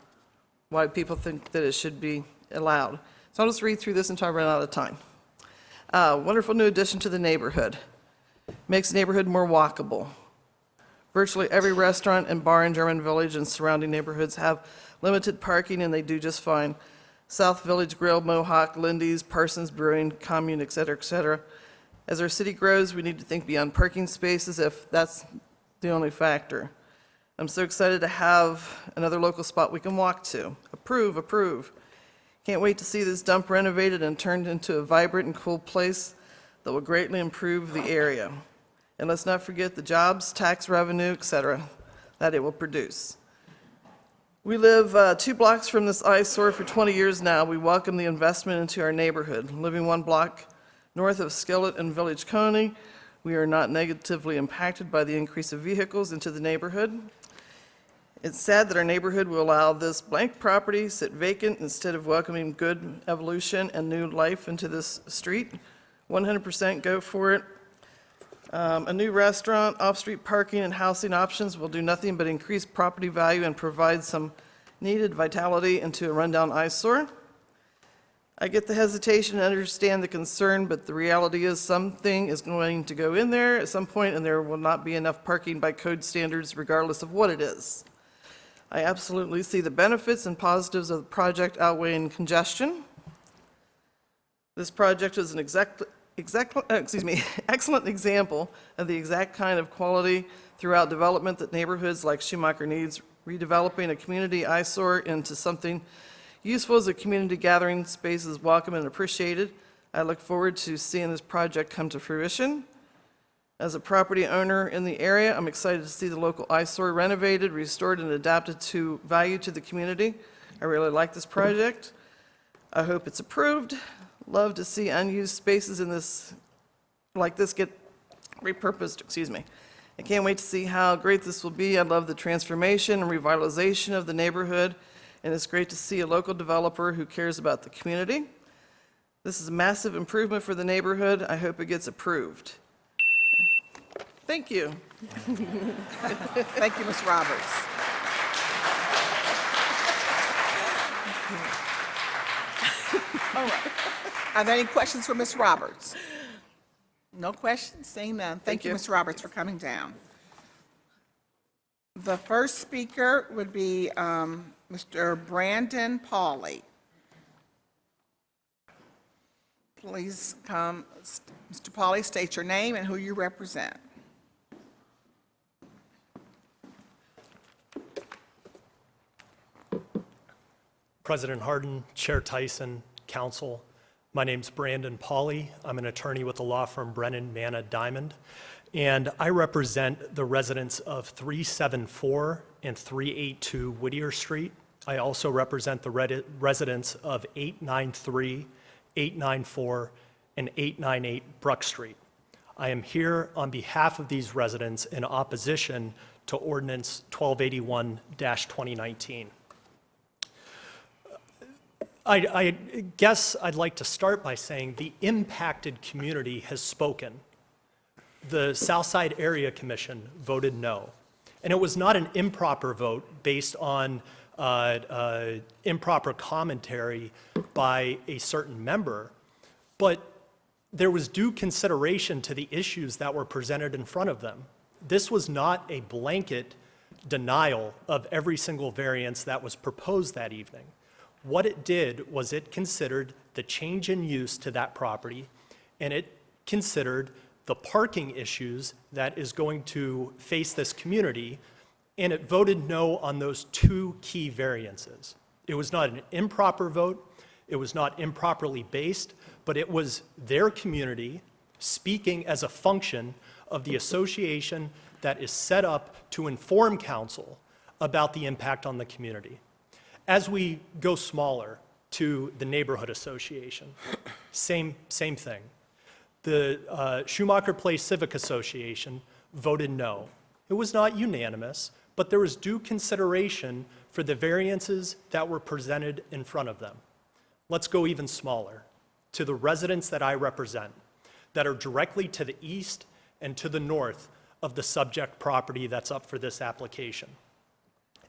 why people think that it should be allowed. So I'll just read through this until I run out of time. Wonderful new addition to the neighborhood. Makes the neighborhood more walkable. Virtually every restaurant and bar in German Village and surrounding neighborhoods have limited parking, and they do just fine. South Village Grill, Mohawk, Lindy's, Parsons Brewing, Commune, et cetera, et cetera. As our city grows, we need to think beyond parking spaces if that's the only factor. I'm so excited to have another local spot we can walk to. Approve, approve. Can't wait to see this dump renovated and turned into a vibrant and cool place that will greatly improve the area. And let's not forget the jobs, tax revenue, et cetera, that it will produce. We live 2 blocks from this eyesore for 20 years now. We welcome the investment into our neighborhood. Living 1 block north of Skillet and Village Coney, we are not negatively impacted by the increase of vehicles into the neighborhood. It's sad that our neighborhood will allow this blank property sit vacant instead of welcoming good evolution and new life into this street. 100% go for it. A new restaurant, off-street parking, and housing options will do nothing but increase property value and provide some needed vitality into a rundown eyesore. I get the hesitation and understand the concern, but the reality is something is going to go in there at some point, and there will not be enough parking by code standards regardless of what it is. I absolutely see the benefits and positives of the project outweighing congestion. This project is an excellent example of the exact kind of quality throughout development that neighborhoods like Schumacher needs, redeveloping a community eyesore into something useful as a community gathering space is welcome and appreciated. I look forward to seeing this project come to fruition. As a property owner in the area, I'm excited to see the local eyesore renovated, restored, and adapted to value to the community. I really like this project. I hope it's approved. Love to see unused spaces in this, like this, get repurposed, I can't wait to see how great this will be. I love the transformation and revitalization of the neighborhood, and it's great to see a local developer who cares about the community. This is a massive improvement for the neighborhood. I hope it gets approved. Thank you. Thank you, Ms. Roberts. All right. Are there any questions for Ms. Roberts? No questions? Seeing none. Thank you, Ms. Roberts, for coming down. The first speaker would be Mr. Brandon Pauley. Please come. Mr. Pauley, state your name and who you represent. President Hardin, Chair Tyson, Council. My name's Brandon Pauley. I'm an attorney with the law firm Brennan, Manna, Diamond, and I represent the residents of 374 and 382 Whittier Street. I also represent the residents of 893, 894, and 898 Bruck Street. I am here on behalf of these residents in opposition to Ordinance 1281-2019. I guess I'd like to start by saying the impacted community has spoken. The Southside Area Commission voted no. And it was not an improper vote based on improper commentary by a certain member, but there was due consideration to the issues that were presented in front of them. This was not a blanket denial of every single variance that was proposed that evening. What it did was it considered the change in use to that property, and it considered the parking issues that is going to face this community, and it voted no on those two key variances. It was not an improper vote, it was not improperly based, but it was their community speaking as a function of the association that is set up to inform council about the impact on the community. As we go smaller to the neighborhood association, same thing. The Schumacher Place Civic Association voted no. It was not unanimous, but there was due consideration for the variances that were presented in front of them. Let's go even smaller, to the residents that I represent, that are directly to the east and to the north of the subject property that's up for this application.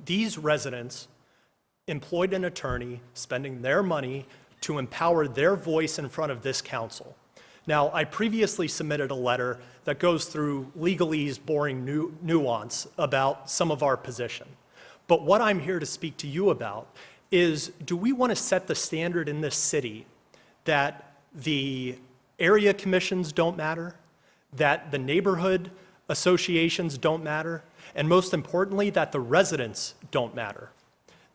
These residents employed an attorney spending their money to empower their voice in front of this council. Now, I previously submitted a letter that goes through legalese boring nuance about some of our position. But what I'm here to speak to you about is, do we want to set the standard in this city that the area commissions don't matter, that the neighborhood associations don't matter, and most importantly, that the residents don't matter?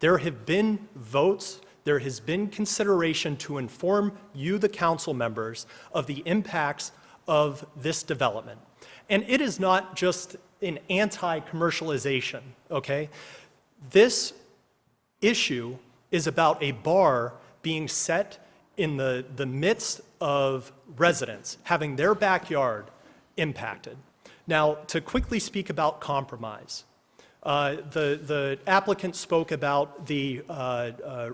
There have been votes, there has been consideration to inform you, the council members, of the impacts of this development. And it is not just an anti-commercialization, okay? This issue is about a bar being set in the midst of residents, having their backyard impacted. Now, to quickly speak about compromise, the applicant spoke about the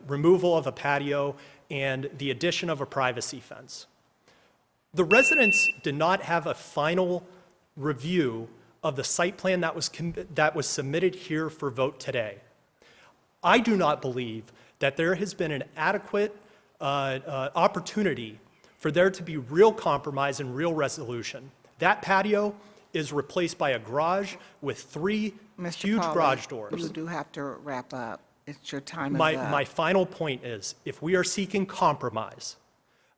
removal of a patio and the addition of a privacy fence. The residents did not have a final review of the site plan that was submitted here for vote today. I do not believe that there has been an adequate opportunity for there to be real compromise and real resolution. That patio is replaced by a garage with three huge garage doors. You do have to wrap up. It's your time is up. My final point is, if we are seeking compromise,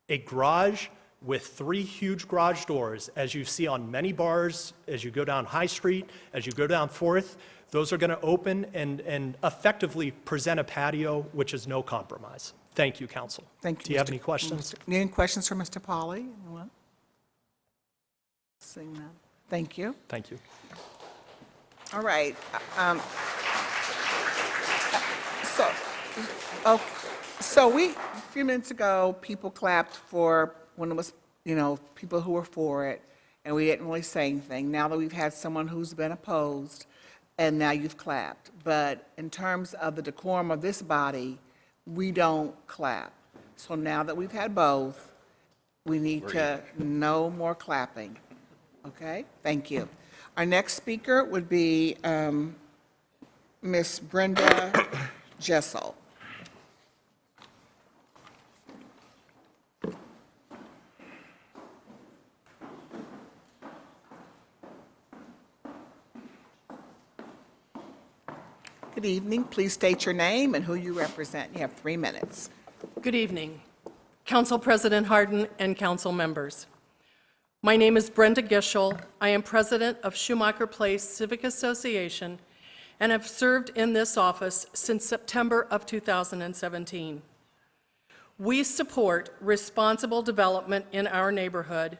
a garage with three huge garage doors, as you see on many bars, as you go down High Street, as you go down 4th, those are going to open and effectively present a patio which is no compromise. Thank you, Council. Thank you. Do you have any questions? Any questions for Mr. Pauly? Anyone? Seeing none. Thank you. Thank you. All right. So a few minutes ago, people clapped for when it was, people who were for it, and we didn't really say anything. Now that we've had someone who's been opposed, and now you've clapped. But in terms of the decorum of this body, we don't clap. So now that we've had both, we need to no more clapping. Okay? Thank you. Our next speaker would be Ms. Brenda Jessel. Good evening. Please state your name and who you represent. You have 3 minutes. Good evening, Council President Hardin and council members. My name is Brenda Gischel. I am president of Schumacher Place Civic Association and have served in this office since September of 2017. We support responsible development in our neighborhood,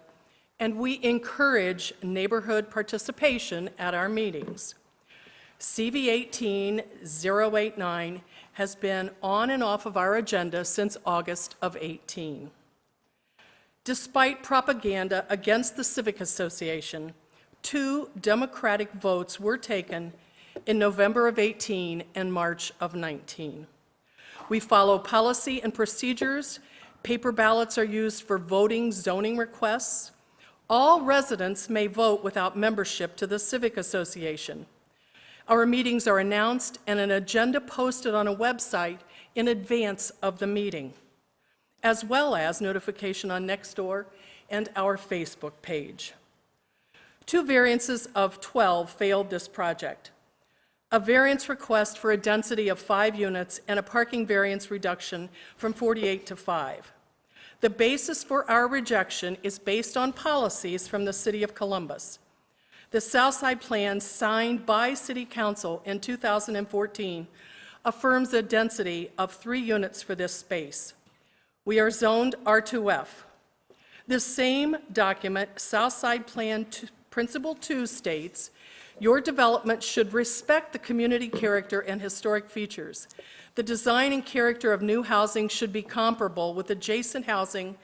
and we encourage neighborhood participation at our meetings. CV 18089 has been on and off of our agenda since August of 18. Despite propaganda against the Civic Association, 2 Democratic votes were taken in November of 18 and March of 19. We follow policy and procedures. Paper ballots are used for voting zoning requests. All residents may vote without membership to the Civic Association. Our meetings are announced and an agenda posted on a website in advance of the meeting, as well as notification on Nextdoor and our Facebook page. 2 variances of 12 failed this project. a variance request for a density of 5 units and a parking variance reduction from 48 to 5. The basis for our rejection is based on policies from the City of Columbus. The Southside Plan signed by City Council in 2014 affirms a density of 3 units for this space. We are zoned R2F. This same document, Southside Plan Principle 2, states, your development should respect the community character and historic features. The design and character of new housing should be comparable with adjacent housing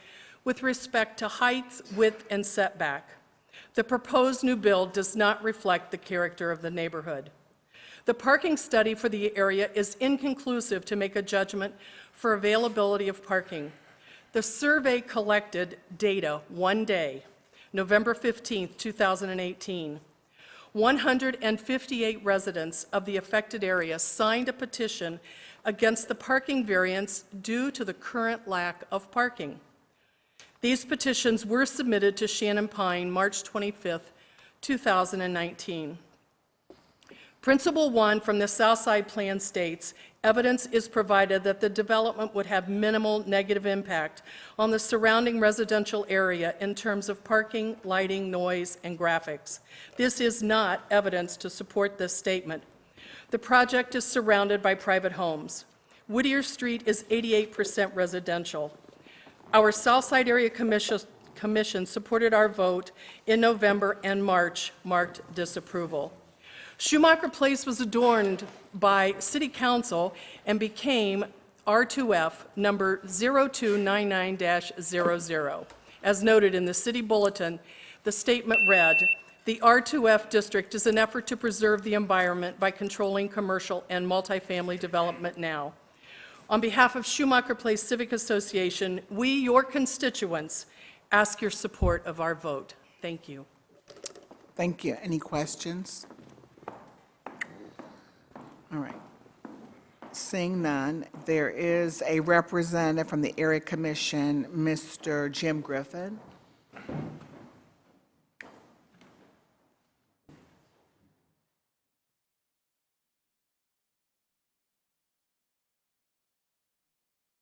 with respect to height, width, and setback. The proposed new build does not reflect the character of the neighborhood. The parking study for the area is inconclusive to make a judgment for availability of parking. The survey collected data one day, November 15, 2018. 158 residents of the affected area signed a petition against the parking variance due to the current lack of parking. These petitions were submitted to Shannen Pine March 25, 2019. Principle 1 from the Southside Plan states, evidence is provided that the development would have minimal negative impact on the surrounding residential area in terms of parking, lighting, noise, and graphics. This is not evidence to support this statement. The project is surrounded by private homes. Whittier Street is 88% residential. Our Southside Area Commission supported our vote in November, and March marked disapproval. Schumacher Place was adorned by City Council and became R2F number 0299-00. As noted in the City Bulletin, the statement read, the R2F district is an effort to preserve the environment by controlling commercial and multifamily development now. On behalf of Schumacher Place Civic Association, we, your constituents, ask your support of our vote. Thank you. Thank you. Any questions? All right. Seeing none, there is a representative from the Area Commission, Mr. Jim Griffin.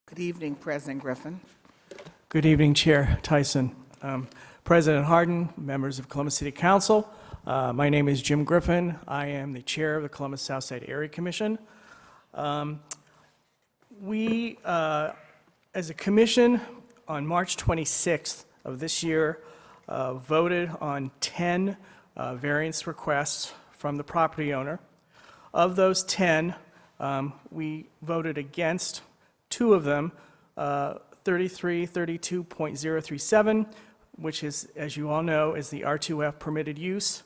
Good evening, President Griffin. Good evening, Chair Tyson. President Hardin, members of Columbus City Council. My name is Jim Griffin. I am the chair of the Columbus Southside Area Commission. We, as a commission, on March 26th of this year, voted on 10 variance requests from the property owner. Of those 10, we voted against 2 of them, 3332.037, which is, as you all know, is the R2F permitted use.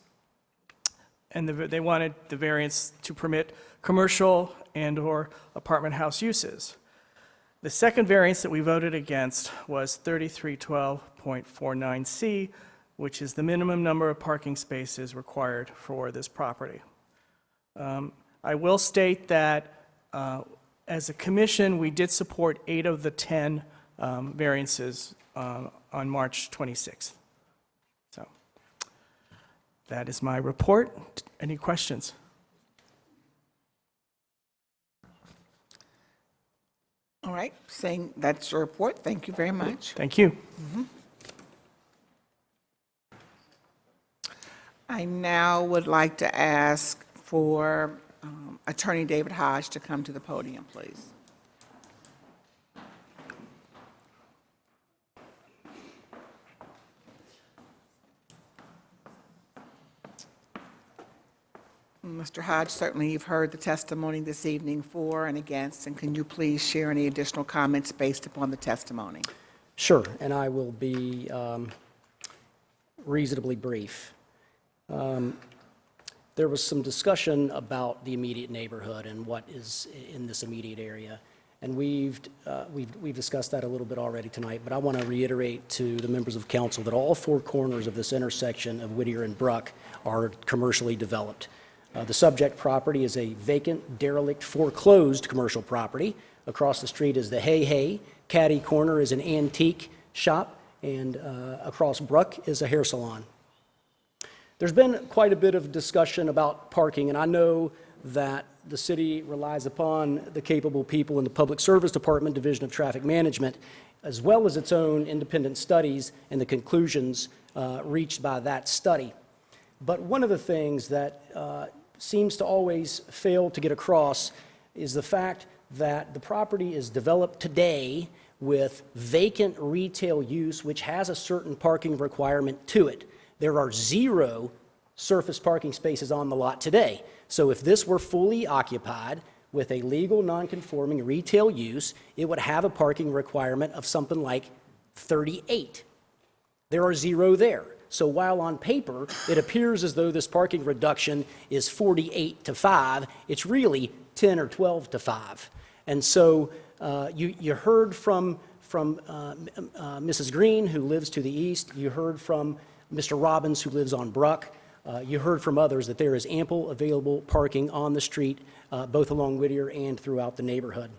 And they wanted the variance to permit commercial and/or apartment house uses. The second variance that we voted against was 3312.49C, which is the minimum number of parking spaces required for this property. I will state that as a commission, we did support 8 of the 10 variances on March 26th. So that is my report. Any questions? All right, saying that's your report. Thank you very much. Thank you. I now would like to ask for Attorney David Hodge to come to the podium, please. Mr. Hodge, certainly you've heard the testimony this evening for and against, and can you please share any additional comments based upon the testimony? Sure, and I will be reasonably brief. There was some discussion about the immediate neighborhood and what is in this immediate area, and we've discussed that a little bit already tonight, but I want to reiterate to the members of council that all 4 corners of this intersection of Whittier and Bruck are commercially developed. The subject property is a vacant, derelict, foreclosed commercial property. Across the street is the Hey Hey. Caddy Corner is an antique shop, and across Bruck is a hair salon. There's been quite a bit of discussion about parking, and I know that the city relies upon the capable people in the Public Service Department, Division of Traffic Management, as well as its own independent studies and the conclusions reached by that study. But one of the things that seems to always fail to get across is the fact that the property is developed today with vacant retail use, which has a certain parking requirement to it. There are 0 surface parking spaces on the lot today. So if this were fully occupied with a legal non-conforming retail use, it would have a parking requirement of something like 38. There are 0 there. So while on paper it appears as though this parking reduction is 48 to 5, it's really 10 or 12 to 5. And so you heard from Mrs. Green, who lives to the east. You heard from Mr. Robbins, who lives on Bruck. You heard from others that there is ample available parking on the street, both along Whittier and throughout the neighborhood.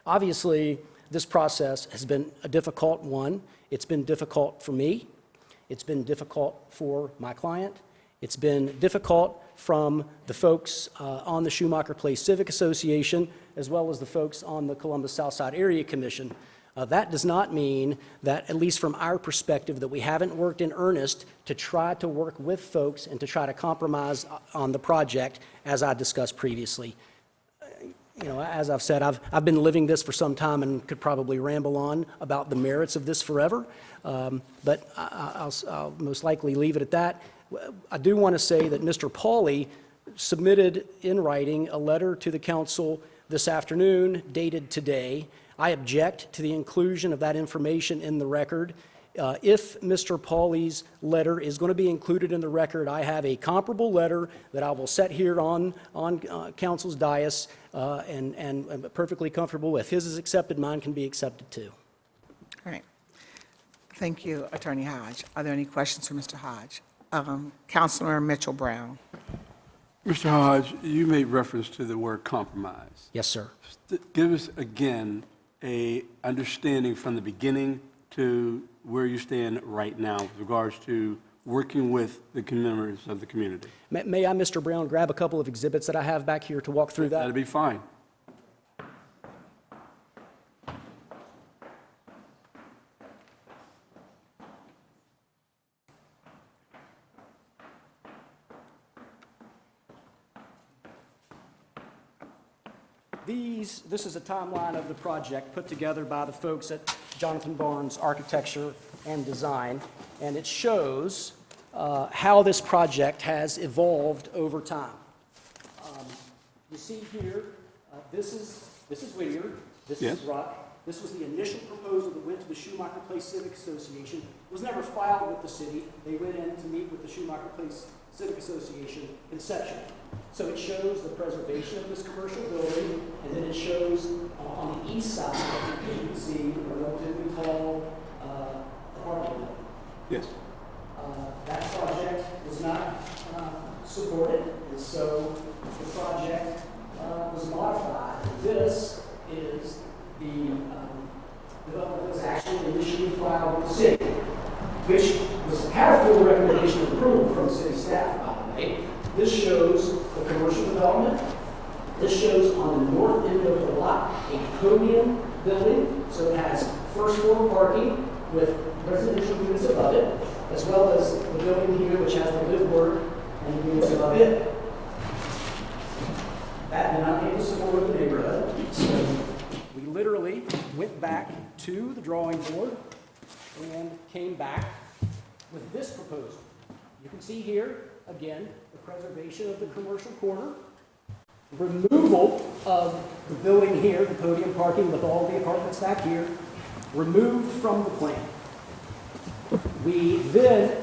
Obviously, this process has been a difficult one. It's been difficult for me. It's been difficult for my client. It's been difficult from the folks on the Schumacher Place Civic Association, as well as the folks on the Columbus Southside Area Commission. That does not mean that, at least from our perspective, that we haven't worked in earnest to try to work with folks and to try to compromise on the project, as I discussed previously. You know, as I've said, I've been living this for some time and could probably ramble on about the merits of this forever, but I'll most likely leave it at that. I do want to say that Mr. Pauly submitted in writing a letter to the council this afternoon, dated today. I object to the inclusion of that information in the record. If Mr. Pauly's letter is going to be included in the record, I have a comparable letter that I will set here on council's dais, and I'm perfectly comfortable with. His is accepted, mine can be accepted too. All right. Thank you, Attorney Hodge. Are there any questions for Mr. Hodge? Councilor Mitchell Brown. Mr. Hodge, you made reference to the word compromise. Yes, sir. Give us again a understanding from the beginning to where you stand right now with regards to working with the members of the community. May I, Mr. Brown, grab a couple of exhibits that I have back here to walk through that? That'd be fine. This is a timeline of the project put together by the folks at Jonathan Barnes Architecture and Design, and it shows how this project has evolved over time. You see here, this is Whittier, this is Ruck. This was the initial proposal that went to the Schumacher Place Civic Association. It was never filed with the city. They went in to meet with the Schumacher Place Civic Association conceptually. So it shows the preservation of this commercial building, and then it shows on the east side, you can see a relatively tall apartment building. Yes. That project was not supported, and so the project was modified. This is the development that was actually initially filed with the city, which had a full recommendation of approval from city staff, by the way. This shows the commercial development. This shows on the north end of the lot a podium building, so it has first floor parking with residential units above it, as well as the building here, which has the live work and the units above it. That did not get the support of the neighborhood, so we literally went back to the drawing board and came back with this proposal. You can see here, again, the preservation of the commercial corner, removal of the building here, the podium parking with all the apartments back here, removed from the plan. We then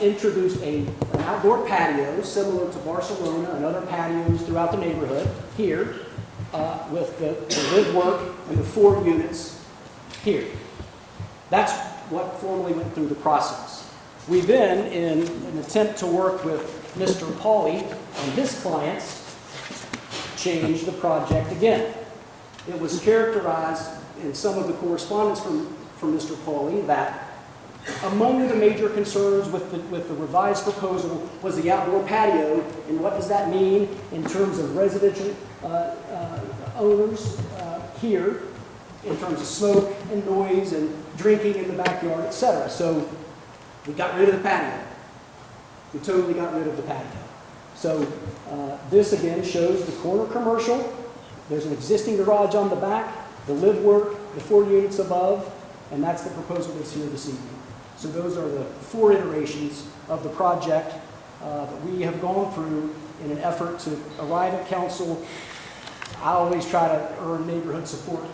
introduced an outdoor patio similar to Barcelona and other patios throughout the neighborhood here, with the live work and the 4 units here. That's what formally went through the process. We then, in an attempt to work with Mr. Pauly and his clients, changed the project again. It was characterized in some of the correspondence from Mr. Pauly that Among the major concerns with the revised proposal was the outdoor patio, and what does that mean in terms of residential owners here, in terms of smoke and noise and drinking in the backyard, et cetera. So we got rid of the patio. We totally got rid of the patio. So this again shows the corner commercial. There's an existing garage on the back, the live work, the 4 units above, and that's the proposal that's here this evening. So those are the 4 iterations of the project that we have gone through in an effort to arrive at council. I always try to earn neighborhood support.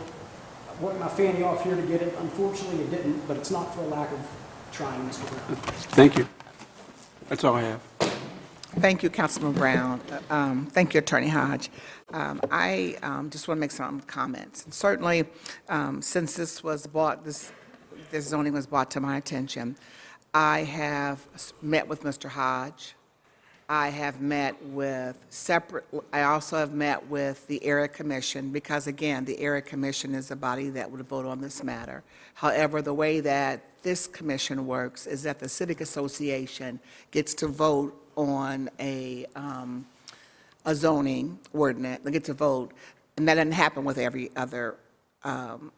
I worked my fanny off here to get it. Unfortunately, it didn't, but it's not for a lack of trying, Mr. Brown. Thank you. That's all I have. Thank you, Councilman Brown. Thank you, Attorney Hodge. I just want to make some comments. Certainly, since this was brought, this zoning was brought to my attention, I have met with Mr. Hodge. I have met with I also have met with the Area Commission, because again, the Area Commission is the body that would vote on this matter. However, the way that this commission works is that the Civic Association gets to vote on a zoning ordinance. They get to vote, and that doesn't happen with every other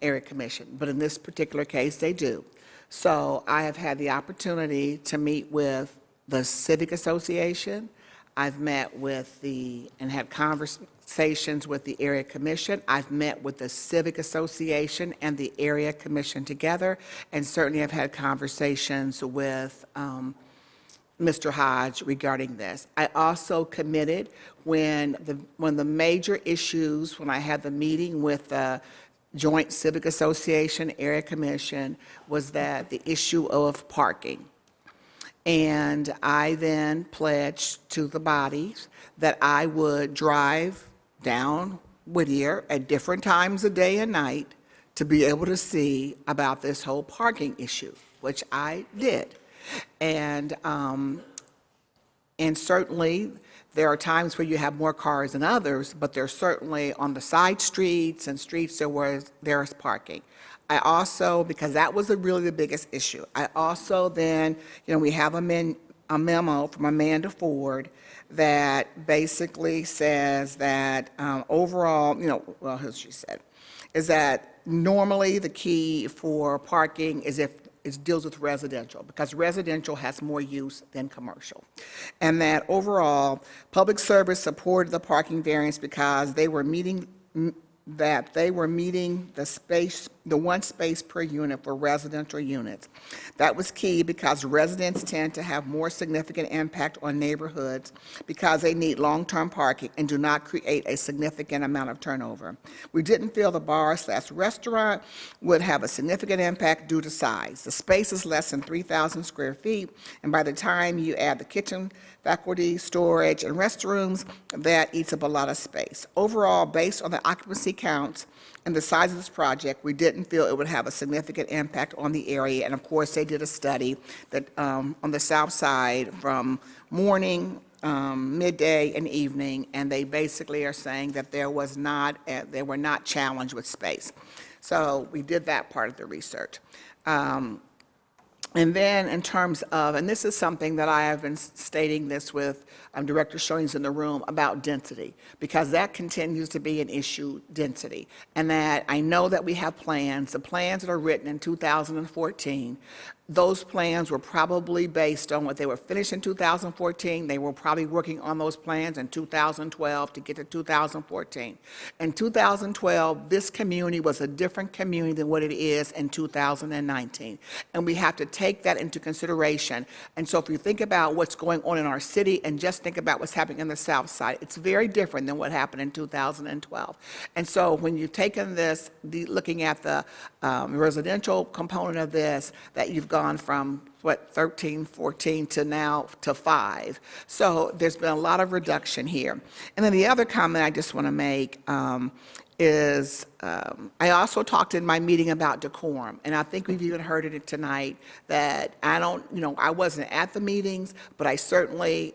area commission, but in this particular case, they do. So I have had the opportunity to meet with the Civic Association. I've met with and had conversations with the Area Commission. I've met with the Civic Association and the Area Commission together, and certainly I've had conversations with Mr. Hodge regarding this. I also committed when the major issues, when I had the meeting with the Joint Civic Association, Area Commission, was that the issue of parking. And I then pledged to the bodies that I would drive down Whittier at different times of day and night to be able to see about this whole parking issue, which I did. And certainly, there are times where you have more cars than others, but there's certainly on the side streets and streets there's parking. I also, because that was really the biggest issue, I also then, we have a memo from Amanda Ford that basically says that overall, well, as she said, is that normally the key for parking is if it deals with residential, because residential has more use than commercial. And that overall, public service supported the parking variance because they were meeting the 1 space per unit for residential units. That was key because residents tend to have more significant impact on neighborhoods because they need long-term parking and do not create a significant amount of turnover. We didn't feel the bar/restaurant would have a significant impact due to size. The space is less than 3,000 square feet, and by the time you add the kitchen, faculty, storage, and restrooms, that eats up a lot of space. Overall, based on the occupancy counts and the size of this project, we didn't feel it would have a significant impact on the area. And of course, they did a study that on the south side from morning, midday, and evening, and they basically are saying that they were not challenged with space. So we did that part of the research. And then in terms of, and this is something that I have been stating this with Director Schoen's in the room about density, because that continues to be an issue, density. And that I know that we have plans, the plans that are written in 2014, those plans were probably based on what they were finished in 2014. They were probably working on those plans in 2012 to get to 2014. In 2012, this community was a different community than what it is in 2019. And we have to take that into consideration. And so if you think about what's going on in our city and just think about what's happening in the south side, it's very different than what happened in 2012. And so when you've taken this, looking at the residential component of this, that you've gone from, 13, 14 to now to 5. So there's been a lot of reduction here. And then the other comment I just want to make is I also talked in my meeting about decorum, and I think we've even heard it tonight, that I wasn't at the meetings, but I certainly,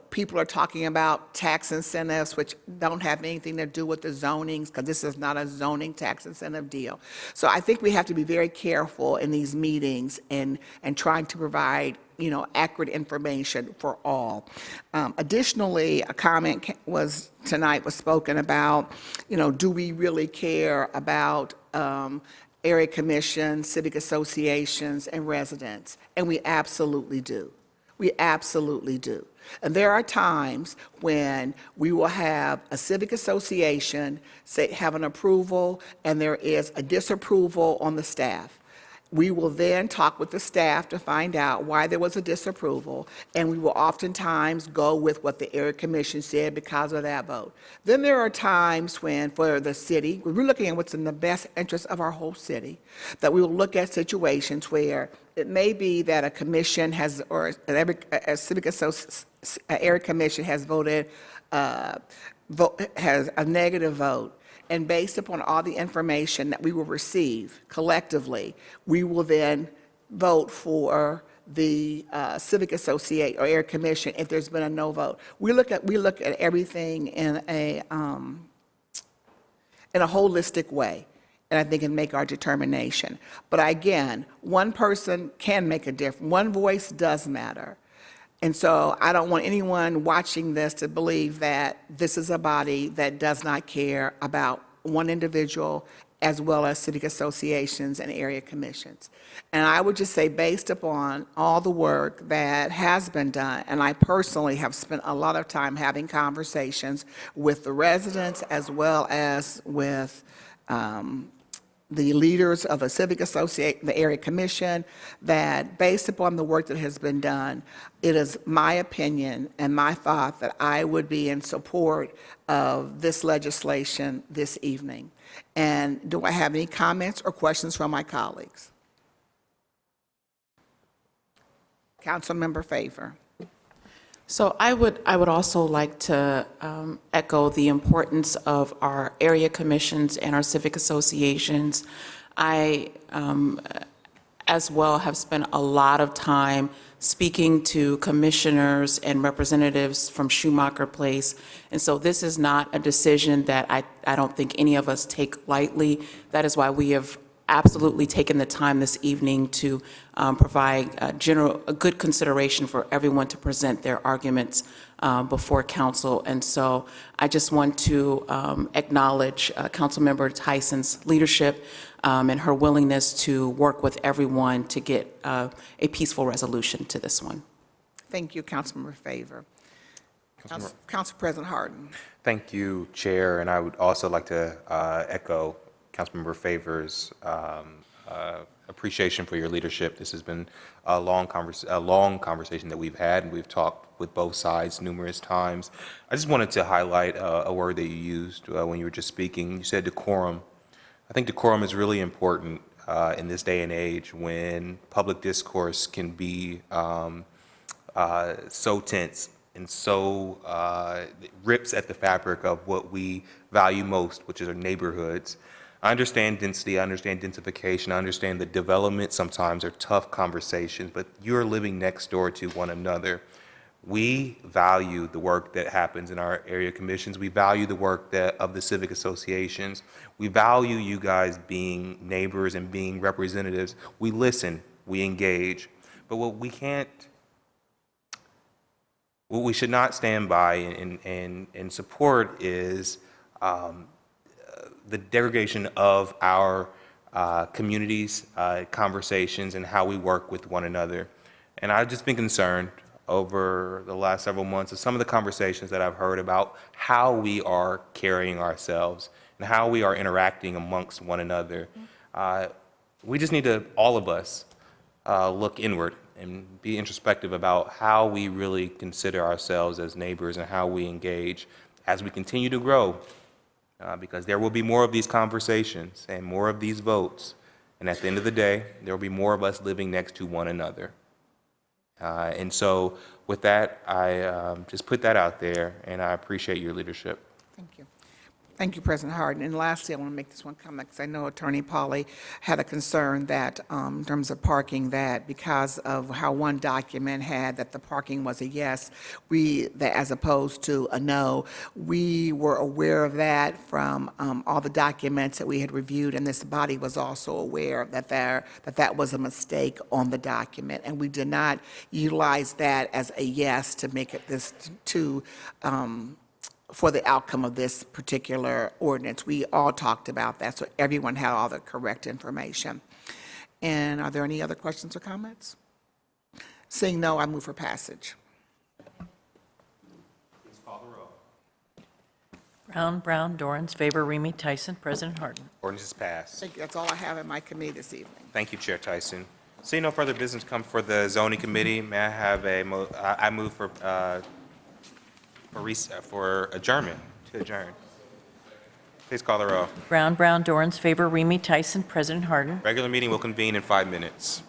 people are talking about tax incentives, which don't have anything to do with the zonings, because this is not a zoning tax incentive deal. So I think we have to be very careful in these meetings and trying to provide accurate information for all. Additionally, a comment tonight was spoken about, do we really care about area commissions, civic associations, and residents? And we absolutely do. We absolutely do. And there are times when we will have a civic association have an approval and there is a disapproval on the staff. We will then talk with the staff to find out why there was a disapproval, and we will oftentimes go with what the area commission said because of that vote. Then there are times when, for the city, we're looking at what's in the best interest of our whole city, that we will look at situations where it may be that a commission has, or a civic area commission has voted, has a negative vote. And based upon all the information that we will receive collectively, we will then vote for the civic associate or area commission if there's been a no vote. We look at everything in a holistic way, and I think and make our determination. But again, one person can make a difference. One voice does matter. And so I don't want anyone watching this to believe that this is a body that does not care about one individual as well as civic associations and area commissions. And I would just say, based upon all the work that has been done, and I personally have spent a lot of time having conversations with the residents as well as with the leaders of a civic association, the area commission, that based upon the work that has been done, it is my opinion and my thought that I would be in support of this legislation this evening. And do I have any comments or questions from my colleagues? Councilmember Favor. So I would also like to echo the importance of our area commissions and our civic associations. I, as well, have spent a lot of time speaking to commissioners and representatives from Schumacher Place. And so this is not a decision that I don't think any of us take lightly. That is why we have absolutely taken the time this evening to provide a good consideration for everyone to present their arguments before council. And so I just want to acknowledge Councilmember Tyson's leadership and her willingness to work with everyone to get a peaceful resolution to this one. Thank you, Councilmember Favor. Council President Hardin. Thank you, Chair, and I would also like to echo Councilmember Favor's appreciation for your leadership. This has been a long conversation that we've had, and we've talked with both sides numerous times. I just wanted to highlight a word that you used when you were just speaking. You said decorum. I think decorum is really important in this day and age when public discourse can be so tense and so rips at the fabric of what we value most, which is our neighborhoods. I understand density, I understand densification, I understand that development sometimes are tough conversations, but you're living next door to one another. We value the work that happens in our area commissions. We value the work of the civic associations. We value you guys being neighbors and being representatives. We listen, we engage. But what we should not stand by and support is the degradation of our communities, conversations, and how we work with one another. And I've just been concerned over the last several months of some of the conversations that I've heard about how we are carrying ourselves and how we are interacting amongst one another. We just need to, all of us, look inward and be introspective about how we really consider ourselves as neighbors and how we engage as we continue to grow. Because there will be more of these conversations and more of these votes. And at the end of the day, there will be more of us living next to one another. And so with that, I just put that out there, and I appreciate your leadership. Thank you. Thank you, President Hardin. And lastly, I want to make this one comment because I know Attorney Pauly had a concern that in terms of parking, that because of how one document had that the parking was a yes, that as opposed to a no, we were aware of that from all the documents that we had reviewed, and this body was also aware that that was a mistake on the document, and we did not utilize that as a yes to make it this for the outcome of this particular ordinance. We all talked about that, so everyone had all the correct information. And are there any other questions or comments? Seeing no, I move for passage. Please call the roll. Brown, Dorans, favor, Remy, Tyson, President Hardin. Ordinance is passed. Thank you. That's all I have in my committee this evening. Thank you, Chair Tyson. Seeing no further business come for the zoning committee, may I have I move for adjournment, to adjourn. Please call the roll. Brown, Dorans, favor, Remy, Tyson, President Hardin. Regular meeting will convene in 5 minutes.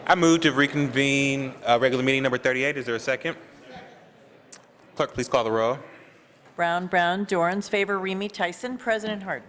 I move to reconvene regular meeting number 38. Is there a second? Clerk, please call the roll. Brown, Dorans, favor, Remy, Tyson, President Hardin.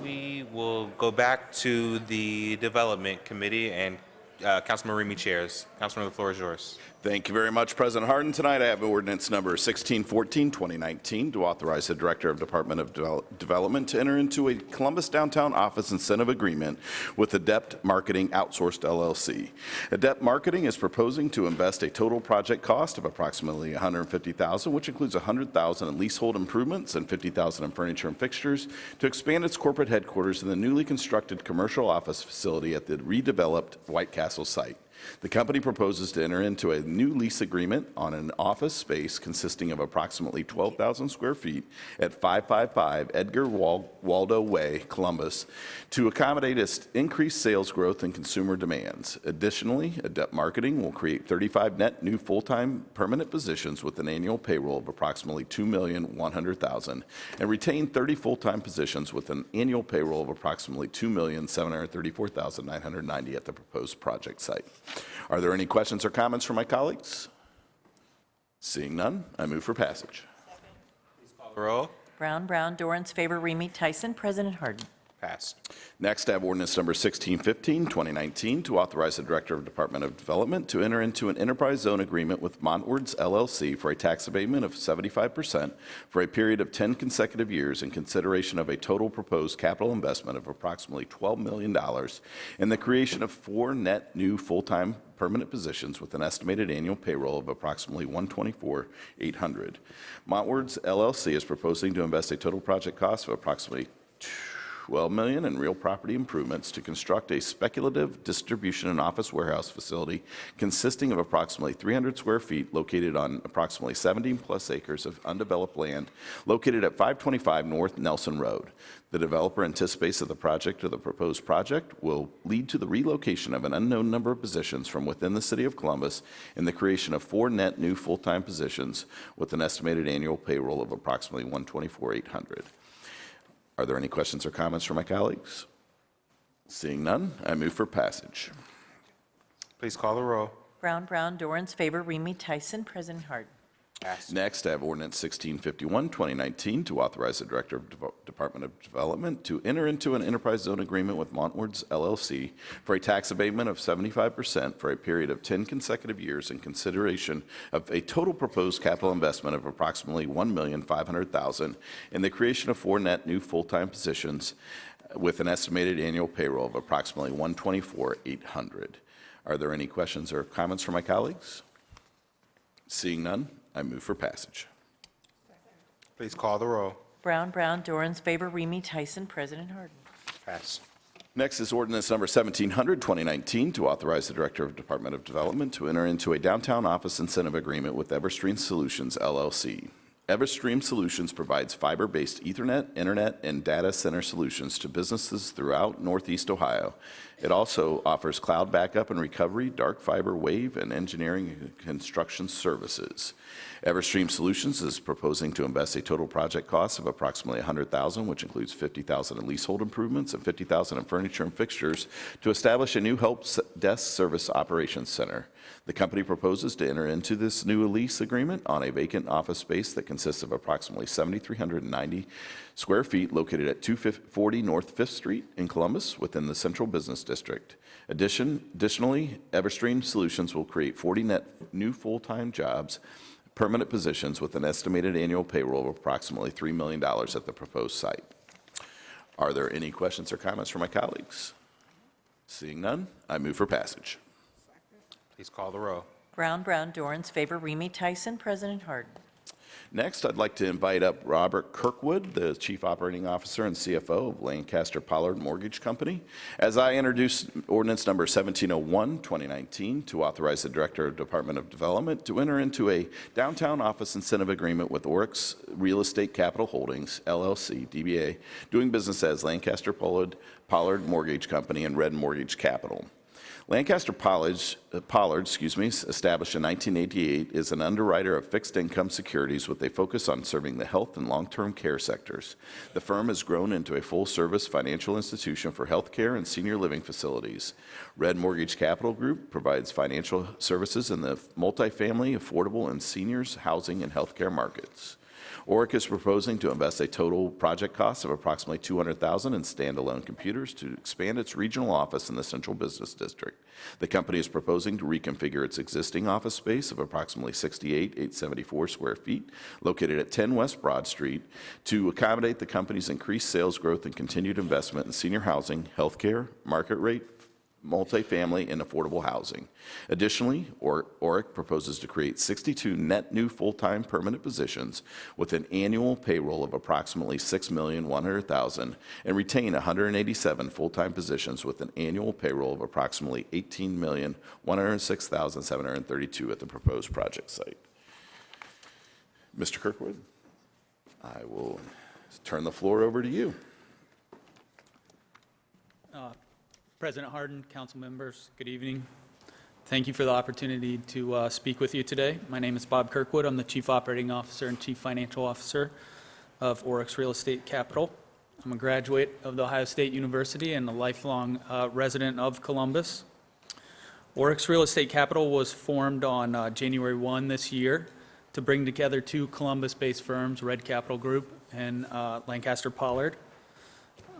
We will go back to the Development Committee, and Councilman Remy chairs. Councilman, the floor is yours. Thank you very much, President Hardin. Tonight I have ordinance number 1614, 2019, to authorize the Director of Department of Development to enter into a Columbus Downtown Office Incentive Agreement with Adept Marketing Outsourced LLC. Adept Marketing is proposing to invest a total project cost of approximately $150,000, which includes $100,000 in leasehold improvements and $50,000 in furniture and fixtures, to expand its corporate headquarters in the newly constructed commercial office facility at the redeveloped White Castle site. The company proposes to enter into a new lease agreement on an office space consisting of approximately 12,000 square feet at 555 Edgar Waldo Way, Columbus, to accommodate its increased sales growth and consumer demands. Additionally, Adept Marketing will create 35 net new full-time permanent positions with an annual payroll of approximately $2,100,000 and retain 30 full-time positions with an annual payroll of approximately $2,734,990 at the proposed project site. Are there any questions or comments from my colleagues? Seeing none, I move for passage. Please call the roll. Brown, Dorans, favor, Remy, Tyson, President Hardin. Passed. Next, I have ordinance number 1615, 2019, to authorize the Director of Department of Development to enter into an enterprise zone agreement with Montwards LLC for a tax abatement of 75% for a period of 10 consecutive years in consideration of a total proposed capital investment of approximately $12 million and the creation of 4 net new full-time permanent positions with an estimated annual payroll of approximately $124,800. Montwards LLC is proposing to invest a total project cost of approximately $12 million in real property improvements to construct a speculative distribution and office warehouse facility consisting of approximately 300 square feet located on approximately 17+ acres of undeveloped land located at 525 North Nelson Road. The developer anticipates that the project or the proposed project will lead to the relocation of an unknown number of positions from within the city of Columbus and the creation of 4 net new full-time positions with an estimated annual payroll of approximately $124,800. Are there any questions or comments from my colleagues? Seeing none, I move for passage. Please call the roll. Brown, Dorans, favor, Remy, Tyson, President Hardin. Passed. Next, I have ordinance 1651, 2019, to authorize the Director of Department of Development to enter into an enterprise zone agreement with Montwards LLC for a tax abatement of 75% for a period of 10 consecutive years in consideration of a total proposed capital investment of approximately $1,500,000 and the creation of 4 net new full-time positions with an estimated annual payroll of approximately $124,800. Are there any questions or comments from my colleagues? Seeing none, I move for passage. Please call the roll. Brown, Dorans, favor, Remy, Tyson, President Hardin. Passed. Next is ordinance number 1700, 2019, to authorize the Director of Department of Development to enter into a downtown office incentive agreement with Everstream Solutions, LLC. Everstream Solutions provides fiber-based Ethernet, internet, and data center solutions to businesses throughout Northeast Ohio. It also offers cloud backup and recovery, dark fiber wave, and engineering and construction services. Everstream Solutions is proposing to invest a total project cost of approximately $100,000, which includes $50,000 in leasehold improvements and $50,000 in furniture and fixtures, to establish a new help desk service operations center. The company proposes to enter into this new lease agreement on a vacant office space that consists of approximately 7,390 square feet located at 240 North 5th Street in Columbus within the Central Business District. Additionally, Everstream Solutions will create 40 net new full-time jobs, permanent positions with an estimated annual payroll of approximately $3 million at the proposed site. Are there any questions or comments from my colleagues? Seeing none, I move for passage. Please call the row. Brown, Dorans, favor, Remy Tyson, President Hardin. Next, I'd like to invite up Robert Kirkwood, the Chief Operating Officer and CFO of Lancaster Pollard Mortgage Company, as I introduce ordinance number 1701, 2019, to authorize the Director of Department of Development to enter into a downtown office incentive agreement with Oryx Real Estate Capital Holdings, LLC, DBA, doing business as Lancaster Pollard Mortgage Company and Red Mortgage Capital. Lancaster Pollard, established in 1988, is an underwriter of fixed income securities with a focus on serving the health and long-term care sectors. The firm has grown into a full-service financial institution for healthcare and senior living facilities. Red Mortgage Capital Group provides financial services in the multifamily, affordable, and seniors housing and healthcare markets. Oryx is proposing to invest a total project cost of approximately $200,000 in standalone computers to expand its regional office in the Central Business District. The company is proposing to reconfigure its existing office space of approximately 68,874 square feet, located at 10 West Broad Street, to accommodate the company's increased sales growth and continued investment in senior housing, healthcare, market rate, multifamily, and affordable housing. Additionally, Oryx proposes to create 62 net new full-time permanent positions with an annual payroll of approximately $6,100,000 and retain 187 full-time positions with an annual payroll of approximately $18,106,732 at the proposed project site. Mr. Kirkwood, I will turn the floor over to you. President Hardin, council members, good evening. Thank you for the opportunity to speak with you today. My name is Bob Kirkwood. I'm the Chief Operating Officer and Chief Financial Officer of Oryx Real Estate Capital. I'm a graduate of The Ohio State University and a lifelong resident of Columbus. Oryx Real Estate Capital was formed on January 1 this year to bring together two Columbus-based firms, Red Capital Group and Lancaster Pollard.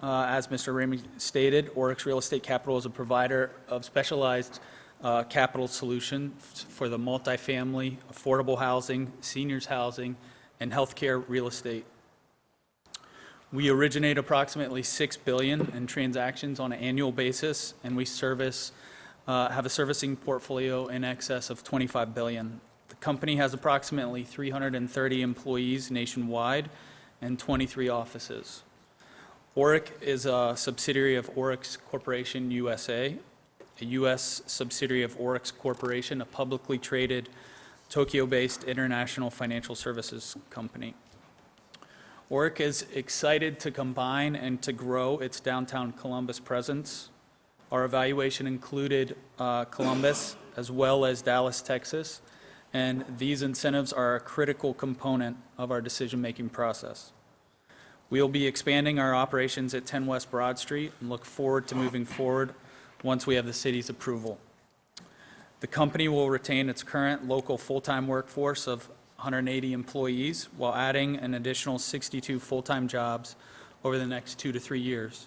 As Mr. Ramey stated, Oryx Real Estate Capital is a provider of specialized capital solutions for the multifamily, affordable housing, seniors housing, and healthcare real estate. We originate approximately $6 billion in transactions on an annual basis, and we have a servicing portfolio in excess of $25 billion. The company has approximately 330 employees nationwide and 23 offices. Oryx is a subsidiary of Oryx Corporation USA, a U.S. subsidiary of Oryx Corporation, a publicly traded Tokyo-based international financial services company. Oryx is excited to combine and to grow its downtown Columbus presence. Our evaluation included Columbus as well as Dallas, Texas, and these incentives are a critical component of our decision-making process. We will be expanding our operations at 10 West Broad Street and look forward to moving forward once we have the city's approval. The company will retain its current local full-time workforce of 180 employees while adding an additional 62 full-time jobs over the next 2 to 3 years.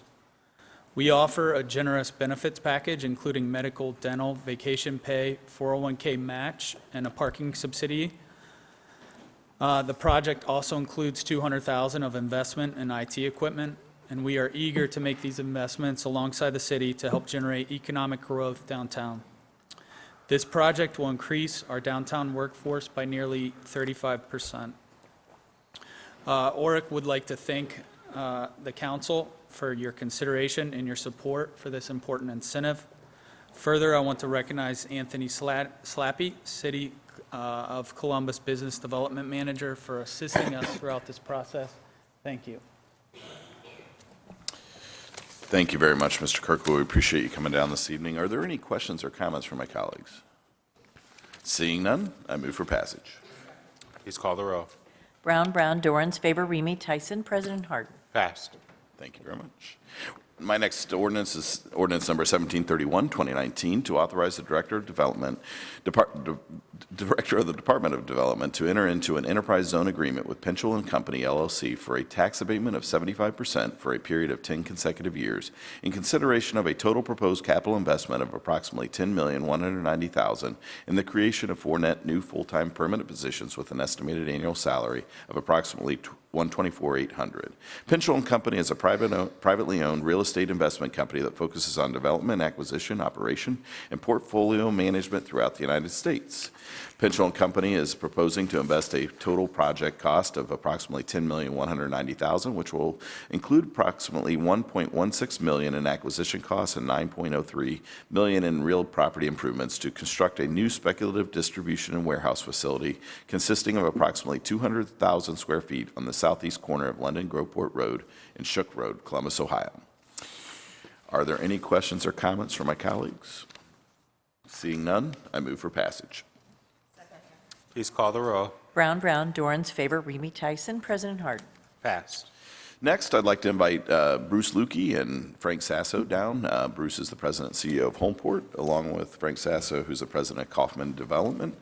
We offer a generous benefits package including medical, dental, vacation pay, 401k match, and a parking subsidy. The project also includes $200,000 of investment in IT equipment, and we are eager to make these investments alongside the city to help generate economic growth downtown. This project will increase our downtown workforce by nearly 35%. Oryx would like to thank the council for your consideration and your support for this important incentive. Further, I want to recognize Anthony Slappy, City of Columbus Business Development Manager, for assisting us throughout this process. Thank you. Thank you very much, Mr. Kirkwood. We appreciate you coming down this evening. Are there any questions or comments from my colleagues? Seeing none, I move for passage. Please call the row. Brown, Dorans, favor, Remy Tyson, President Hardin. Passed. Thank you very much. My next ordinance is ordinance number 1731, 2019, to authorize the Director of Director of the Department of Development to enter into an enterprise zone agreement with Pinchel and Company LLC for a tax abatement of 75% for a period of 10 consecutive years in consideration of a total proposed capital investment of approximately $10,190,000 and the creation of 4 net new full-time permanent positions with an estimated annual salary of approximately $124,800. Pinchel and Company is a privately owned real estate investment company that focuses on development, acquisition, operation, and portfolio management throughout the United States. Pinchel and Company is proposing to invest a total project cost of approximately $10,190,000, which will include approximately $1.16 million in acquisition costs and $9.03 million in real property improvements to construct a new speculative distribution and warehouse facility consisting of approximately 200,000 square feet on the southeast corner of London Groveport Road and Shook Road, Columbus, Ohio. Are there any questions or comments from my colleagues? Seeing none, I move for passage. Please call the roll. Brown, Brown, Dorans, favor, Remy Tyson, President Hardin. Passed. Next, I'd like to invite Bruce Lukey and Frank Sasso down. Bruce is the president and CEO of Homeport, along with Frank Sasso, who's the president of Kaufman Development.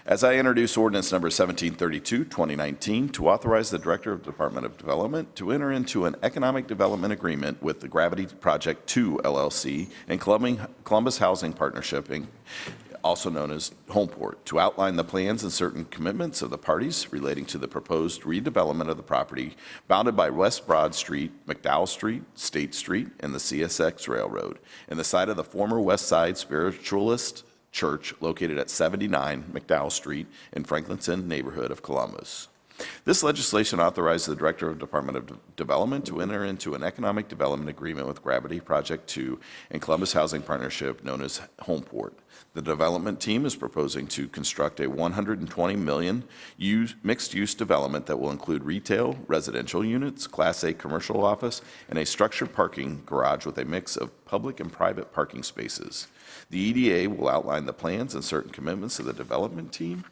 As I introduce ordinance number 1732, 2019, to authorize the Director of the Department of Development to enter into an economic development agreement with the Gravity Project 2 LLC and Columbus Housing Partnership, Inc., also known as Homeport, to outline the plans and certain commitments of the parties relating to the proposed redevelopment of the property bounded by West Broad Street, McDowell Street, State Street, and the CSX Railroad, and the site of the former West Side Spiritualist Church located at 79 McDowell Street in Franklinton neighborhood of Columbus. This legislation authorizes the Director of Department of Development to enter into an economic development agreement with Gravity Project 2 and Columbus Housing Partnership, known as Homeport. The development team is proposing to construct a $120 million mixed-use development that will include retail, residential units, Class A commercial office, and a structured parking garage with a mix of public and private parking spaces. The EDA will outline the plans and certain commitments of the development team,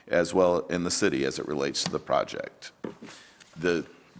as well in the city as it relates to the project.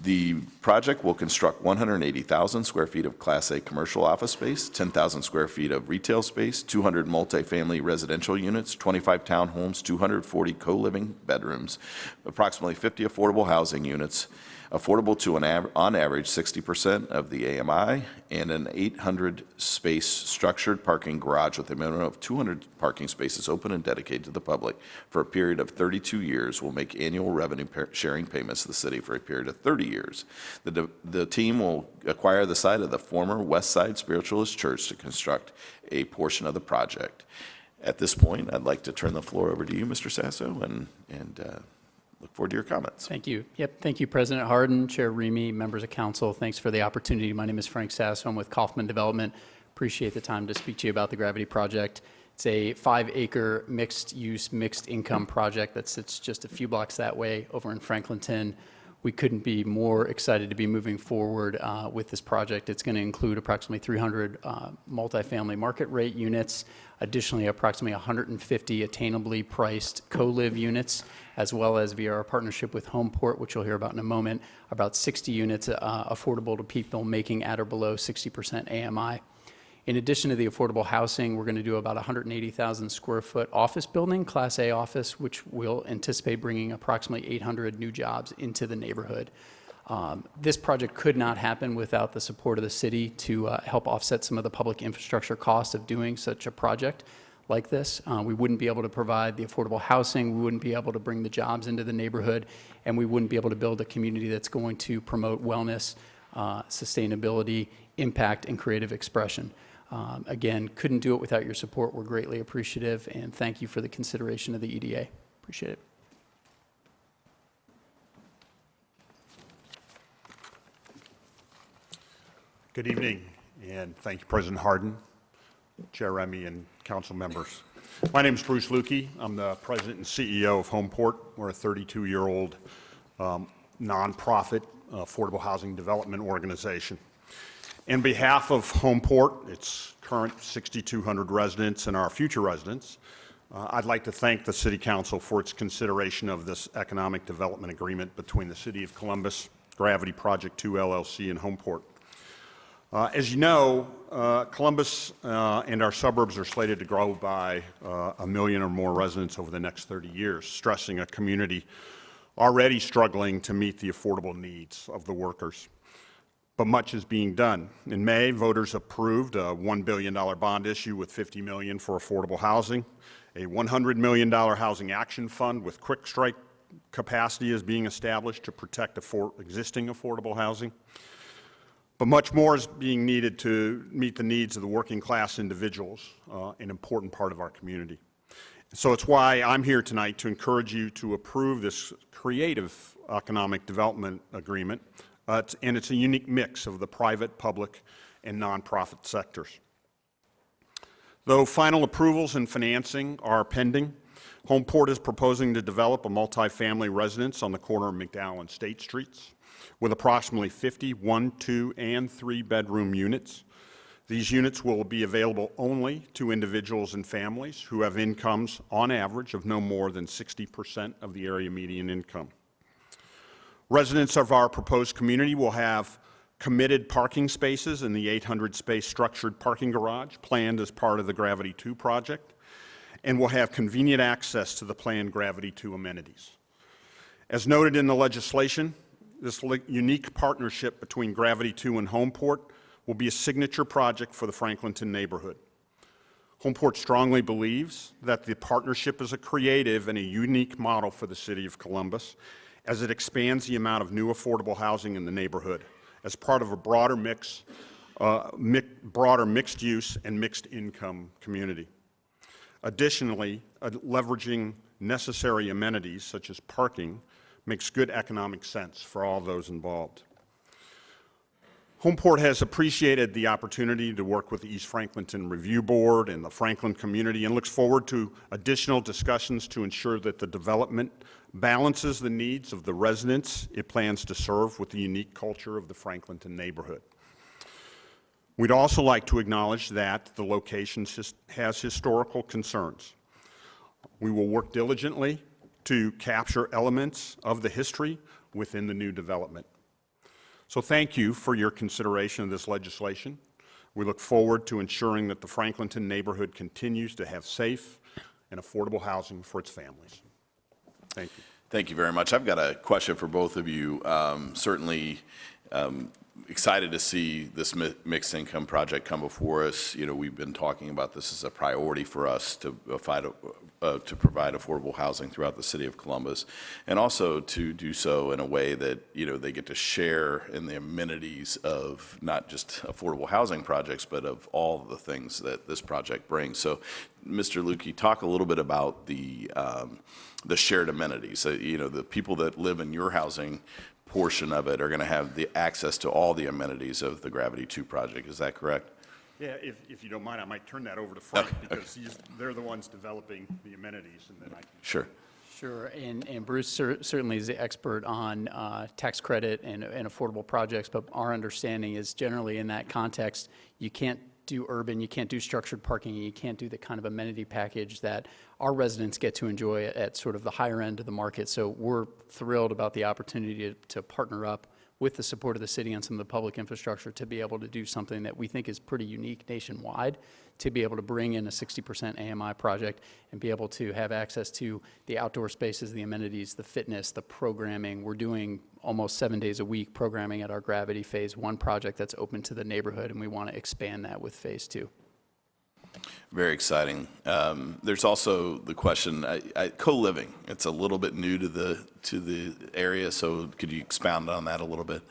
The project will construct 180,000 square feet of Class A commercial office space, 10,000 square feet of retail space, 200 multifamily residential units, 25 townhomes, 240 co-living bedrooms, approximately 50 affordable housing units, affordable to on average 60% of the AMI, and an 800-space structured parking garage with a minimum of 200 parking spaces open and dedicated to the public for a period of 32 years. Will make annual revenue sharing payments to the city for a period of 30 years. The team will acquire the site of the former West Side Spiritualist Church to construct a portion of the project. At this point, I'd like to turn the floor over to you, Mr. Sasso, and look forward to your comments. Thank you. Yep. Thank you, President Hardin, Chair Remy, members of council. Thanks for the opportunity. My name is Frank Sasso. I'm with Kaufman Development. Appreciate the time to speak to you about the Gravity Project. It's a 5-acre mixed-use, mixed-income project that sits just a few blocks that way over in Franklinton. We couldn't be more excited to be moving forward with this project. It's going to include approximately 300 multifamily market rate units, additionally approximately 150 attainably priced co-live units, as well as via our partnership with Homeport, which you'll hear about in a moment, about 60 units affordable to people making at or below 60% AMI. In addition to the affordable housing, we're going to do about 180,000 square foot office building, Class A office, which will anticipate bringing approximately 800 new jobs into the neighborhood. This project could not happen without the support of the city to help offset some of the public infrastructure costs of doing such a project like this. We wouldn't be able to provide the affordable housing, we wouldn't be able to bring the jobs into the neighborhood, and we wouldn't be able to build a community that's going to promote wellness, sustainability, impact, and creative expression. Again, couldn't do it without your support. We're greatly appreciative, and thank you for the consideration of the EDA. Appreciate it. Good evening, and thank you, President Hardin, Chair Remy, and council members. My name is Bruce Lukey. I'm the president and CEO of Homeport. We're a 32-year-old nonprofit affordable housing development organization. On behalf of Homeport, its current 6,200 residents and our future residents, I'd like to thank the City Council for its consideration of this economic development agreement between the City of Columbus, Gravity Project 2 LLC, and Homeport. As you know, Columbus and our suburbs are slated to grow by 1 million or more residents over the next 30 years, stressing a community already struggling to meet the affordable needs of the workers. But much is being done. In May, voters approved a $1 billion bond issue with $50 million for affordable housing. A $100 million housing action fund with quick strike capacity is being established to protect existing affordable housing. But much more is being needed to meet the needs of the working class individuals, an important part of our community. So it's why I'm here tonight to encourage you to approve this creative economic development agreement, and it's a unique mix of the private, public, and nonprofit sectors. Though final approvals and financing are pending, Homeport is proposing to develop a multifamily residence on the corner of McDowell and State Streets with approximately 50 1-, 2-, and 3-bedroom units. These units will be available only to individuals and families who have incomes on average of no more than 60% of the area median income. Residents of our proposed community will have committed parking spaces in the 800-space structured parking garage planned as part of the Gravity 2 project, and will have convenient access to the planned Gravity 2 amenities. As noted in the legislation, this unique partnership between Gravity 2 and Homeport will be a signature project for the Franklinton neighborhood. Homeport strongly believes that the partnership is a creative and a unique model for the city of Columbus as it expands the amount of new affordable housing in the neighborhood as part of a broader mixed use and mixed income community. Additionally, leveraging necessary amenities such as parking makes good economic sense for all those involved. Homeport has appreciated the opportunity to work with the East Franklinton Review Board and the Franklin community and looks forward to additional discussions to ensure that the development balances the needs of the residents it plans to serve with the unique culture of the Franklinton neighborhood. We'd also like to acknowledge that the location has historical concerns. We will work diligently to capture elements of the history within the new development. So thank you for your consideration of this legislation. We look forward to ensuring that the Franklinton neighborhood continues to have safe and affordable housing for its families. Thank you. Thank you very much. I've got a question for both of you. Certainly excited to see this mixed income project come before us. You know, we've been talking about this as a priority for us to provide affordable housing throughout the city of Columbus, and also to do so in a way that, you know, they get to share in the amenities of not just affordable housing projects, but of all the things that this project brings. So, Mr. Lukey, talk a little bit about the shared amenities. So, you know, the people that live in your housing portion of it are going to have the access to all the amenities of the Gravity 2 project. Is that correct? Yeah, if you don't mind, I might turn that over to Frank because they're the ones developing the amenities, and then I can. Sure. Sure, and Bruce certainly is the expert on tax credit and affordable projects, but our understanding is generally in that context, you can't do urban, you can't do structured parking, and you can't do the kind of amenity package that our residents get to enjoy at sort of the higher end of the market. So we're thrilled about the opportunity to partner up with the support of the city on some of the public infrastructure to be able to do something that we think is pretty unique nationwide, to be able to bring in a 60% AMI project and be able to have access to the outdoor spaces, the amenities, the fitness, the programming. We're doing almost 7 days a week programming at our Gravity Phase 1 project that's open to the neighborhood, and we want to expand that with Phase 2. Very exciting. There's also the question, co-living. It's a little bit new to the area, so could you expound on that a little bit?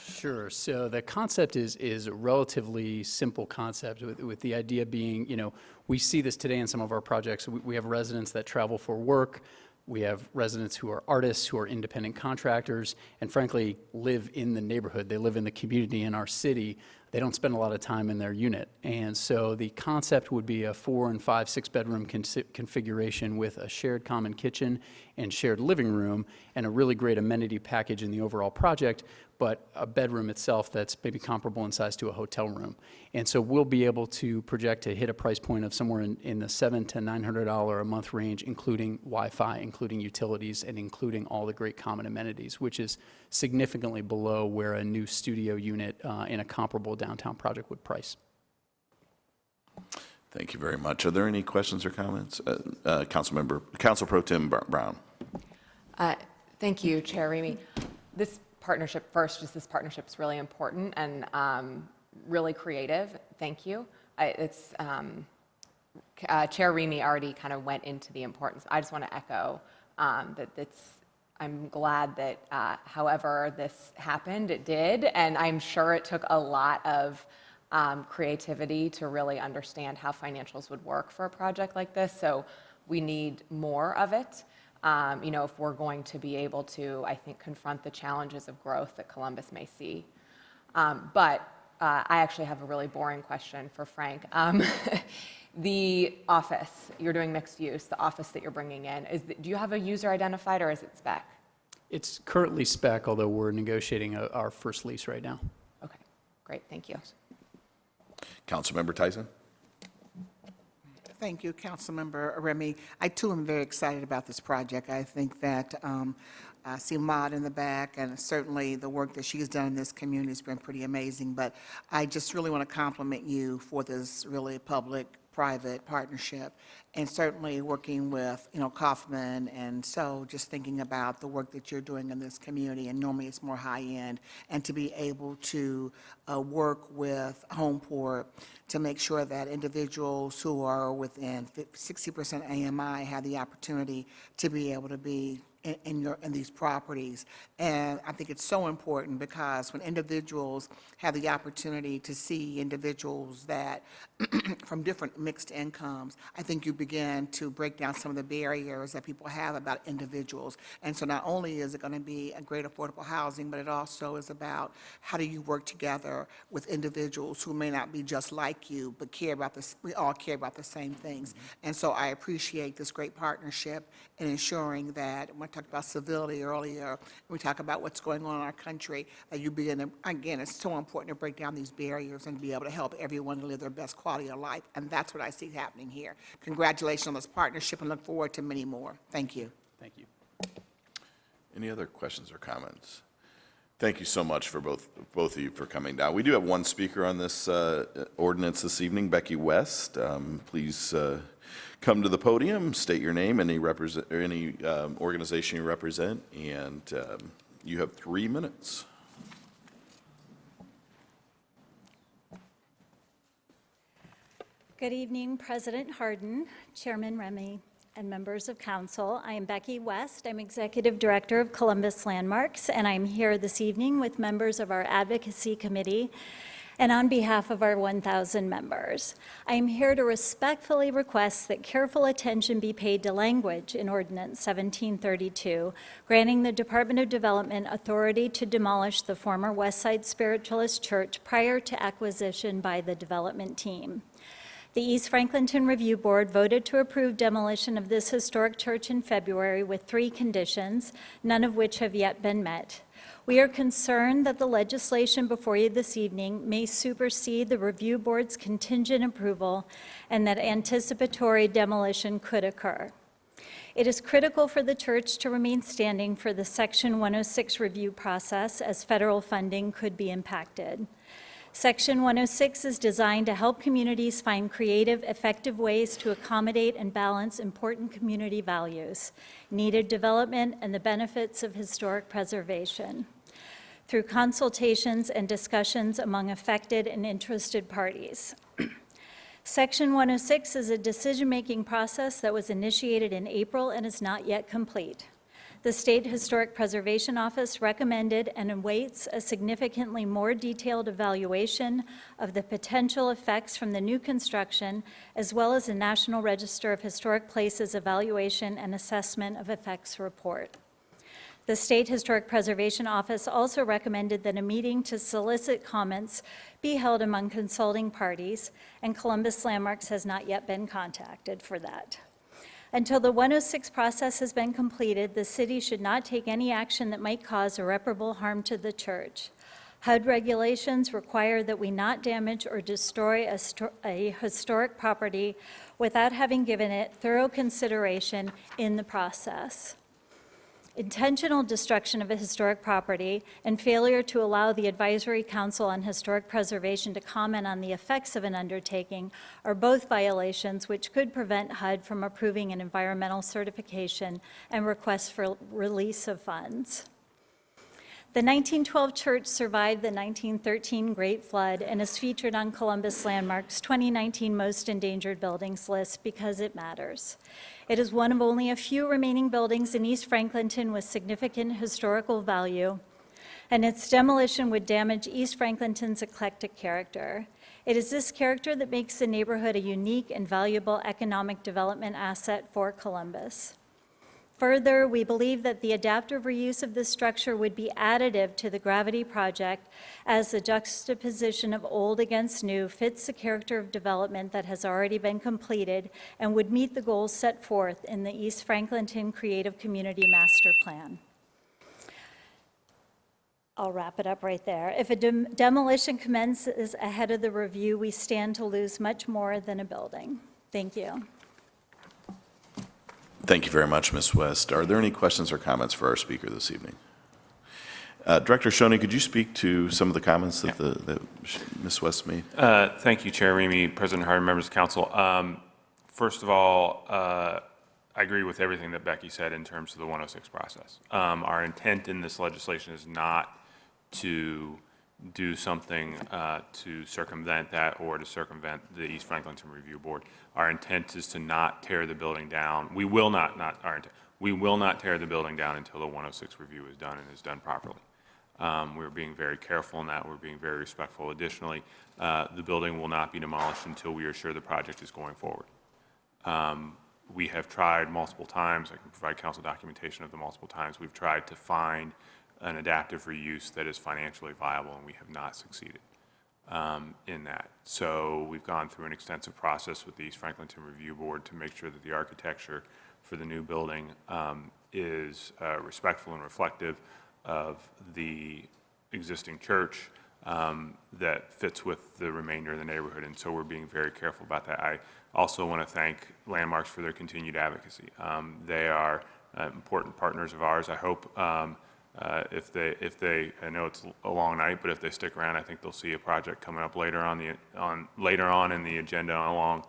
Sure. So the concept is a relatively simple concept, with the idea being, you know, we see this today in some of our projects. We have residents that travel for work. We have residents who are artists, who are independent contractors, and frankly, live in the neighborhood. They live in the community in our city. They don't spend a lot of time in their unit. And so the concept would be a 4- and 5-, 6-bedroom configuration with a shared common kitchen and shared living room and a really great amenity package in the overall project, but a bedroom itself that's maybe comparable in size to a hotel room. And so we'll be able to project to hit a price point of somewhere in the $700 to $900 a month range, including Wi-Fi, including utilities, and including all the great common amenities, which is significantly below where a new studio unit in a comparable downtown project would price. Thank you very much. Are there any questions or comments? Council Pro Tem Brown. Thank you, Chair Remy. This partnership, this partnership is really important and really creative. Thank you. Chair Remy already kind of went into the importance. I just want to echo that I'm glad that however this happened, it did, and I'm sure it took a lot of creativity to really understand how financials would work for a project like this. So we need more of it, if we're going to be able to, I think, confront the challenges of growth that Columbus may see. But I actually have a really boring question for Frank. The office, you're doing mixed use, the office that you're bringing in, do you have a user identified or is it spec? It's currently spec, although we're negotiating our first lease right now. Okay, great, thank you. Councilmember Tyson. Thank you, Councilmember Remy. I too am very excited about this project. I think that I see Maud in the back, and certainly the work that she's done in this community has been pretty amazing. But I just really want to compliment you for this really public-private partnership, and certainly working with, Kaufman, and so just thinking about the work that you're doing in this community, and normally it's more high-end, and to be able to work with Homeport to make sure that individuals who are within 60% AMI have the opportunity to be able to be in these properties. And I think it's so important because when individuals have the opportunity to see individuals that from different mixed incomes, I think you begin to break down some of the barriers that people have about individuals. And so not only is it going to be a great affordable housing, but it also is about how do you work together with individuals who may not be just like you, but we all care about the same things. And so I appreciate this great partnership in ensuring that, when I talked about civility earlier, we talk about what's going on in our country, that you begin to, again, it's so important to break down these barriers and be able to help everyone live their best quality of life. And that's what I see happening here. Congratulations on this partnership and look forward to many more. Thank you. Thank you. Any other questions or comments? Thank you so much for both of you for coming down. We do have one speaker on this ordinance this evening, Becky West. Please come to the podium, state your name, any organization you represent, and you have 3 minutes. Good evening, President Hardin, Chairman Remy, and members of council. I am Becky West. I'm Executive Director of Columbus Landmarks, and I'm here this evening with members of our Advocacy Committee and on behalf of our 1,000 members. I am here to respectfully request that careful attention be paid to language in Ordinance 1732, granting the Department of Development authority to demolish the former Westside Spiritualist Church prior to acquisition by the development team. The East Franklinton Review Board voted to approve demolition of this historic church in February with 3 conditions, none of which have yet been met. We are concerned that the legislation before you this evening may supersede the Review Board's contingent approval and that anticipatory demolition could occur. It is critical for the church to remain standing for the Section 106 review process, as federal funding could be impacted. Section 106 is designed to help communities find creative, effective ways to accommodate and balance important community values, needed development, and the benefits of historic preservation through consultations and discussions among affected and interested parties. Section 106 is a decision-making process that was initiated in April and is not yet complete. The State Historic Preservation Office recommended and awaits a significantly more detailed evaluation of the potential effects from the new construction, as well as a National Register of Historic Places evaluation and assessment of effects report. The State Historic Preservation Office also recommended that a meeting to solicit comments be held among consulting parties, and Columbus Landmarks has not yet been contacted for that. Until the 106 process has been completed, the city should not take any action that might cause irreparable harm to the church. HUD regulations require that we not damage or destroy a historic property without having given it thorough consideration in the process. intentional destruction of a historic property, and failure to allow the Advisory Council on Historic Preservation to comment on the effects of an undertaking are both violations which could prevent HUD from approving an environmental certification and requests for release of funds. The 1912 church survived the 1913 Great Flood and is featured on Columbus Landmark's 2019 Most Endangered Buildings list because it matters. It is one of only a few remaining buildings in East Franklinton with significant historical value, and its demolition would damage East Franklinton's eclectic character. It is this character that makes the neighborhood a unique and valuable economic development asset for Columbus. Further, we believe that the adaptive reuse of this structure would be additive to the Gravity project, as the juxtaposition of old against new fits the character of development that has already been completed and would meet the goals set forth in the East Franklinton Creative Community Master Plan. I'll wrap it up right there. If a demolition commences ahead of the review, we stand to lose much more than a building. Thank you. Thank you very much, Ms. West. Are there any questions or comments for our speaker this evening? Director Shannen, could you speak to some of the comments that Ms. West made? Thank you, Chair Remy, President Hardin, members of council. First of all, I agree with everything that Becky said in terms of the 106 process. Our intent in this legislation is not to do something to circumvent that or to circumvent the East Franklinton Review Board. Our intent is to not tear the building down. We will not tear the building down until the 106 review is done and is done properly. We're being very careful in that. We're being very respectful. Additionally, the building will not be demolished until we are sure the project is going forward. We have tried multiple times. I can provide council documentation of the multiple times. We've tried to find an adaptive reuse that is financially viable, and we have not succeeded in that. So we've gone through an extensive process with the East Franklinton Review Board to make sure that the architecture for the new building is respectful and reflective of the existing church that fits with the remainder of the neighborhood, and so we're being very careful about that. I also want to thank Landmarks for their continued advocacy. They are important partners of ours. I hope if they, I know it's a long night, but if they stick around, I think they'll see a project coming up later on in the agenda along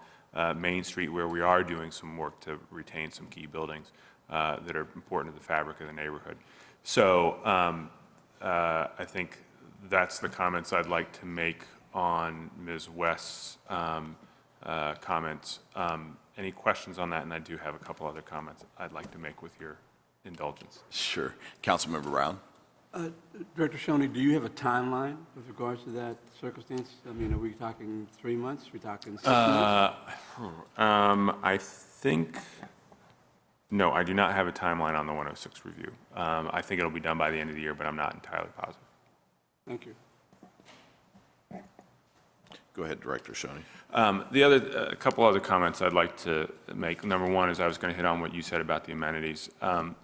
Main Street, where we are doing some work to retain some key buildings that are important to the fabric of the neighborhood. So I think that's the comments I'd like to make on Ms. West's comments. Any questions on that? And I do have a couple other comments I'd like to make with your indulgence. Sure. Councilmember Brown. Director Shannen, do you have a timeline with regards to that circumstance? I mean, are we talking 3 months? Are we talking 6 months? I think, no, I do not have a timeline on the 106 review. I think it'll be done by the end of the year, but I'm not entirely positive. Thank you. Go ahead, Director Shannen. A couple other comments I'd like to make. Number one is I was going to hit on what you said about the amenities.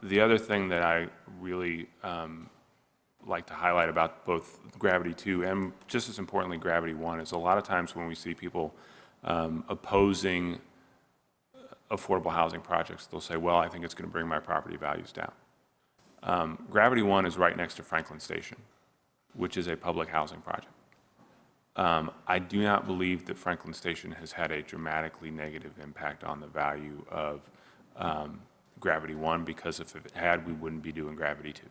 The other thing that I really like to highlight about both Gravity 2 and just as importantly Gravity 1 is a lot of times when we see people opposing affordable housing projects, they'll say, well, I think it's going to bring my property values down. Gravity 1 is right next to Franklin Station, which is a public housing project. I do not believe that Franklin Station has had a dramatically negative impact on the value of Gravity 1, because if it had, we wouldn't be doing Gravity 2.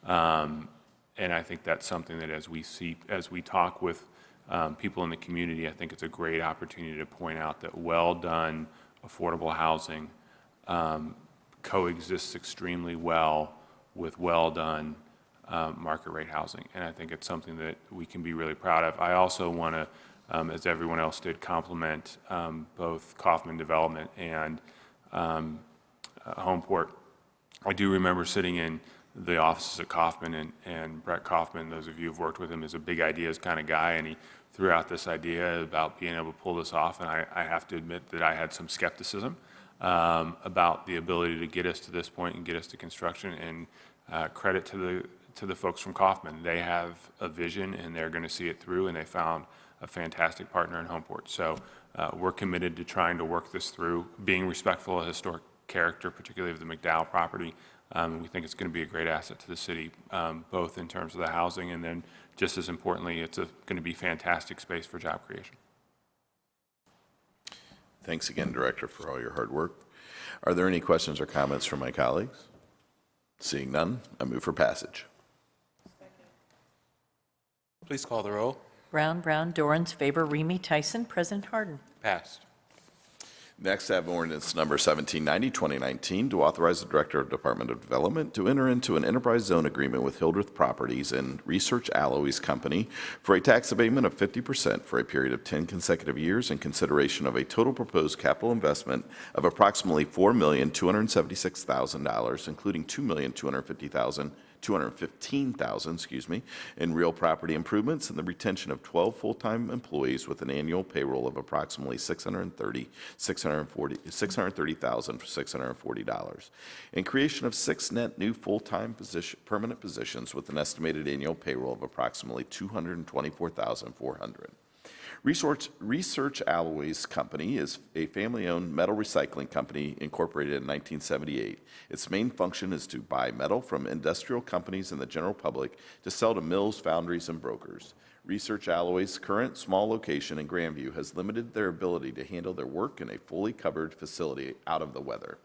And I think that's something that as we talk with people in the community, I think it's a great opportunity to point out that well-done affordable housing coexists extremely well with well-done market rate housing, and I think it's something that we can be really proud of. I also want to, as everyone else did, compliment both Kaufman Development and Homeport. I do remember sitting in the offices at Kaufman, and Brett Kaufman, those of you who've worked with him, is a big ideas kind of guy, and he threw out this idea about being able to pull this off, and I have to admit that I had some skepticism about the ability to get us to this point and get us to construction, and credit to the folks from Kaufman. They have a vision and they're going to see it through, and they found a fantastic partner in Homeport. So we're committed to trying to work this through, being respectful of historic character, particularly of the McDowell property, We think it's going to be a great asset to the city, both in terms of the housing and then, just as importantly, it's going to be fantastic space for job creation. Thanks again, Director, for all your hard work. Are there any questions or comments from my colleagues? Seeing none, I move for passage. Please call the roll. Brown, Dorans, Faber, Remy, Tyson, President Hardin. Passed. Next, I have ordinance number 1790, 2019, to authorize the Director of Department of Development to enter into an enterprise zone agreement with Hildreth Properties and Research Alloys Company for a tax abatement of 50% for a period of 10 consecutive years in consideration of a total proposed capital investment of approximately $4,276,000, including $2,215,000 in real property improvements and the retention of 12 full-time employees with an annual payroll of approximately $630,640, and creation of 6 net new full-time permanent positions with an estimated annual payroll of approximately $224,400. Research Alloys Company is a family-owned metal recycling company incorporated in 1978. Its main function is to buy metal from industrial companies and the general public to sell to mills, foundries, and brokers. Research Alloys' current small location in Grandview has limited their ability to handle their work in a fully covered facility out of the weather.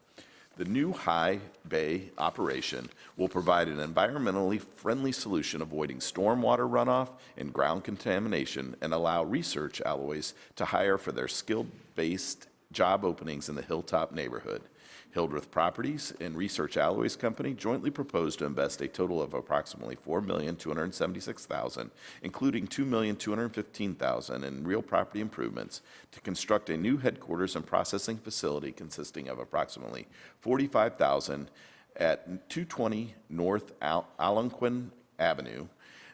The new high bay operation will provide an environmentally friendly solution avoiding stormwater runoff and ground contamination and allow Research Alloys to hire for their skill-based job openings in the Hilltop neighborhood. Hildreth Properties and Research Alloys Company jointly propose to invest a total of approximately $4,276,000, including $2,215,000 in real property improvements, to construct a new headquarters and processing facility consisting of approximately $45,000 at 220 North Algonquin Avenue.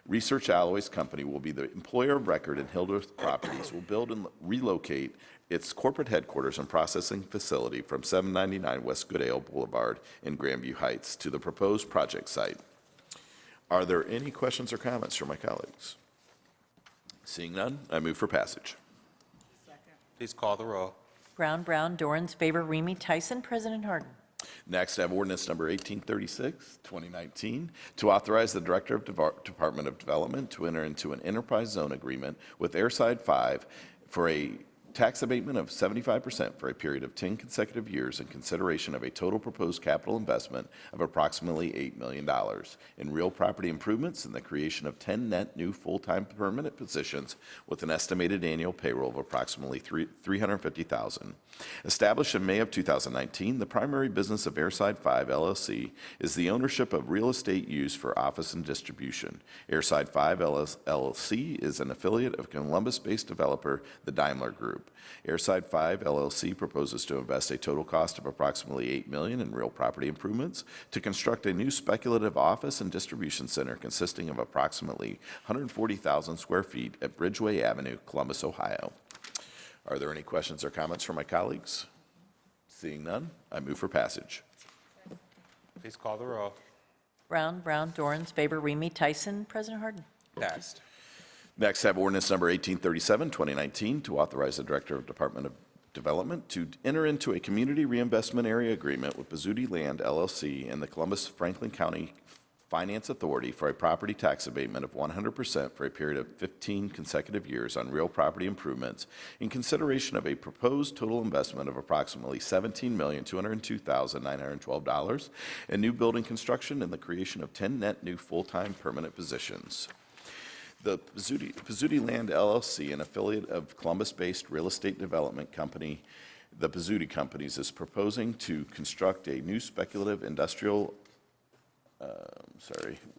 Research Alloys Company will be the employer of record, and Hildreth Properties will build and relocate its corporate headquarters and processing facility from 799 West Goodale Boulevard in Grandview Heights to the proposed project site. Are there any questions or comments from my colleagues? Seeing none, I move for passage. Please call the roll. Brown, Dorans, Faber, Remy, Tyson, President Hardin. Next, I have ordinance number 1836, 2019, to authorize the Director of Department of Development to enter into an enterprise zone agreement with Airside 5 for a tax abatement of 75% for a period of 10 consecutive years in consideration of a total proposed capital investment of approximately $8 million in real property improvements and the creation of 10 net new full-time permanent positions with an estimated annual payroll of approximately $350,000. Established in May of 2019, the primary business of Airside 5 LLC is the ownership of real estate used for office and distribution. Airside 5 LLC is an affiliate of Columbus-based developer, the Daimler Group. Airside 5 LLC proposes to invest a total cost of approximately $8 million in real property improvements to construct a new speculative office and distribution center consisting of approximately 140,000 square feet at Bridgeway Avenue, Columbus, Ohio. Are there any questions or comments from my colleagues? Seeing none, I move for passage. Please call the roll. Brown, Dorans, Faber, Remy, Tyson, President Hardin. Passed. Next, I have ordinance number 1837, 2019, to authorize the Director of Department of Development to enter into a community reinvestment area agreement with Pizzuti Land LLC and the Columbus-Franklin County Finance Authority for a property tax abatement of 100% for a period of 15 consecutive years on real property improvements in consideration of a proposed total investment of approximately $17,202,912 in new building construction and the creation of 10 net new full-time permanent positions. The Pizzuti Land LLC, an affiliate of Columbus-based real estate development company, the Pizzuti Companies, is proposing to construct a new speculative industrial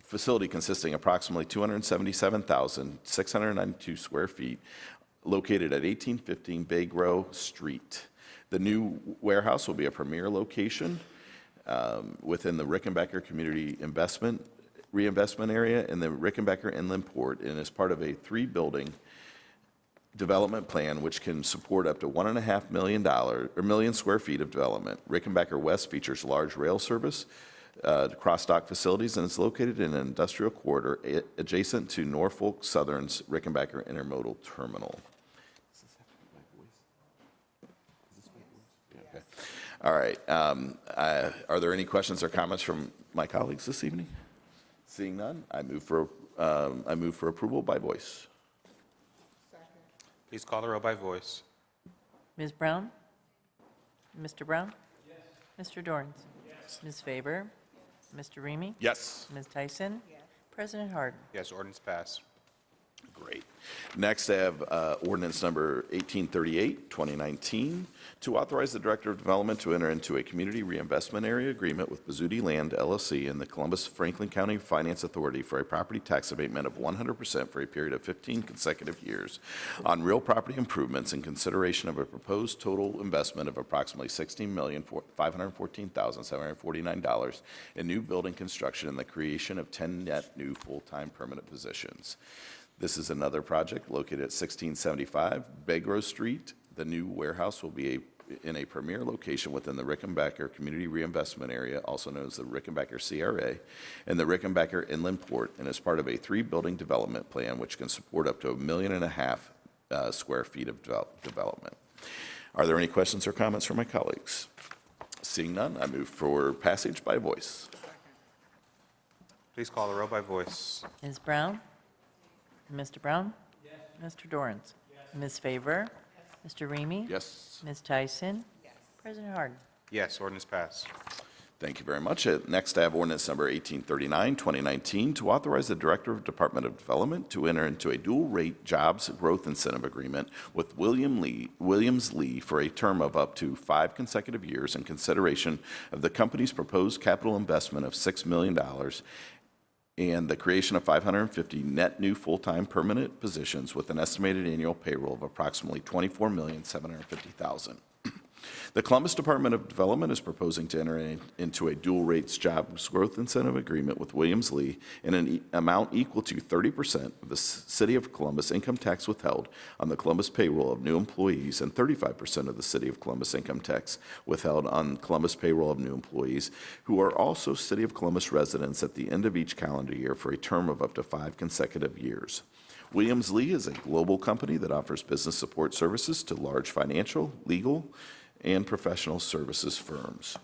facility consisting approximately 277,692 square feet located at 1815 Bay Grove Street. The new warehouse will be a premier location within the Rickenbacker Community Reinvestment Area in the Rickenbacker Inland Port, and is part of a 3-building development plan which can support up to $1.5 million square feet of development. Rickenbacker West features large rail service, cross-dock facilities, and is located in an industrial corridor adjacent to Norfolk Southern's Rickenbacker Intermodal Terminal. All right. Are there any questions or comments from my colleagues this evening? Seeing none, I move for approval by voice. Please call the roll by voice. Ms. Brown? Mr. Brown? Yes. Mr. Dorns? Yes. Ms. Faber? Mr. Remy? Yes. Ms. Tyson? Yes. President Hardin? Yes, ordinance passed. Great. Next, I have ordinance number 1838, 2019, to authorize the Director of Development to enter into a community reinvestment area agreement with Bazzuti Land LLC and the Columbus-Franklin County Finance Authority for a property tax abatement of 100% for a period of 15 consecutive years on real property improvements in consideration of a proposed total investment of approximately $16,514,749 in new building construction and the creation of 10 net new full-time permanent positions. This is another project located at 1675 Begro Street. The new warehouse will be in a premier location within the Rickenbacker Community Reinvestment Area, also known as the Rickenbacker CRA, and the Rickenbacker Inland Port, and is part of a 3-building development plan which can support up to 1.5 million square feet of development. Are there any questions or comments from my colleagues? Seeing none, I move for passage by voice. Please call the roll by voice. Ms. Brown? Mr. Brown? Yes. Mr. Dorns? Yes. Ms. Faber? Yes. Mr. Remy? Yes. Ms. Tyson? Yes. President Hardin? Yes, ordinance passed. Thank you very much. Next, I have ordinance number 1839, 2019, to authorize the Director of Department of Development to enter into a dual-rate jobs growth incentive agreement with Williams Lee for a term of up to 5 consecutive years in consideration of the company's proposed capital investment of $6 million and the creation of 550 net new full-time permanent positions with an estimated annual payroll of approximately $24,750,000. The Columbus Department of Development is proposing to enter into a dual rates jobs growth incentive agreement with Williams Lee in an amount equal to 30% of the City of Columbus income tax withheld on the Columbus payroll of new employees and 35% of the City of Columbus income tax withheld on Columbus payroll of new employees who are also City of Columbus residents at the end of each calendar year for a term of up to 5 consecutive years. Williams Lee is a global company that offers business support services to large financial, legal, and professional services firms.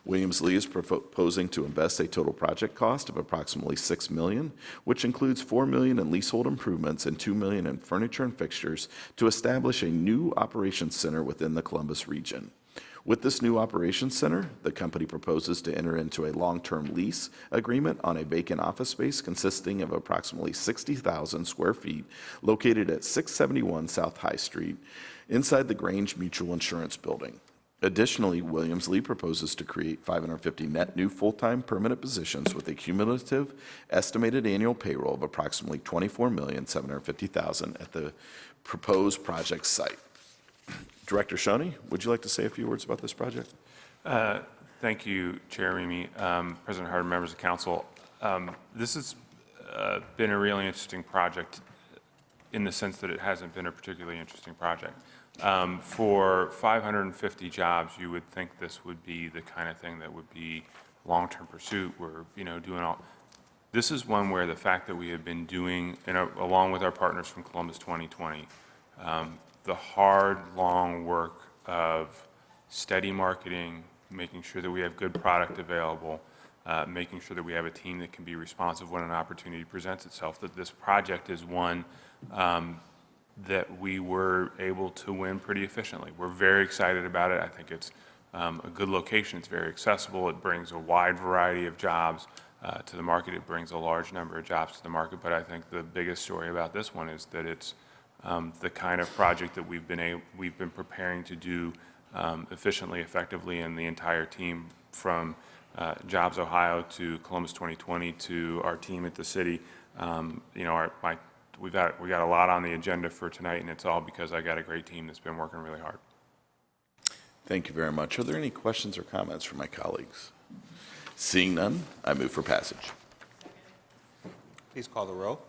Williams Lee is proposing to invest a total project cost of approximately $6 million, which includes $4 million in leasehold improvements and $2 million in furniture and fixtures to establish a new operations center within the Columbus region. With this new operations center, the company proposes to enter into a long-term lease agreement on a vacant office space consisting of approximately 60,000 square feet located at 671 South High Street inside the Grange Mutual Insurance Building. Additionally, Williams Lee proposes to create 550 net new full-time permanent positions with a cumulative estimated annual payroll of approximately $24,750,000 at the proposed project site. Director Shannen, would you like to say a few words about this project? Thank you, Chair Remy, President Hardin, members of council. This has been a really interesting project in the sense that it hasn't been a particularly interesting project. For 550 jobs, you would think this would be the kind of thing that would be long-term pursuit. We're, doing all. This is one where the fact that we have been doing, along with our partners from Columbus 2020, the hard, long work of steady marketing, making sure that we have good product available, making sure that we have a team that can be responsive when an opportunity presents itself, that this project is one that we were able to win pretty efficiently. We're very excited about it. I think it's a good location. It's very accessible. It brings a wide variety of jobs to the market. It brings a large number of jobs to the market. But I think the biggest story about this one is that it's the kind of project that we've been preparing to do efficiently, effectively, and the entire team from Jobs Ohio to Columbus 2020 to our team at the city. We got a lot on the agenda for tonight, and it's all because I got a great team that's been working really hard. Thank you very much. Are there any questions or comments from my colleagues? Seeing none, I move for passage. Please call the roll.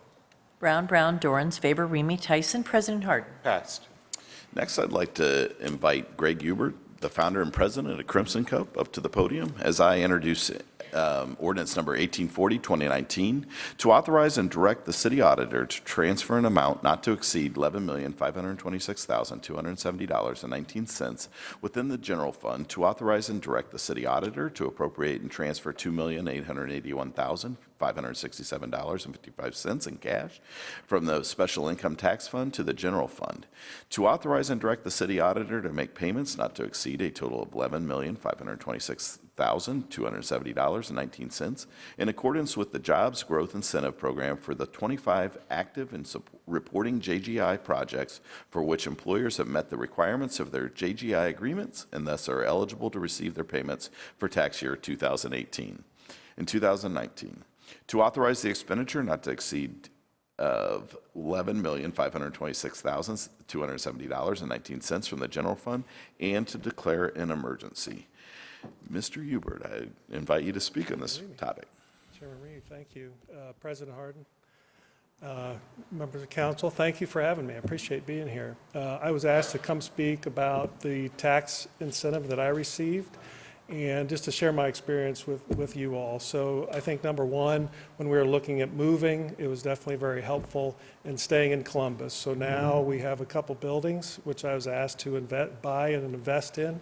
Brown, Dorans, Faber, Remy, Tyson, President Hardin. Passed. Next, I'd like to invite Greg Hubert, the founder and president of Crimson Cup, up to the podium as I introduce ordinance number 1840, 2019, to authorize and direct the city auditor to transfer an amount not to exceed $11,526,270.19 within the general fund, to authorize and direct the city auditor to appropriate and transfer $2,881,567.55 in cash from the special income tax fund to the general fund, to authorize and direct the city auditor to make payments not to exceed a total of $11,526,270.19 in accordance with the Jobs Growth Incentive Program for the 25 active and reporting JGI projects for which employers have met the requirements of their JGI agreements and thus are eligible to receive their payments for tax year 2018. In 2019, to authorize the expenditure not to exceed of $11,526,270.19 from the general fund and to declare an emergency. Mr. Hubert, I invite you to speak on this topic. Chairman Reed, thank you. President Hardin, members of council, thank you for having me. I appreciate being here. I was asked to come speak about the tax incentive that I received and just to share my experience with you all. So I think number one, when we were looking at moving, it was definitely very helpful in staying in Columbus. So now we have a couple buildings which I was asked to buy and invest in.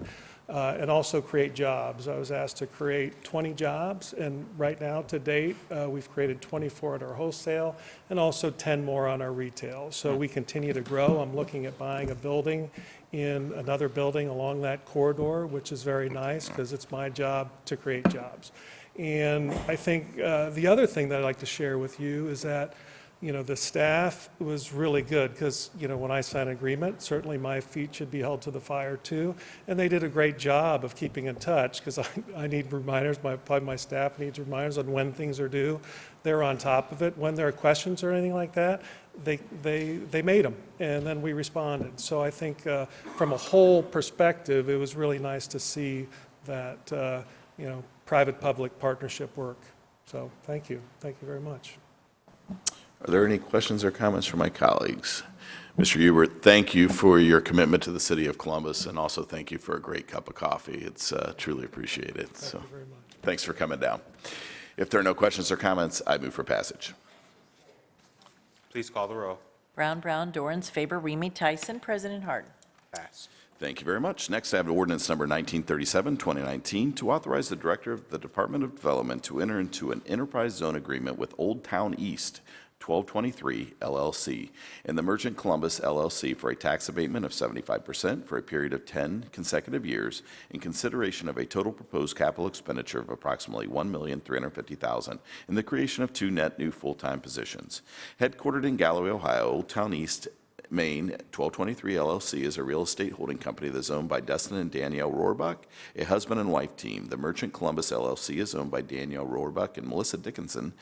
And also create jobs. I was asked to create 20 jobs, and right now, to date, we've created 24 at our wholesale and also 10 more on our retail. So we continue to grow. I'm looking at buying a building in another building along that corridor, which is very nice because it's my job to create jobs. And I think the other thing that I'd like to share with you is that the staff was really good because, when I sign an agreement, certainly my feet should be held to the fire too. And they did a great job of keeping in touch because I need reminders, probably my staff needs reminders on when things are due. They're on top of it. When there are questions or anything like that, they made them, and then we responded. So I think from a whole perspective, it was really nice to see that, private-public partnership work. So thank you. Thank you very much. Are there any questions or comments from my colleagues? Mr. Hubert, thank you for your commitment to the city of Columbus, and also thank you for a great cup of coffee. It's truly appreciated. Thank you very much. Thanks for coming down. If there are no questions or comments, I move for passage. Please call the roll. Brown, Dorans, Faber, Remy, Tyson, President Hardin. Pass. Thank you very much. Next, I have ordinance number 1937, 2019, to authorize the Director of the Department of Development to enter into an enterprise zone agreement with Old Town East 1223 LLC and the Merchant Columbus LLC for a tax abatement of 75% for a period of 10 consecutive years in consideration of a total proposed capital expenditure of approximately $1,350,000 and the creation of 2 net new full-time positions. Headquartered in Galloway, Ohio, Old Town East Maine 1223 LLC is a real estate holding company that is owned by Dustin and Danielle Rohrbach, a husband and wife team. The Merchant Columbus LLC is owned by Danielle Rohrbach and Melissa Dixon,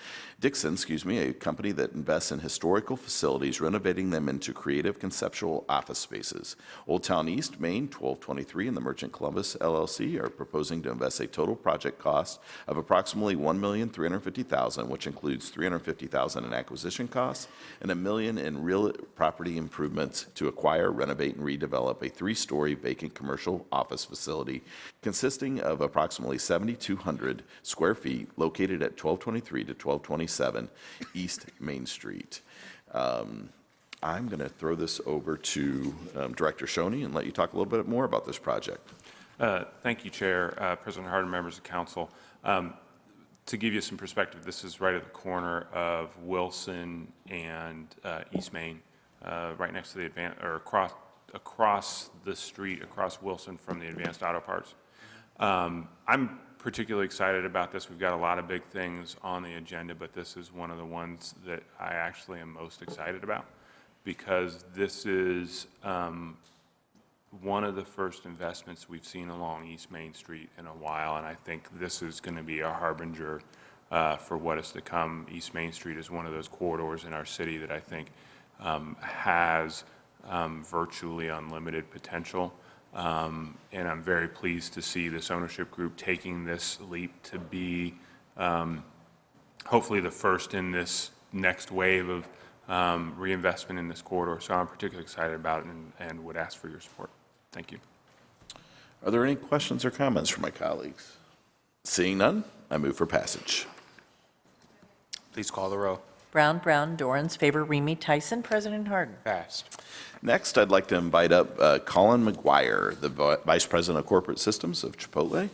a company that invests in historical facilities, renovating them into creative conceptual office spaces. Old Town East Maine 1223 and the Merchant Columbus LLC are proposing to invest a total project cost of approximately $1,350,000, which includes $350,000 in acquisition costs and $1 million in real property improvements to acquire, renovate, and redevelop a 3-story vacant commercial office facility consisting of approximately 7,200 square feet located at 1223 to 1227 East Main Street. I'm going to throw this over to Director Shannen and let you talk a little bit more about this project. Thank you, Chair, President Hardin, members of council. To give you some perspective, this is right at the corner of Wilson and East Main. Right next to the across the street, across Wilson from the Advanced Auto Parts. I'm particularly excited about this. We've got a lot of big things on the agenda, but this is one of the ones that I actually am most excited about because this is one of the first investments we've seen along East Main Street in a while, and I think this is going to be a harbinger for what is to come. East Main Street is one of those corridors in our city that I think has virtually unlimited potential. And I'm very pleased to see this ownership group taking this leap to be hopefully the first in this next wave of reinvestment in this corridor. So I'm particularly excited about it and would ask for your support. Thank you. Are there any questions or comments from my colleagues? Seeing none, I move for passage. Please call the row. Brown, Dorans, favor, Remy Tyson, President Hardin. Passed. Next, I'd like to invite up Colin McGuire, the Vice President of Corporate Systems of Chipotle.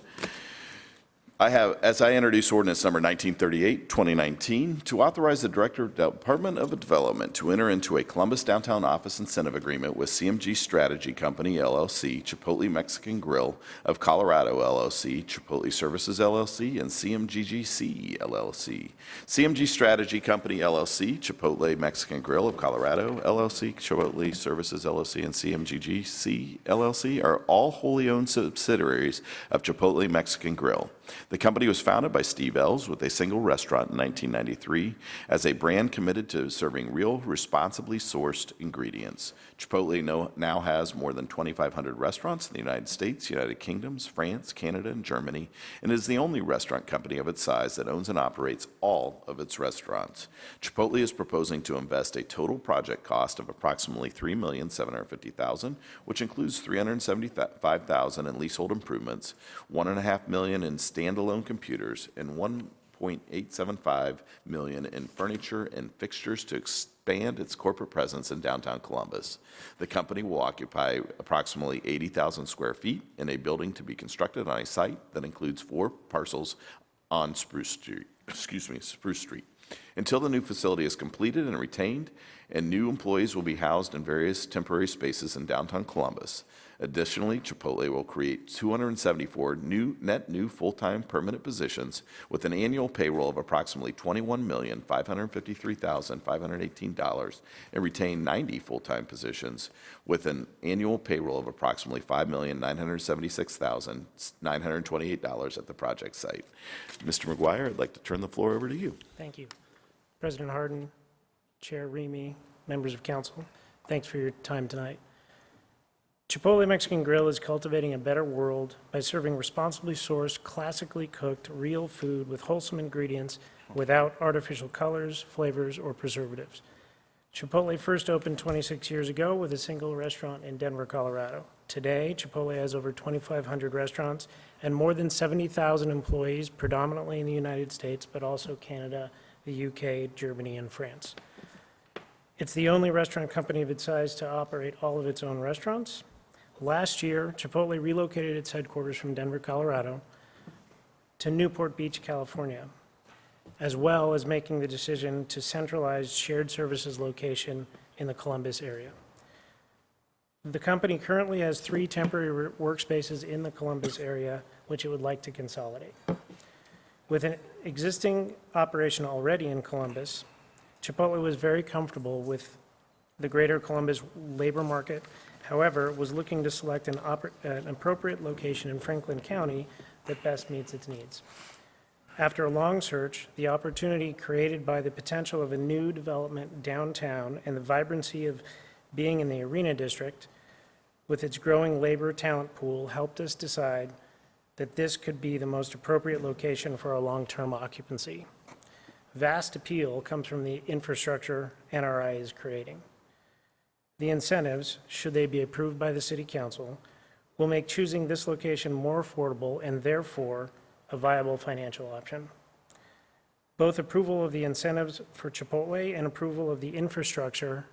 As I introduce ordinance number 1938, 2019, to authorize the Director of Department of Development to enter into a Columbus Downtown Office Incentive Agreement with CMG Strategy Company, LLC, Chipotle Mexican Grill of Colorado, LLC, Chipotle Services, LLC, and CMGGC, LLC. CMG Strategy Company, LLC, Chipotle Mexican Grill of Colorado, LLC, Chipotle Services, LLC, and CMGGC, LLC are all wholly owned subsidiaries of Chipotle Mexican Grill. The company was founded by Steve Ells with a single restaurant in 1993 as a brand committed to serving real, responsibly sourced ingredients. Chipotle now has more than 2,500 restaurants in the United States, United Kingdom, France, Canada, and Germany, and is the only restaurant company of its size that owns and operates all of its restaurants. Chipotle is proposing to invest a total project cost of approximately $3,750,000, which includes $375,000 in leasehold improvements, $1.5 million in standalone computers, and $1.875 million in furniture and fixtures to expand its corporate presence in downtown Columbus. The company will occupy approximately 80,000 square feet in a building to be constructed on a site that includes 4 parcels on Spruce Street. Until the new facility is completed and retained, and new employees will be housed in various temporary spaces in downtown Columbus. Additionally, Chipotle will create 274 net new full-time permanent positions with an annual payroll of approximately $21,553,518 and retain 90 full-time positions with an annual payroll of approximately $5,976,928 at the project site. Mr. McGuire, I'd like to turn the floor over to you. Thank you. President Hardin, Chair Remy, members of council, thanks for your time tonight. Chipotle Mexican Grill is cultivating a better world by serving responsibly sourced, classically cooked, real food with wholesome ingredients without artificial colors, flavors, or preservatives. Chipotle first opened 26 years ago with a single restaurant in Denver, Colorado. Today, Chipotle has over 2,500 restaurants and more than 70,000 employees, predominantly in the United States, but also Canada, the UK, Germany, and France. It's the only restaurant company of its size to operate all of its own restaurants. Last year, Chipotle relocated its headquarters from Denver, Colorado to Newport Beach, California, as well as making the decision to centralize shared services location in the Columbus area. The company currently has 3 temporary workspaces in the Columbus area, which it would like to consolidate. With an existing operation already in Columbus, Chipotle was very comfortable with the greater Columbus labor market. However, was looking to select an appropriate location in Franklin County that best meets its needs. After a long search, the opportunity created by the potential of a new development downtown and the vibrancy of being in the Arena District with its growing labor talent pool helped us decide that this could be the most appropriate location for a long-term occupancy. Vast appeal comes from the infrastructure NRI is creating. The incentives, should they be approved by the City Council, will make choosing this location more affordable and therefore a viable financial option. Both approval of the incentives for Chipotle and approval of the infrastructure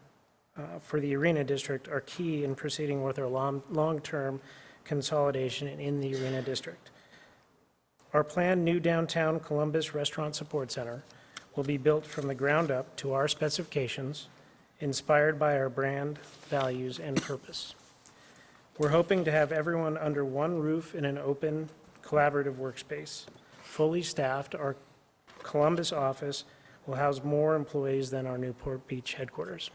for the Arena District are key in proceeding with our long-term consolidation in the Arena District. Our planned new downtown Columbus Restaurant Support Center will be built from the ground up to our specifications, inspired by our brand, values, and purpose. We're hoping to have everyone under one roof in an open, collaborative workspace. Fully staffed, our Columbus office will house more employees than our Newport Beach headquarters.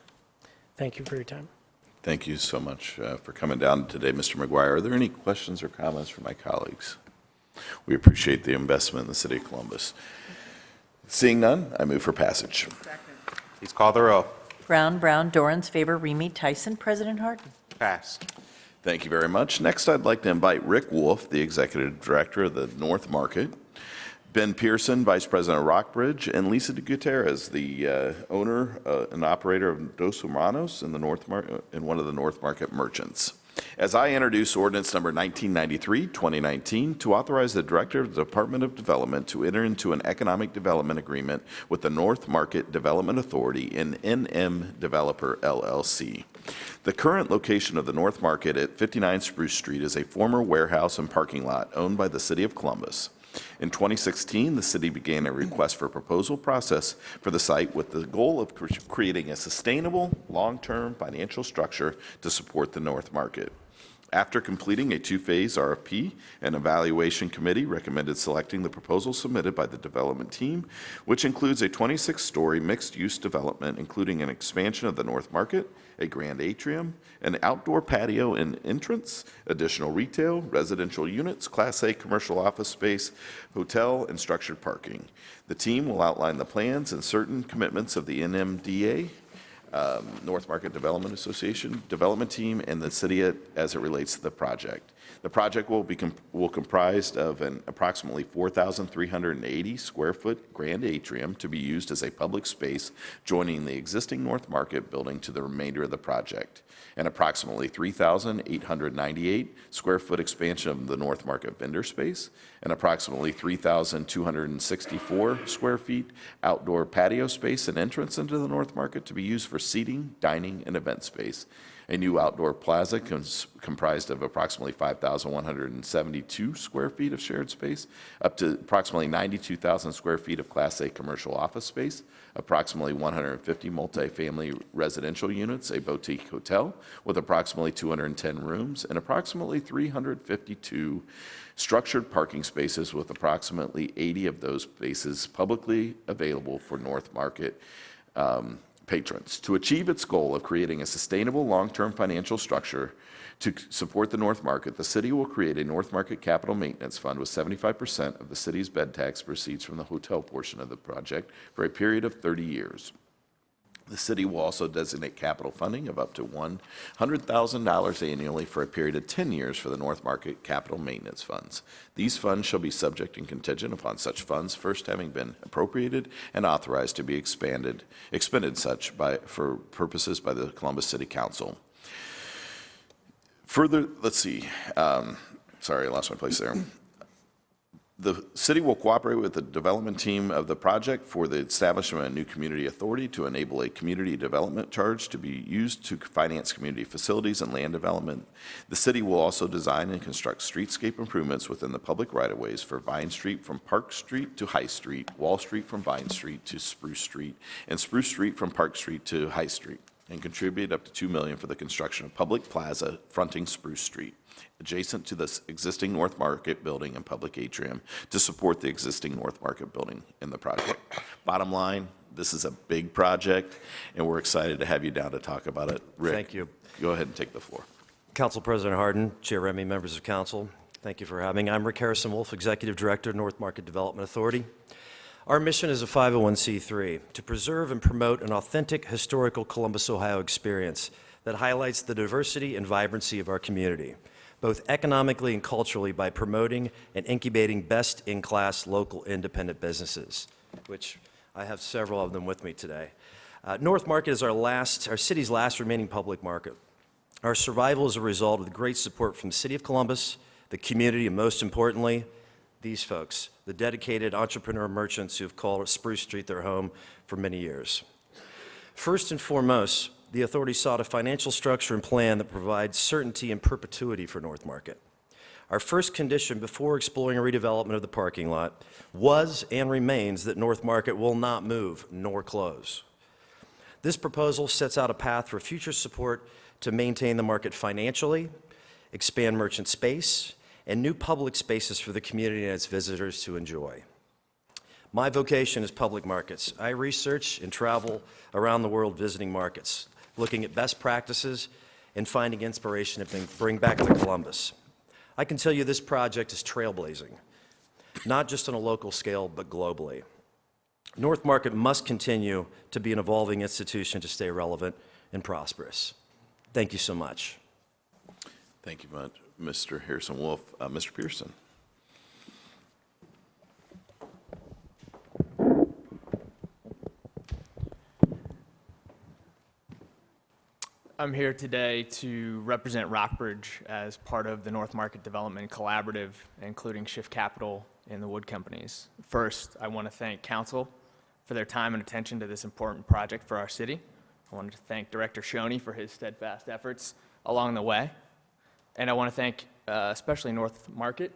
Thank you for your time. Thank you so much for coming down today, Mr. McGuire. Are there any questions or comments from my colleagues? We appreciate the investment in the City of Columbus. Seeing none, I move for passage. Please call the row. Brown, Dorans, favor, Remy Tyson, President Hardin. Passed. Thank you very much. Next, I'd like to invite Rick Wolf, the Executive Director of the North Market, Ben Pearson, Vice President of Rockbridge, and Lisa Gutierrez, the owner and operator of Dos Humanos in one of the North Market merchants. As I introduce ordinance number 1993, 2019, to authorize the Director of the Department of Development to enter into an economic development agreement with the North Market Development Authority and NM Developer LLC. The current location of the North Market at 59 Spruce Street is a former warehouse and parking lot owned by the City of Columbus. In 2016, the city began a request for proposal process for the site with the goal of creating a sustainable, long-term financial structure to support the North Market. After completing a two-phase RFP, an evaluation committee recommended selecting the proposal submitted by the development team, which includes a 26-story mixed-use development, including an expansion of the North Market, a grand atrium, an outdoor patio and entrance, additional retail, residential units, Class A commercial office space, hotel, and structured parking. The team will outline the plans and certain commitments of the NMDA, North Market Development Association, development team, and the city as it relates to the project. The project will comprise of an approximately 4,380 square foot grand atrium to be used as a public space joining the existing North Market building to the remainder of the project. An approximately 3,898 square foot expansion of the North Market vendor space, an approximately 3,264 square feet outdoor patio space and entrance into the North Market to be used for seating, dining, and event space. A new outdoor plaza comprised of approximately 5,172 square feet of shared space, up to approximately 92,000 square feet of Class A commercial office space, approximately 150 multifamily residential units, a boutique hotel with approximately 210 rooms, and approximately 352 structured parking spaces, with approximately 80 of those spaces publicly available for North Market patrons. To achieve its goal of creating a sustainable long-term financial structure to support the North Market, the city will create a North Market Capital Maintenance Fund with 75% of the city's bed tax proceeds from the hotel portion of the project for a period of 30 years. The city will also designate capital funding of up to $100,000 annually for a period of 10 years for the North Market Capital Maintenance Funds. These funds shall be subject and contingent upon such funds first having been appropriated and authorized to be expended for purposes by the Columbus City Council. Further, let's see. Sorry, I lost my place there. The city will cooperate with the development team of the project for the establishment of a new community authority to enable a community development charge to be used to finance community facilities and land development. The city will also design and construct streetscape improvements within the public right-of-ways for Vine Street from Park Street to High Street, Wall Street from Vine Street to Spruce Street, and Spruce Street from Park Street to High Street, and contribute up to $2 million for the construction of public plaza fronting Spruce Street, adjacent to the existing North Market building and public atrium to support the existing North Market building in the project. Bottom line, this is a big project, and we're excited to have you down to talk about it. Rick, thank you. Go ahead and take the floor. Council President Hardin, Chair Remy, members of council, thank you for having me. I'm Rick Harrison-Wolf, Executive Director, North Market Development Authority. Our mission is a 501c3 to preserve and promote an authentic historical Columbus, Ohio experience that highlights the diversity and vibrancy of our community, both economically and culturally, by promoting and incubating best-in-class local independent businesses, which I have several of them with me today. North Market is our city's last remaining public market. Our survival is a result of the great support from the City of Columbus, the community, and most importantly, these folks, the dedicated entrepreneur merchants who have called Spruce Street their home for many years. First and foremost, the authority sought a financial structure and plan that provides certainty and perpetuity for North Market. Our first condition before exploring a redevelopment of the parking lot was and remains that North Market will not move nor close. This proposal sets out a path for future support to maintain the market financially, expand merchant space, and new public spaces for the community and its visitors to enjoy. My vocation is public markets. I research and travel around the world visiting markets, looking at best practices and finding inspiration to bring back to Columbus. I can tell you this project is trailblazing, not just on a local scale, but globally. North Market must continue to be an evolving institution to stay relevant and prosperous. Thank you so much. Thank you much, Mr. Harrison-Wolf. Mr. Pearson. I'm here today to represent Rockbridge as part of the North Market Development Collaborative, including Shift Capital and the wood companies. First, I want to thank council for their time and attention to this important project for our city. I wanted to thank Director Shoney for his steadfast efforts along the way. And I want to thank especially North Market,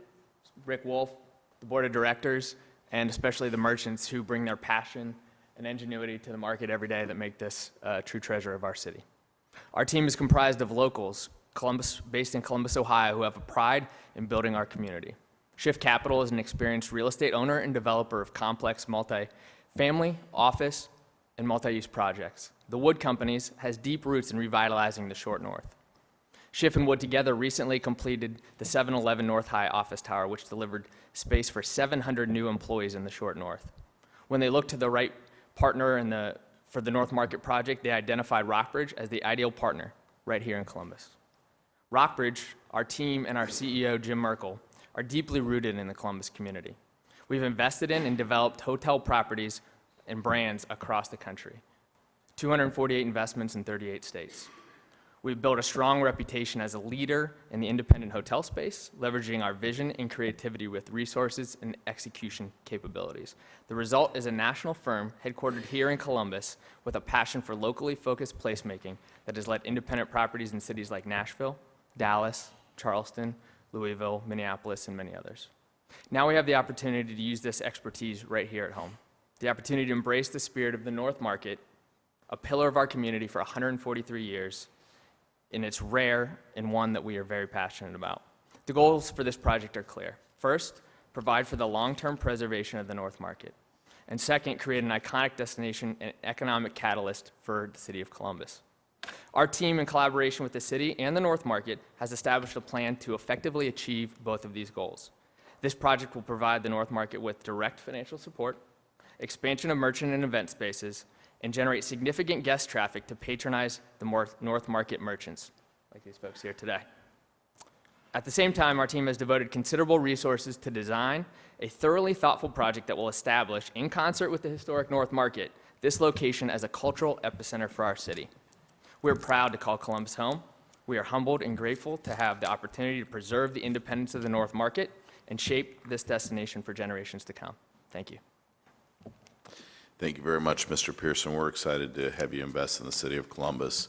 Rick Wolf, the board of directors, and especially the merchants who bring their passion and ingenuity to the market every day that make this a true treasure of our city. Our team is comprised of locals, based in Columbus, Ohio, who have a pride in building our community. Shift Capital is an experienced real estate owner and developer of complex multi-family, office, and multi-use projects. The Wood Companies has deep roots in revitalizing the Short North. Schiff and Wood together recently completed the 711 North High office tower, which delivered space for 700 new employees in the Short North. When they looked to the right partner for the North Market project, they identified Rockbridge as the ideal partner right here in Columbus. Rockbridge, our team, and our CEO, Jim Merkel, are deeply rooted in the Columbus community. We've invested in and developed hotel properties and brands across the country, 248 investments in 38 states. We've built a strong reputation as a leader in the independent hotel space, leveraging our vision and creativity with resources and execution capabilities. The result is a national firm headquartered here in Columbus with a passion for locally focused placemaking that has led independent properties in cities like Nashville, Dallas, Charleston, Louisville, Minneapolis, and many others. Now we have the opportunity to use this expertise right here at home. The opportunity to embrace the spirit of the North Market, a pillar of our community for 143 years, and it's rare and one that we are very passionate about. The goals for this project are clear. First, provide for the long-term preservation of the North Market. And second, create an iconic destination and economic catalyst for the city of Columbus. Our team, in collaboration with the city and the North Market, has established a plan to effectively achieve both of these goals. This project will provide the North Market with direct financial support, expansion of merchant and event spaces, and generate significant guest traffic to patronize the North Market merchants, like these folks here today. At the same time, our team has devoted considerable resources to design a thoroughly thoughtful project that will establish, in concert with the historic North Market, this location as a cultural epicenter for our city. We're proud to call Columbus home. We are humbled and grateful to have the opportunity to preserve the independence of the North Market and shape this destination for generations to come. Thank you. Thank you very much, Mr. Pearson. We're excited to have you invest in the city of Columbus.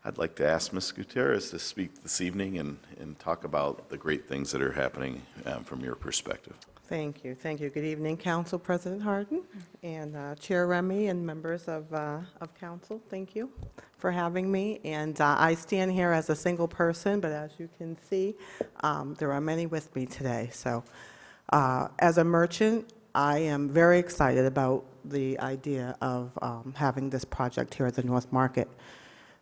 I'd like to ask Ms. Gutierrez to speak this evening and talk about the great things that are happening from your perspective. Thank you. Thank you. Good evening, Council President Hardin and Chair Remy and members of Council. Thank you for having me. And I stand here as a single person, but as you can see, there are many with me today. So as a merchant, I am very excited about the idea of having this project here at the North Market.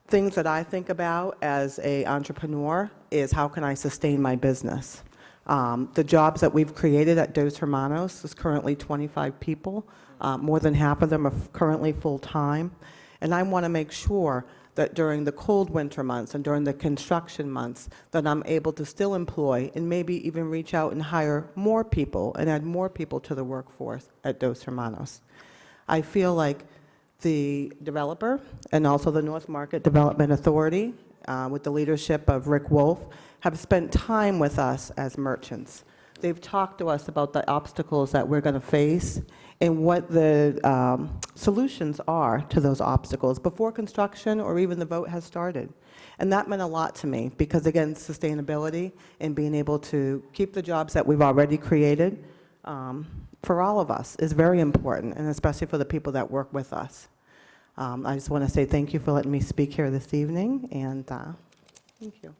Things that I think about as an entrepreneur is how can I sustain my business? The jobs that we've created at Dos Hermanos is currently 25 people. More than half of them are currently full-time. And I want to make sure that during the cold winter months and during the construction months that I'm able to still employ and maybe even reach out and hire more people and add more people to the workforce at Dos Hermanos. I feel like the developer and also the North Market Development Authority with the leadership of Rick Wolf have spent time with us as merchants. They've talked to us about the obstacles that we're going to face and what the solutions are to those obstacles before construction or even the vote has started. And that meant a lot to me because, again, sustainability and being able to keep the jobs that we've already created for all of us is very important, and especially for the people that work with us. I just want to say thank you for letting me speak here this evening, and thank you.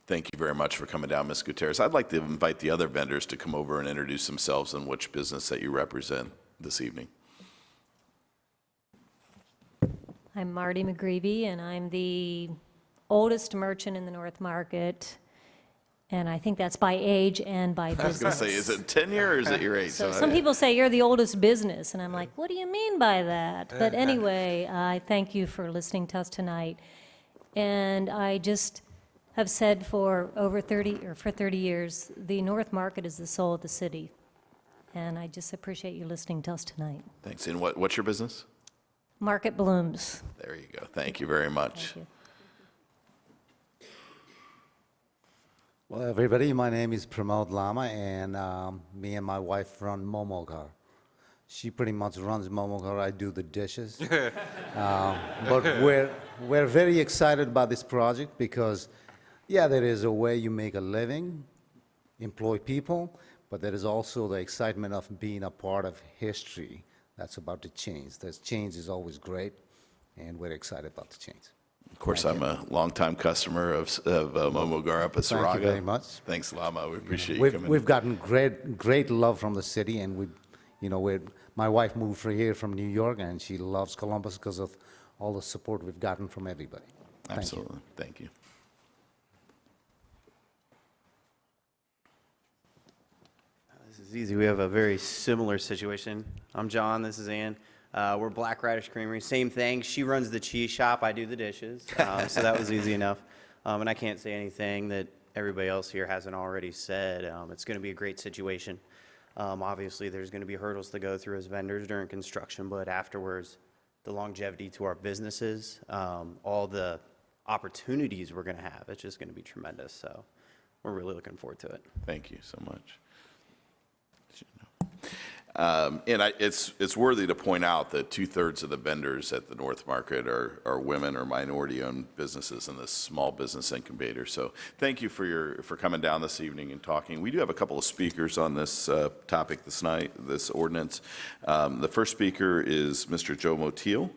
Thank you very much for coming down, Ms. Gutierrez. I'd like to invite the other vendors to come over and introduce themselves and which business that you represent this evening. I'm Marty McGreevy, and I'm the oldest merchant in the North Market. And I think that's by age and by business. I was going to say, is it tenure or is it your age? So some people say you're the oldest business, and I'm like, what do you mean by that? But anyway, I thank you for listening to us tonight. And I just have said for 30 years, the North Market is the soul of the city. And I just appreciate you listening to us tonight. Thanks. And what's your business? Market Blooms. There you go. Thank you very much. Thank you. Well, everybody, my name is Pramod Lama, and me and my wife run Momogar. She pretty much runs Momogar. I do the dishes. But we're very excited about this project because, yeah, there is a way you make a living, employ people, but there is also the excitement of being a part of history that's about to change. This change is always great, and we're excited about the change. Of course, I'm a longtime customer of Momogar up at Saraga. Thank you very much. Thanks, Lama. We appreciate you coming. We've gotten great love from the city, and my wife moved here from New York, and she loves Columbus because of all the support we've gotten from everybody. Absolutely. Thank you. This is easy. We have a very similar situation. I'm John. This is Ann. We're Black Radish Creamery. Same thing. She runs the cheese shop. I do the dishes. So that was easy enough. And I can't say anything that everybody else here hasn't already said. It's going to be a great situation. Obviously, there's going to be hurdles to go through as vendors during construction, but afterwards, the longevity to our businesses, all the opportunities we're going to have, it's just going to be tremendous. So we're really looking forward to it. Thank you so much. It's worthy to point out that 2/3 of the vendors at the North Market are women or minority-owned businesses in this small business incubator. So thank you for coming down this evening and talking. We do have a couple of speakers on this topic this ordinance. The first speaker is Mr. Joe Motil.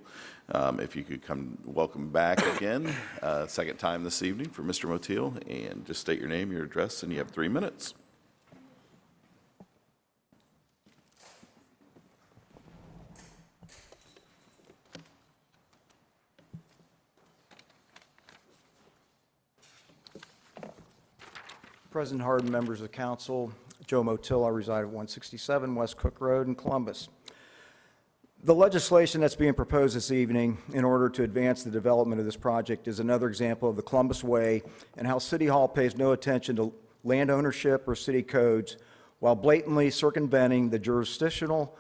If you could come, welcome back again, second time this evening for Mr. Motil, and just state your name, your address, and you have 3 minutes. President Hardin, members of council, Joe Motil, I reside at 167 West Cook Road in Columbus. The legislation that's being proposed this evening in order to advance the development of this project is another example of the Columbus way and how City Hall pays no attention to land ownership or city codes while blatantly circumventing the jurisdictional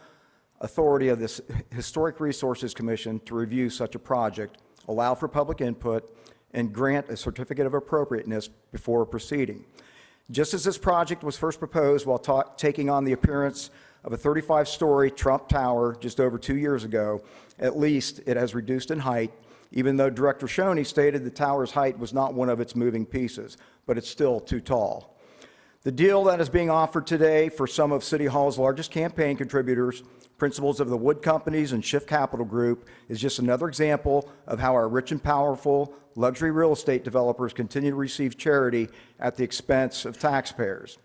authority of this Historic Resources Commission to review such a project, allow for public input, and grant a certificate of appropriateness before proceeding. Just as this project was first proposed while taking on the appearance of a 35-story Trump Tower just over 2 years ago, at least it has reduced in height, even though Director Shoney stated the tower's height was not one of its moving pieces, but it's still too tall. The deal that is being offered today for some of City Hall's largest campaign contributors, principals of the wood companies and Shift Capital Group, is just another example of how our rich and powerful luxury real estate developers continue to receive charity at the expense of taxpayers.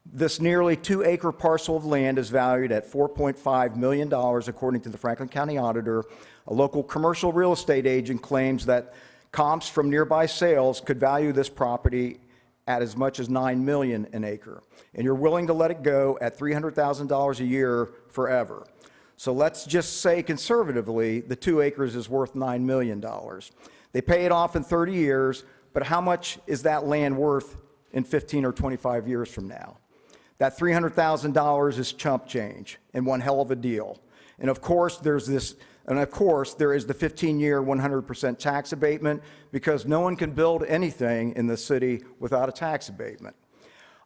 This nearly 2-acre parcel of land is valued at $4.5 million, according to the Franklin County Auditor. A local commercial real estate agent claims that comps from nearby sales could value this property at as much as $9 million an acre, and you're willing to let it go at $300,000 a year forever. So let's just say conservatively, the 2 acres is worth $9 million. They pay it off in 30 years, but how much is that land worth in 15 or 25 years from now? That $300,000 is chump change and one hell of a deal. And of course, there is the 15-year 100% tax abatement, because no one can build anything in the city without a tax abatement.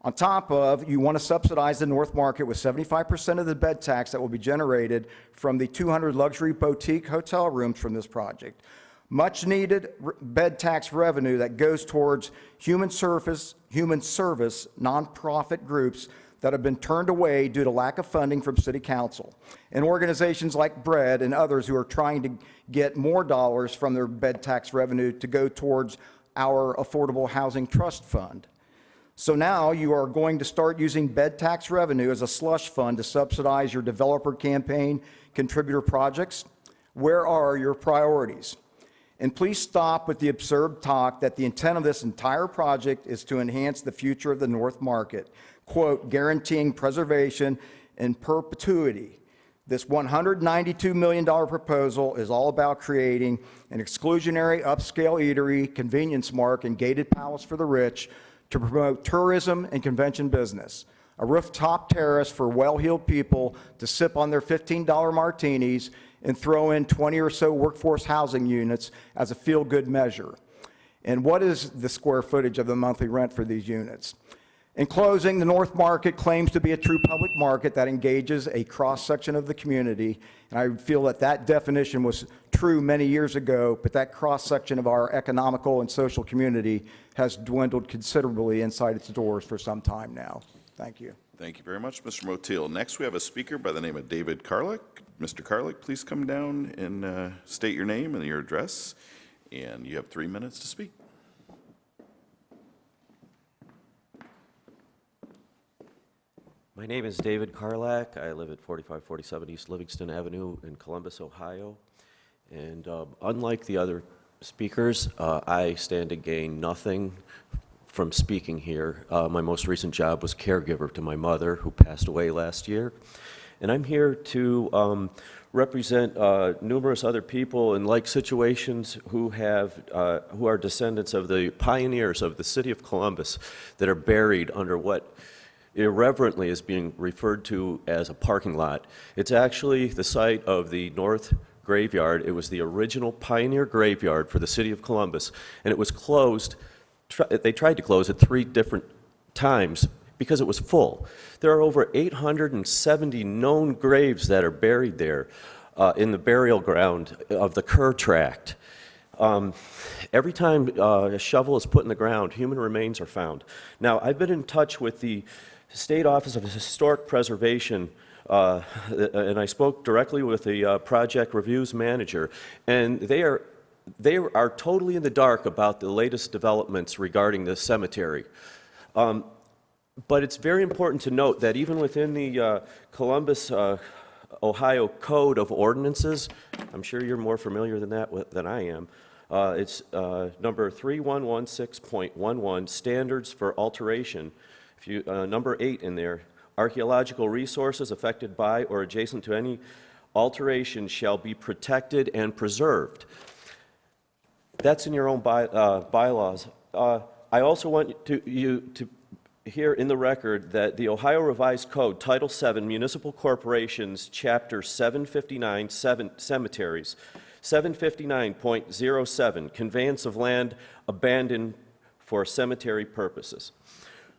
On top of, you want to subsidize the North Market with 75% of the bed tax that will be generated from the 200 luxury boutique hotel rooms from this project. Much needed bed tax revenue that goes towards human service nonprofit groups that have been turned away due to lack of funding from City Council, and organizations like Bread and others who are trying to get more dollars from their bed tax revenue to go towards our Affordable Housing Trust Fund. So now you are going to start using bed tax revenue as a slush fund to subsidize your developer campaign contributor projects. Where are your priorities? And please stop with the absurd talk that the intent of this entire project is to enhance the future of the North Market, quote, guaranteeing preservation in perpetuity. This $192 million proposal is all about creating an exclusionary upscale eatery, convenience mark, and gated palace for the rich to promote tourism and convention business. A rooftop terrace for well-heeled people to sip on their $15 martinis and throw in 20 or so workforce housing units as a feel-good measure. And what is the square footage of the monthly rent for these units? In closing, the North Market claims to be a true public market that engages a cross-section of the community, and I feel that that definition was true many years ago, but that cross-section of our economical and social community has dwindled considerably inside its doors for some time now. Thank you. Thank you very much, Mr. Motil. Next, we have a speaker by the name of David Carlick. Mr. Carlick, please come down and state your name and your address, and you have 3 minutes to speak. My name is David Carlack. I live at 4547 East Livingston Avenue in Columbus, Ohio. And unlike the other speakers, I stand to gain nothing from speaking here. My most recent job was caregiver to my mother, who passed away last year. And I'm here to represent numerous other people in like situations who are descendants of the pioneers of the city of Columbus that are buried under what irreverently is being referred to as a parking lot. It's actually the site of the North Graveyard. It was the original pioneer graveyard for the city of Columbus, and it was closed. They tried to close it 3 different times because it was full. There are over 870 known graves that are buried there in the burial ground of the Kerr tract. Every time a shovel is put in the ground, human remains are found. Now, I've been in touch with the State Office of Historic Preservation, and I spoke directly with the project reviews manager, and they are totally in the dark about the latest developments regarding the cemetery. But it's very important to note that even within the Columbus, Ohio Code of Ordinances, I'm sure you're more familiar than I am, it's number 3116.11, Standards for Alteration. If you, number 8 in there, archaeological resources affected by or adjacent to any alteration shall be protected and preserved. That's in your own bylaws. I also want you to hear in the record that the Ohio Revised Code, Title 7, Municipal Corporations, Chapter 759, Cemeteries, 759.07, Conveyance of Land Abandoned for Cemetery Purposes.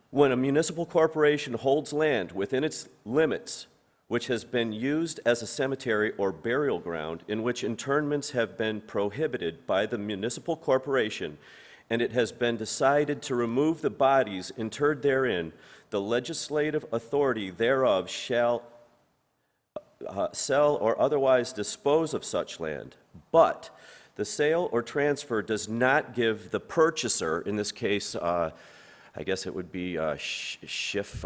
When a municipal corporation holds land within its limits which has been used as a cemetery or burial ground in which interments have been prohibited by the municipal corporation, and it has been decided to remove the bodies interred therein, the legislative authority thereof shall sell or otherwise dispose of such land. But the sale or transfer does not give the purchaser, in this case, I guess it would be Schiff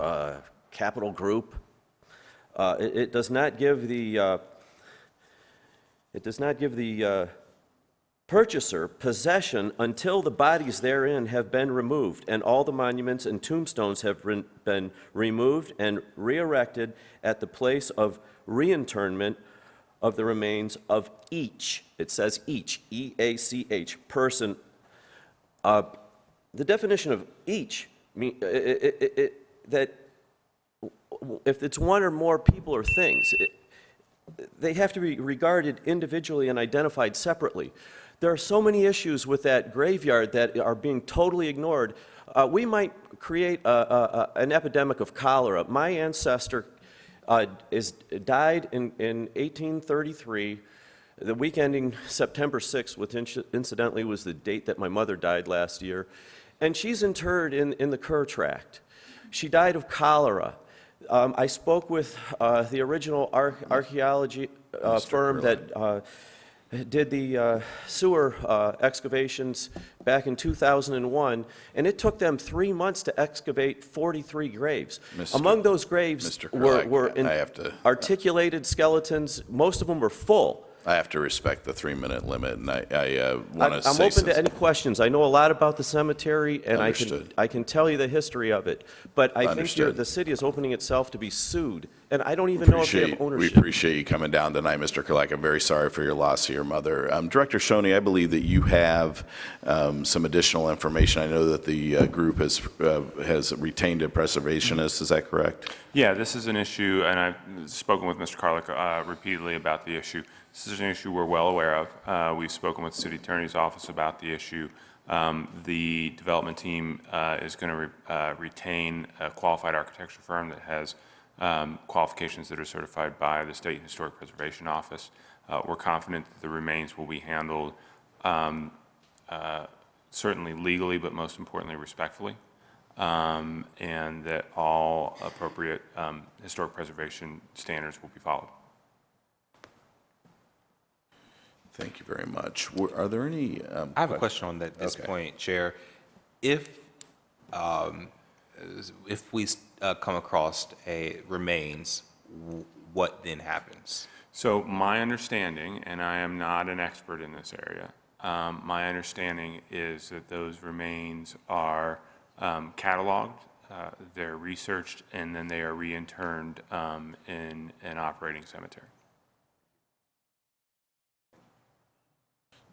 Capital Group. It does not give the purchaser possession until the bodies therein have been removed and all the monuments and tombstones have been removed and re-erected at the place of reinterment of the remains of each, it says each, E-A-C-H, person. The definition of each, that if it's one or more people or things, they have to be regarded individually and identified separately. There are so many issues with that graveyard that are being totally ignored. We might create an epidemic of cholera. My ancestor died in 1833. The week ending September 6th, which incidentally was the date that my mother died last year, and she's interred in the Kerr tract. She died of cholera. I spoke with the original archaeology firm that did the sewer excavations back in 2001, and it took them 3 months to excavate 43 graves. Among those graves were articulated skeletons. Most of them were full. I have to respect the 3-minute limit, and I want to say I'm open to any questions. I know a lot about the cemetery, and I can tell you the history of it. But I think the city is opening itself to be sued, and I don't even know if they have ownership. We appreciate you coming down tonight, Mr. Kalak. I'm very sorry for your loss of your mother. Director Shoney, I believe that you have some additional information. I know that the group has retained a preservationist. Is that correct? Yeah, this is an issue, and I've spoken with Mr. Carlick repeatedly about the issue. This is an issue we're well aware of. We've spoken with the City Attorney's Office about the issue. The development team is going to retain a qualified architecture firm that has qualifications that are certified by the State Historic Preservation Office. We're confident that the remains will be handled certainly legally, but most importantly respectfully, and that all appropriate historic preservation standards will be followed. Thank you very much. Are there any? I have a question on this point, Chair. If we come across remains, what then happens? So my understanding, and I am not an expert in this area, my understanding is that those remains are cataloged, they're researched, and then they are reinterred in an operating cemetery.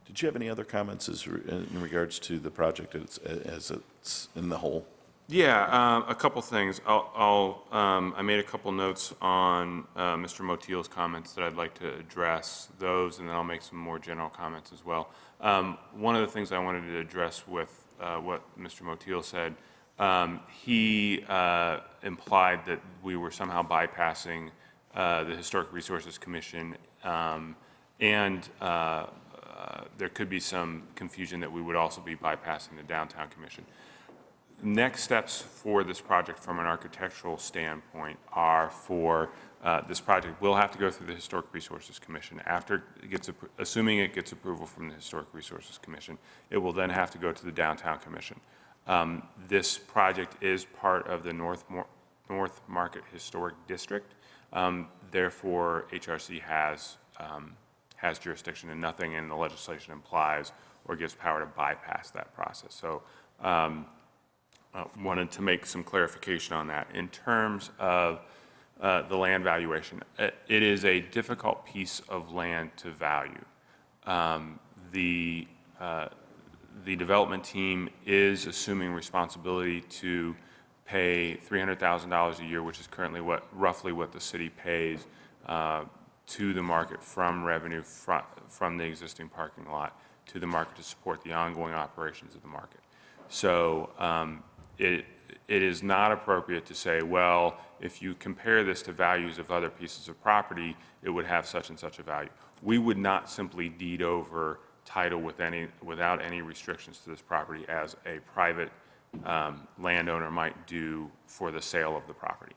Did you have any other comments in regards to the project as it's in the whole? Yeah, a couple things. I made a couple notes on Mr. Motil's comments that I'd like to address those, and then I'll make some more general comments as well. One of the things I wanted to address with what Mr. Motil said, he implied that we were somehow bypassing the Historic Resources Commission, and there could be some confusion that we would also be bypassing the Downtown Commission. Next steps for this project from an architectural standpoint are for this project will have to go through the Historic Resources Commission. After it gets, assuming it gets approval from the Historic Resources Commission, it will then have to go to the Downtown Commission. This project is part of the North Market Historic District. Therefore, HRC has jurisdiction, and nothing in the legislation implies or gives power to bypass that process. So wanted to make some clarification on that. In terms of the land valuation, it is a difficult piece of land to value. The development team is assuming responsibility to pay $300,000 a year, which is currently roughly what the city pays to the market from revenue from the existing parking lot to the market to support the ongoing operations of the market. So it is not appropriate to say, well, if you compare this to values of other pieces of property, it would have such and such a value. We would not simply deed over title without any restrictions to this property as a private landowner might do for the sale of the property.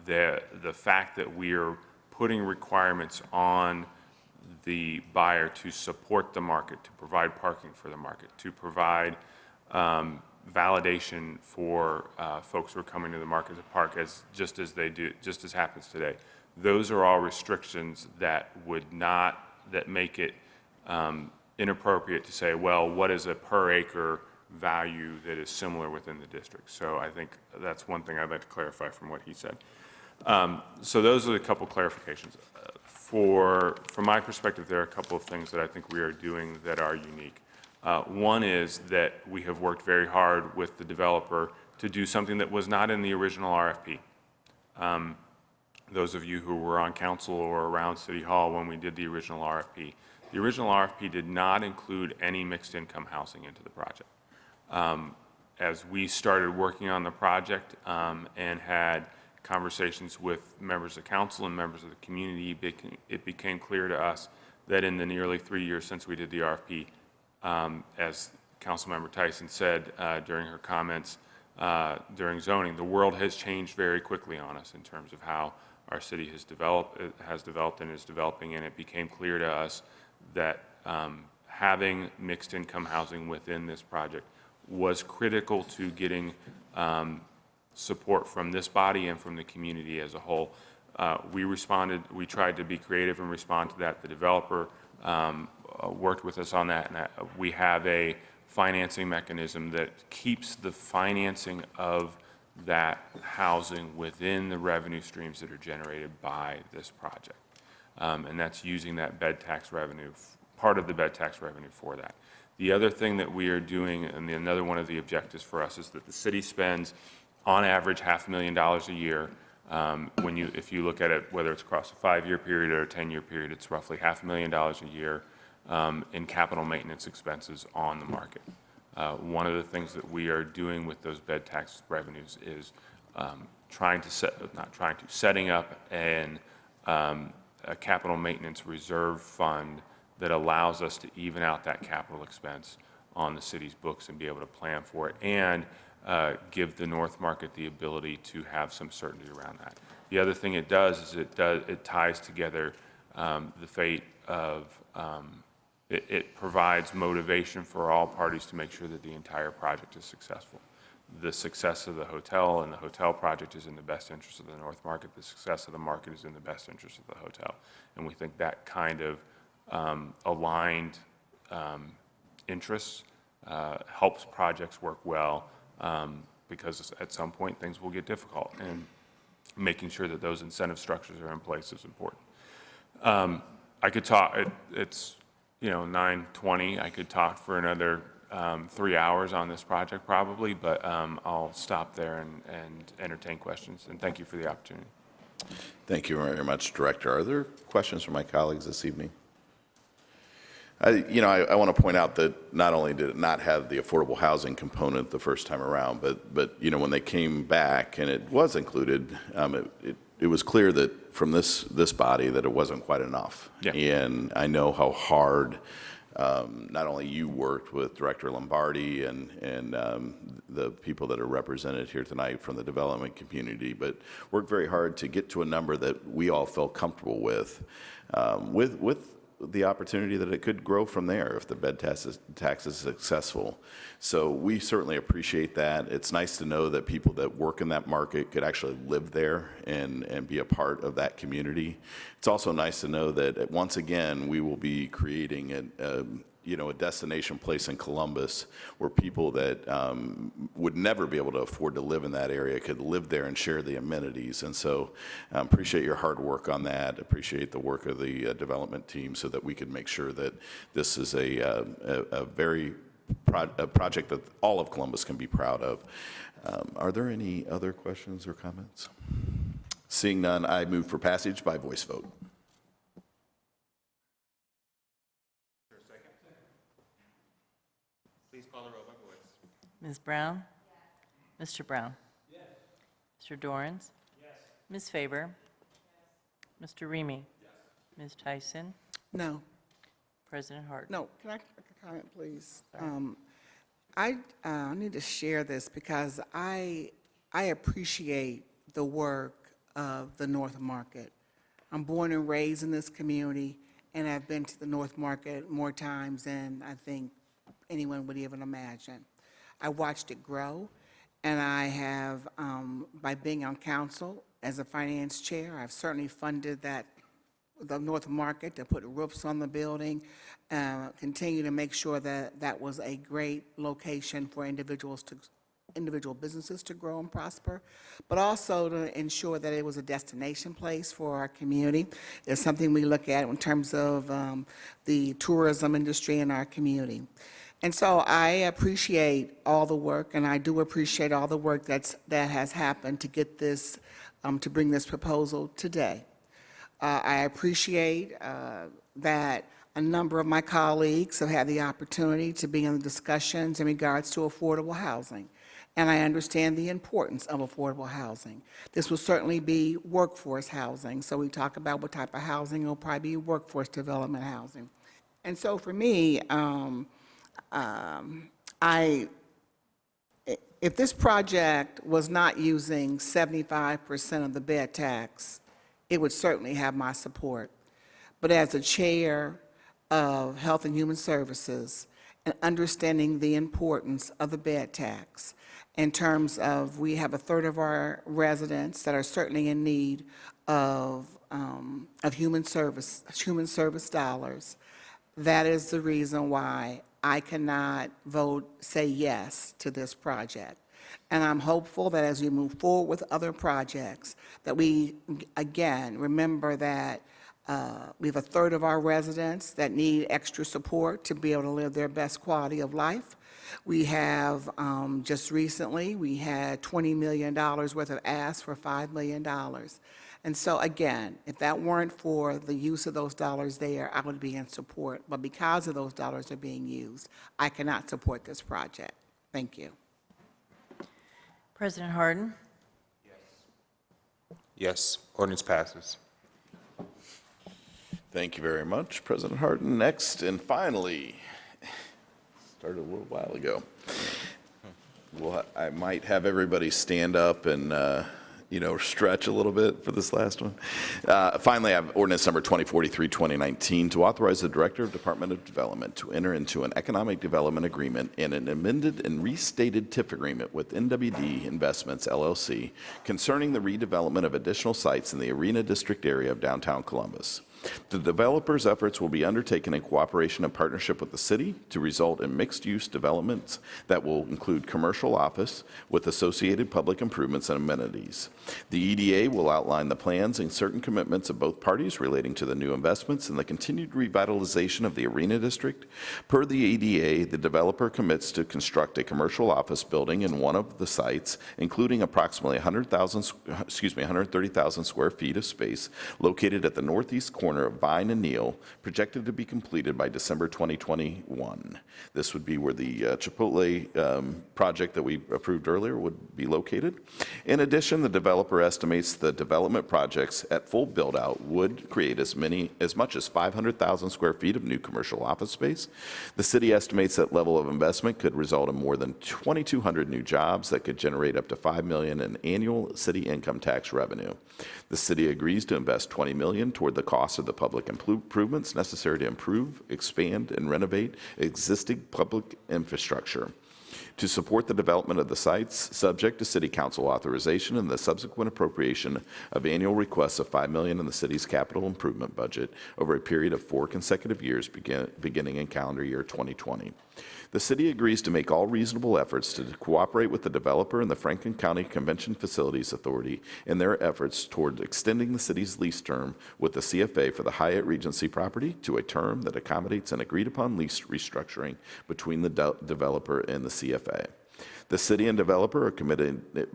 The fact that we are putting requirements on the buyer to support the market, to provide parking for the market, to provide validation for folks who are coming to the market to park just as happens today. Those are all restrictions that make it inappropriate to say, well, what is a per acre value that is similar within the district? So I think that's one thing I'd like to clarify from what he said. So those are a couple clarifications. From my perspective, there are a couple of things that I think we are doing that are unique. One is that we have worked very hard with the developer to do something that was not in the original RFP. Those of you who were on council or around City Hall when we did the original RFP, the original RFP did not include any mixed income housing into the project. As we started working on the project and had conversations with members of council and members of the community, it became clear to us that in the nearly 3 years since we did the RFP, as Councilmember Tyson said during her comments during zoning, the world has changed very quickly on us in terms of how our city has developed and is developing, and it became clear to us that having mixed income housing within this project was critical to getting support from this body and from the community as a whole. We tried to be creative and respond to that. The developer worked with us on that, and we have a financing mechanism that keeps the financing of that housing within the revenue streams that are generated by this project. And that's using that bed tax revenue, part of the bed tax revenue for that. The other thing that we are doing, and another one of the objectives for us, is that the city spends on average $500,000 a year. If you look at it, whether it's across a 5-year period or a 10-year period, it's roughly $500,000 a year in capital maintenance expenses on the market. One of the things that we are doing with those bed tax revenues is setting up a capital maintenance reserve fund that allows us to even out that capital expense on the city's books and be able to plan for it, and give the North Market the ability to have some certainty around that. The other thing it does is it ties together the fate of, it provides motivation for all parties to make sure that the entire project is successful. The success of the hotel and the hotel project is in the best interest of the North Market. The success of the market is in the best interest of the hotel. And we think that kind of aligned interests helps projects work well, because at some point things will get difficult, and making sure that those incentive structures are in place is important. I could talk, it's 9:20, I could talk for another 3 hours on this project probably, but I'll stop there and entertain questions, and thank you for the opportunity. Thank you very much, Director. Are there questions from my colleagues this evening? I want to point out that not only did it not have the affordable housing component the first time around, but when they came back and it was included, it was clear that from this body that it wasn't quite enough. Yeah. And I know how hard not only you worked with Director Lombardi and the people that are represented here tonight from the development community, but worked very hard to get to a number that we all felt comfortable with the opportunity that it could grow from there if the bed tax is successful. So we certainly appreciate that. It's nice to know that people that work in that market could actually live there and be a part of that community. It's also nice to know that once again, we will be creating a destination place in Columbus where people that would never be able to afford to live in that area could live there and share the amenities. And so appreciate your hard work on that. Appreciate the work of the development team so that we can make sure that this is a project that all of Columbus can be proud of. Are there any other questions or comments? Seeing none, I move for passage by voice vote. Please call the roll by voice. Ms. Brown? Yes. Mr. Brown? Yes. Mr. Dorans? Yes. Ms. Faber? Yes. Mr. Remy? Yes. Ms. Tyson? No. President Hardin? No, can I comment, please? I need to share this because I appreciate the work of the North Market. I'm born and raised in this community, and I've been to the North Market more times than I think anyone would even imagine. I watched it grow, and I have, by being on council as a finance chair, I've certainly funded the North Market to put roofs on the building, continue to make sure that that was a great location for individual businesses to grow and prosper, but also to ensure that it was a destination place for our community. It's something we look at in terms of the tourism industry in our community. And so I appreciate all the work, and I do appreciate all the work that has happened to get this, to bring this proposal today. I appreciate that a number of my colleagues have had the opportunity to be in the discussions in regards to affordable housing, and I understand the importance of affordable housing. This will certainly be workforce housing, so we talk about what type of housing. It'll probably be workforce development housing. And so for me, if this project was not using 75% of the bed tax, it would certainly have my support. But as a chair of Health and Human Services and understanding the importance of the bed tax in terms of we have a third of our residents that are certainly in need of human service dollars, that is the reason why I cannot say yes to this project. And I'm hopeful that as we move forward with other projects, that we, again, remember that we have a third of our residents that need extra support to be able to live their best quality of life. We have, just recently, we had $20 million worth of asks for $5 million. And so again, if that weren't for the use of those dollars there, I would be in support. But because of those dollars are being used, I cannot support this project. Thank you. President Hardin. Yes, ordinance passes. Thank you very much, President Hardin. Next and finally, started a little while ago. Well, I might have everybody stand up and, stretch a little bit for this last one. Finally, I have ordinance number 2043, 2019, to authorize the Director of Department of Development to enter into an economic development agreement and an amended and restated TIF agreement with NWD Investments, LLC, concerning the redevelopment of additional sites in the Arena District area of downtown Columbus. The developer's efforts will be undertaken in cooperation and partnership with the city to result in mixed-use developments that will include commercial office with associated public improvements and amenities. The EDA will outline the plans and certain commitments of both parties relating to the new investments and the continued revitalization of the Arena District. Per the EDA, the developer commits to construct a commercial office building in one of the sites, including approximately 130,000 square feet of space located at the northeast corner of Vine and Neal, projected to be completed by December 2021. This would be where the Chipotle project that we approved earlier would be located. In addition, the developer estimates the development projects at full build-out would create as much as 500,000 square feet of new commercial office space. The city estimates that level of investment could result in more than 2,200 new jobs that could generate up to $5 million in annual city income tax revenue. The city agrees to invest $20 million toward the cost of the public improvements necessary to improve, expand, and renovate existing public infrastructure. To support the development of the sites, subject to City Council authorization and the subsequent appropriation of annual requests of $5 million in the city's capital improvement budget over a period of 4 consecutive years beginning in calendar year 2020. The city agrees to make all reasonable efforts to cooperate with the developer and the Franklin County Convention Facilities Authority in their efforts toward extending the city's lease term with the CFA for the Hyatt Regency property to a term that accommodates an agreed-upon lease restructuring between the developer and the CFA. The city and developer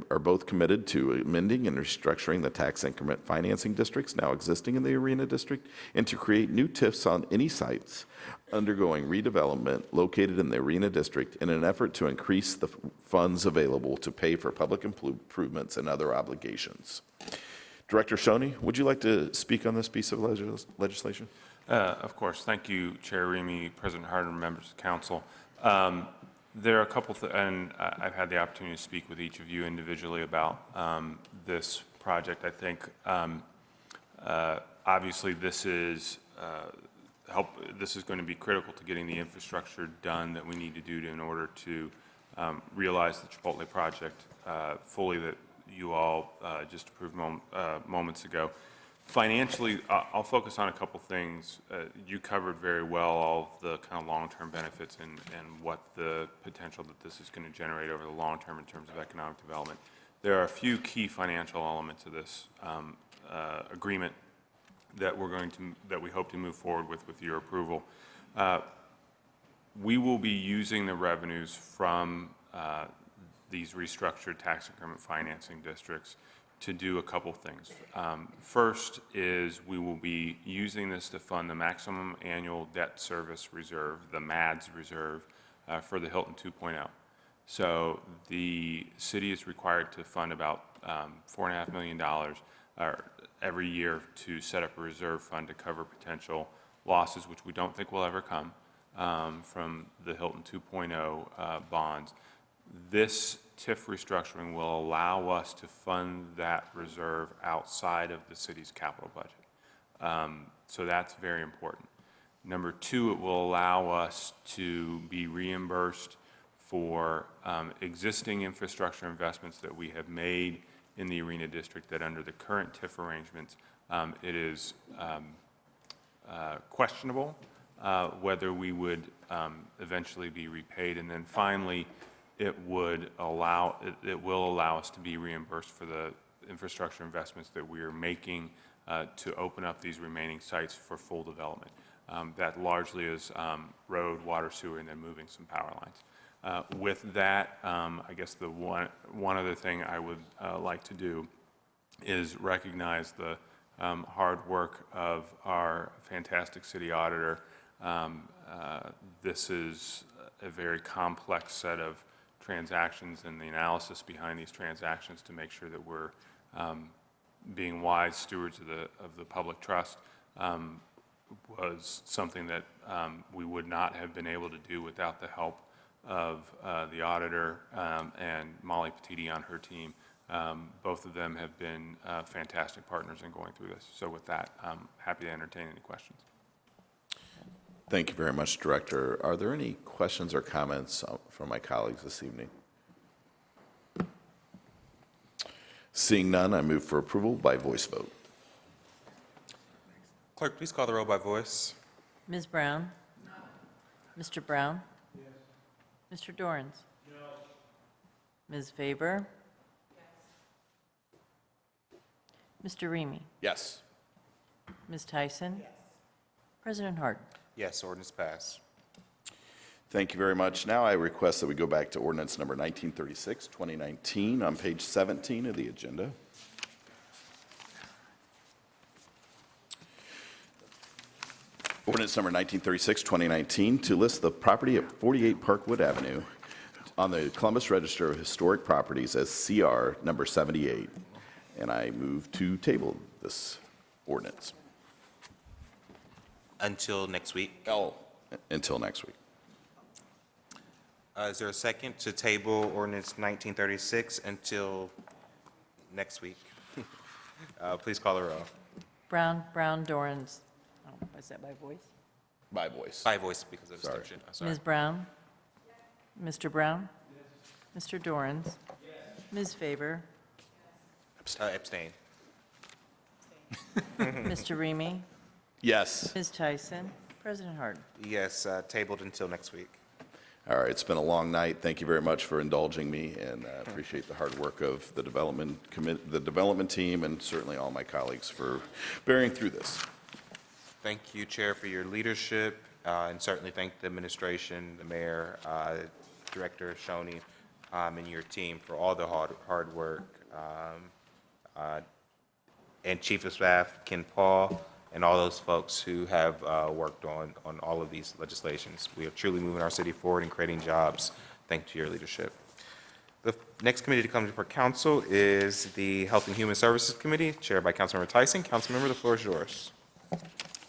are both committed to amending and restructuring the tax increment financing districts now existing in the Arena District and to create new TIFs on any sites undergoing redevelopment located in the Arena District in an effort to increase the funds available to pay for public improvements and other obligations. Director Shoney, would you like to speak on this piece of legislation? Of course. Thank you, Chair Remy, President Hardin, members of council. There are a couple, and I've had the opportunity to speak with each of you individually about this project. I think obviously this is going to be critical to getting the infrastructure done that we need to do in order to realize the Chipotle project fully that you all just approved moments ago. Financially, I'll focus on a couple things. You covered very well all of the kind of long-term benefits and what the potential that this is going to generate over the long term in terms of economic development. There are a few key financial elements of this agreement that we hope to move forward with your approval. We will be using the revenues from these restructured tax increment financing districts to do a couple things. First is we will be using this to fund the maximum annual debt service reserve, the MADS reserve, for the Hilton 2.0. So the city is required to fund about $4.5 million every year to set up a reserve fund to cover potential losses, which we don't think will ever come from the Hilton 2.0 bonds. This TIF restructuring will allow us to fund that reserve outside of the city's capital budget. So that's very important. Number two, it will allow us to be reimbursed for existing infrastructure investments that we have made in the Arena District that under the current TIF arrangements, it is questionable whether we would eventually be repaid. And then finally, it will allow us to be reimbursed for the infrastructure investments that we are making to open up these remaining sites for full development. That largely is road, water, sewer, and then moving some power lines. With that, I guess the one other thing I would like to do is recognize the hard work of our fantastic city auditor. This is a very complex set of transactions, and the analysis behind these transactions to make sure that we're being wise stewards of the public trust was something that we would not have been able to do without the help of the auditor and Molly Petiti on her team. Both of them have been fantastic partners in going through this. So with that, I'm happy to entertain any questions. Thank you very much, Director. Are there any questions or comments from my colleagues this evening? Seeing none, I move for approval by voice vote. Clerk, please call the roll by voice. Ms. Brown? Mr. Brown? Mr. Dorans? Ms. Faber? Mr. Remy? Yes. Ms. Tyson? President Hardin? Yes, ordinance passed. Thank you very much. Now I request that we go back to ordinance number 1936, 2019, on page 17 of the agenda. Ordinance number 1936, 2019, to list the property at 48 Parkwood Avenue on the Columbus Register of Historic Properties as CR number 78. And I move to table this ordinance. Until next week. Oh, until next week. Is there a second to table ordinance 1936 until next week? Please call the roll. Brown, Dorans. Oh, is that by voice? By voice. By voice because of abstention. Sorry. Ms. Brown? Mr. Brown? Mr. Dorans? Ms. Faber? Abstain. Mr. Remy? Yes. Ms. Tyson? President Hardin? Yes, tabled until next week. All right, it's been a long night. Thank you very much for indulging me, and I appreciate the hard work of the development team, and certainly all my colleagues for bearing through this. Thank you, Chair, for your leadership, and certainly thank the administration, the mayor, Director Shoney, and your team for all the hard work, and Chief of Staff Ken Paul, and all those folks who have worked on all of these legislations. We are truly moving our city forward and creating jobs thanks to your leadership. The next committee to come before council is the Health and Human Services Committee, chaired by Councilmember Tyson. Councilmember, the floor is yours.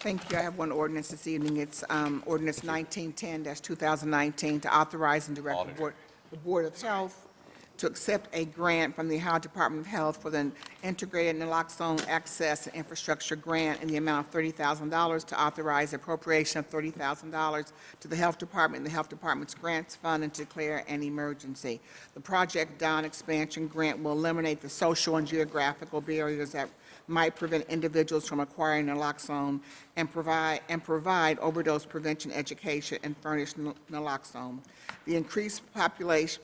Thank you. I have one ordinance this evening. It's ordinance 1910-2019 to authorize and direct the Board of Health to accept a grant from the Ohio Department of Health for the Integrated Naloxone Access and Infrastructure Grant in the amount of $30,000 to authorize appropriation of $30,000 to the Health Department and the Health Department's Grants Fund and to declare an emergency. The Project Don expansion grant will eliminate the social and geographical barriers that might prevent individuals from acquiring naloxone and provide overdose prevention education and furnish naloxone. The increased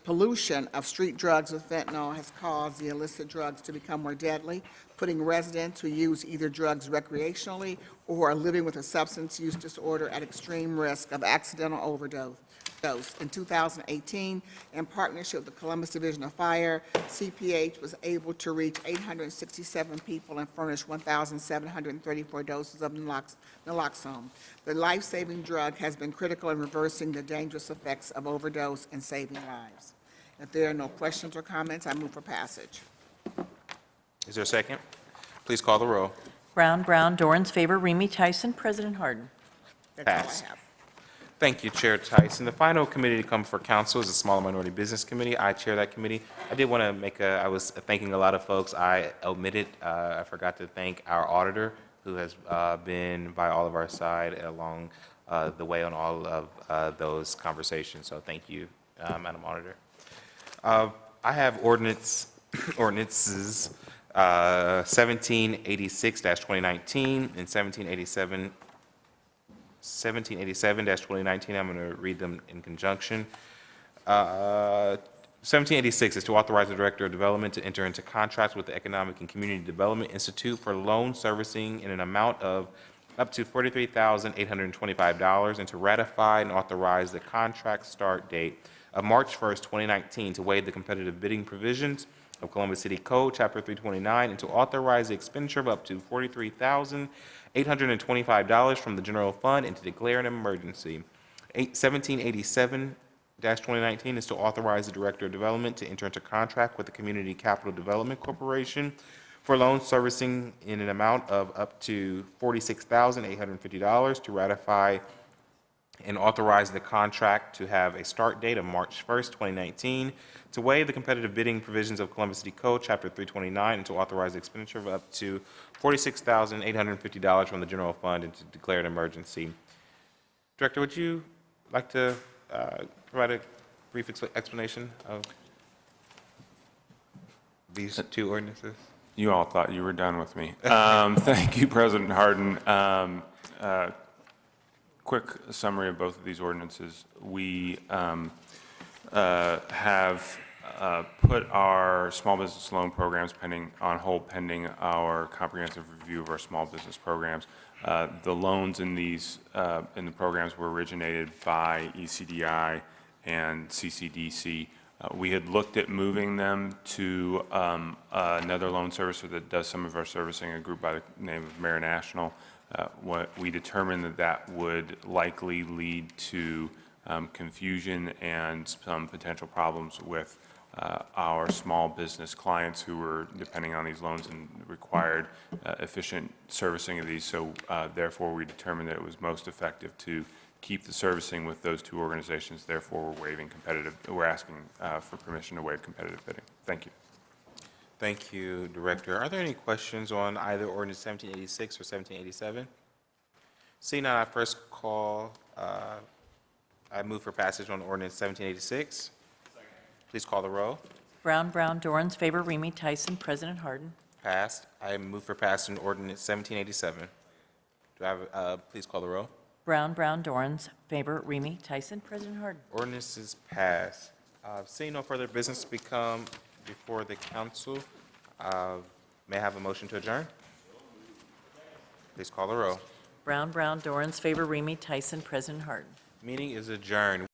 pollution of street drugs with fentanyl has caused the illicit drugs to become more deadly, putting residents who use either drugs recreationally or are living with a substance use disorder at extreme risk of accidental overdose. In 2018, in partnership with the Columbus Division of Fire, CPH was able to reach 867 people and furnish 1,734 doses of naloxone. The life-saving drug has been critical in reversing the dangerous effects of overdose and saving lives. If there are no questions or comments, I move for passage. Is there a second? Please call the roll. Brown, Dorans, Faber, Remy, Tyson, President Hardin? That's all Pass. I have. Thank you, Chair Tyson. The final committee to come for council is the Small and Minority Business Committee. I chair that committee. I did want to I was thanking a lot of folks. I forgot to thank our auditor, who has been by all of our side along the way on all of those conversations. So thank you, Madam Auditor. I have ordinances 1786-2019 and 1787-2019. I'm going to read them in conjunction. 1786 is to authorize the Director of Development to enter into contracts with the Economic and Community Development Institute for loan servicing in an amount of up to $43,825 and to ratify and authorize the contract start date of March 1st, 2019 to waive the competitive bidding provisions of Columbus City Code, Chapter 329, and to authorize the expenditure of up to $43,825 from the general fund and to declare an emergency. 1787-2019 is to authorize the Director of Development to enter into contract with the Community Capital Development Corporation for loan servicing in an amount of up to $46,850 to ratify and authorize the contract to have a start date of March 1st, 2019, to waive the competitive bidding provisions of Columbus City Code, Chapter 329, and to authorize the expenditure of up to $46,850 from the general fund and to declare an emergency. Director, would you like to provide a brief explanation of these two ordinances? You all thought you were done with me. Thank you, President Hardin. Quick summary of both of these ordinances. We have put our small business loan programs on hold pending our comprehensive review of our small business programs. The loans in these in the programs were originated by ECDI and CCDC. We had looked at moving them to another loan servicer that does some of our servicing, a group by the name of Mara National. What we determined that would likely lead to confusion and some potential problems with our small business clients who were depending on these loans and required efficient servicing of these. So therefore, we determined that it was most effective to keep the servicing with those two organizations. Therefore, we're asking for permission to waive competitive bidding. Thank you. Thank you, Director. Are there any questions on either ordinance 1786 or 1787? Seeing none, I first call, I move for passage on ordinance 1786. Please call the row. Brown, Dorans, favor, Remy, Tyson, President Hardin. Passed. I move for passage on ordinance 1787. Do I have, please call the row. Brown, Dorans, favor, Remy, Tyson, President Hardin. Ordinance is passed. Seeing no further business to become before the council, may I have a motion to adjourn? Please call the row. Brown, Dorans, favor, Remy, Tyson, President Hardin. Meeting is adjourned.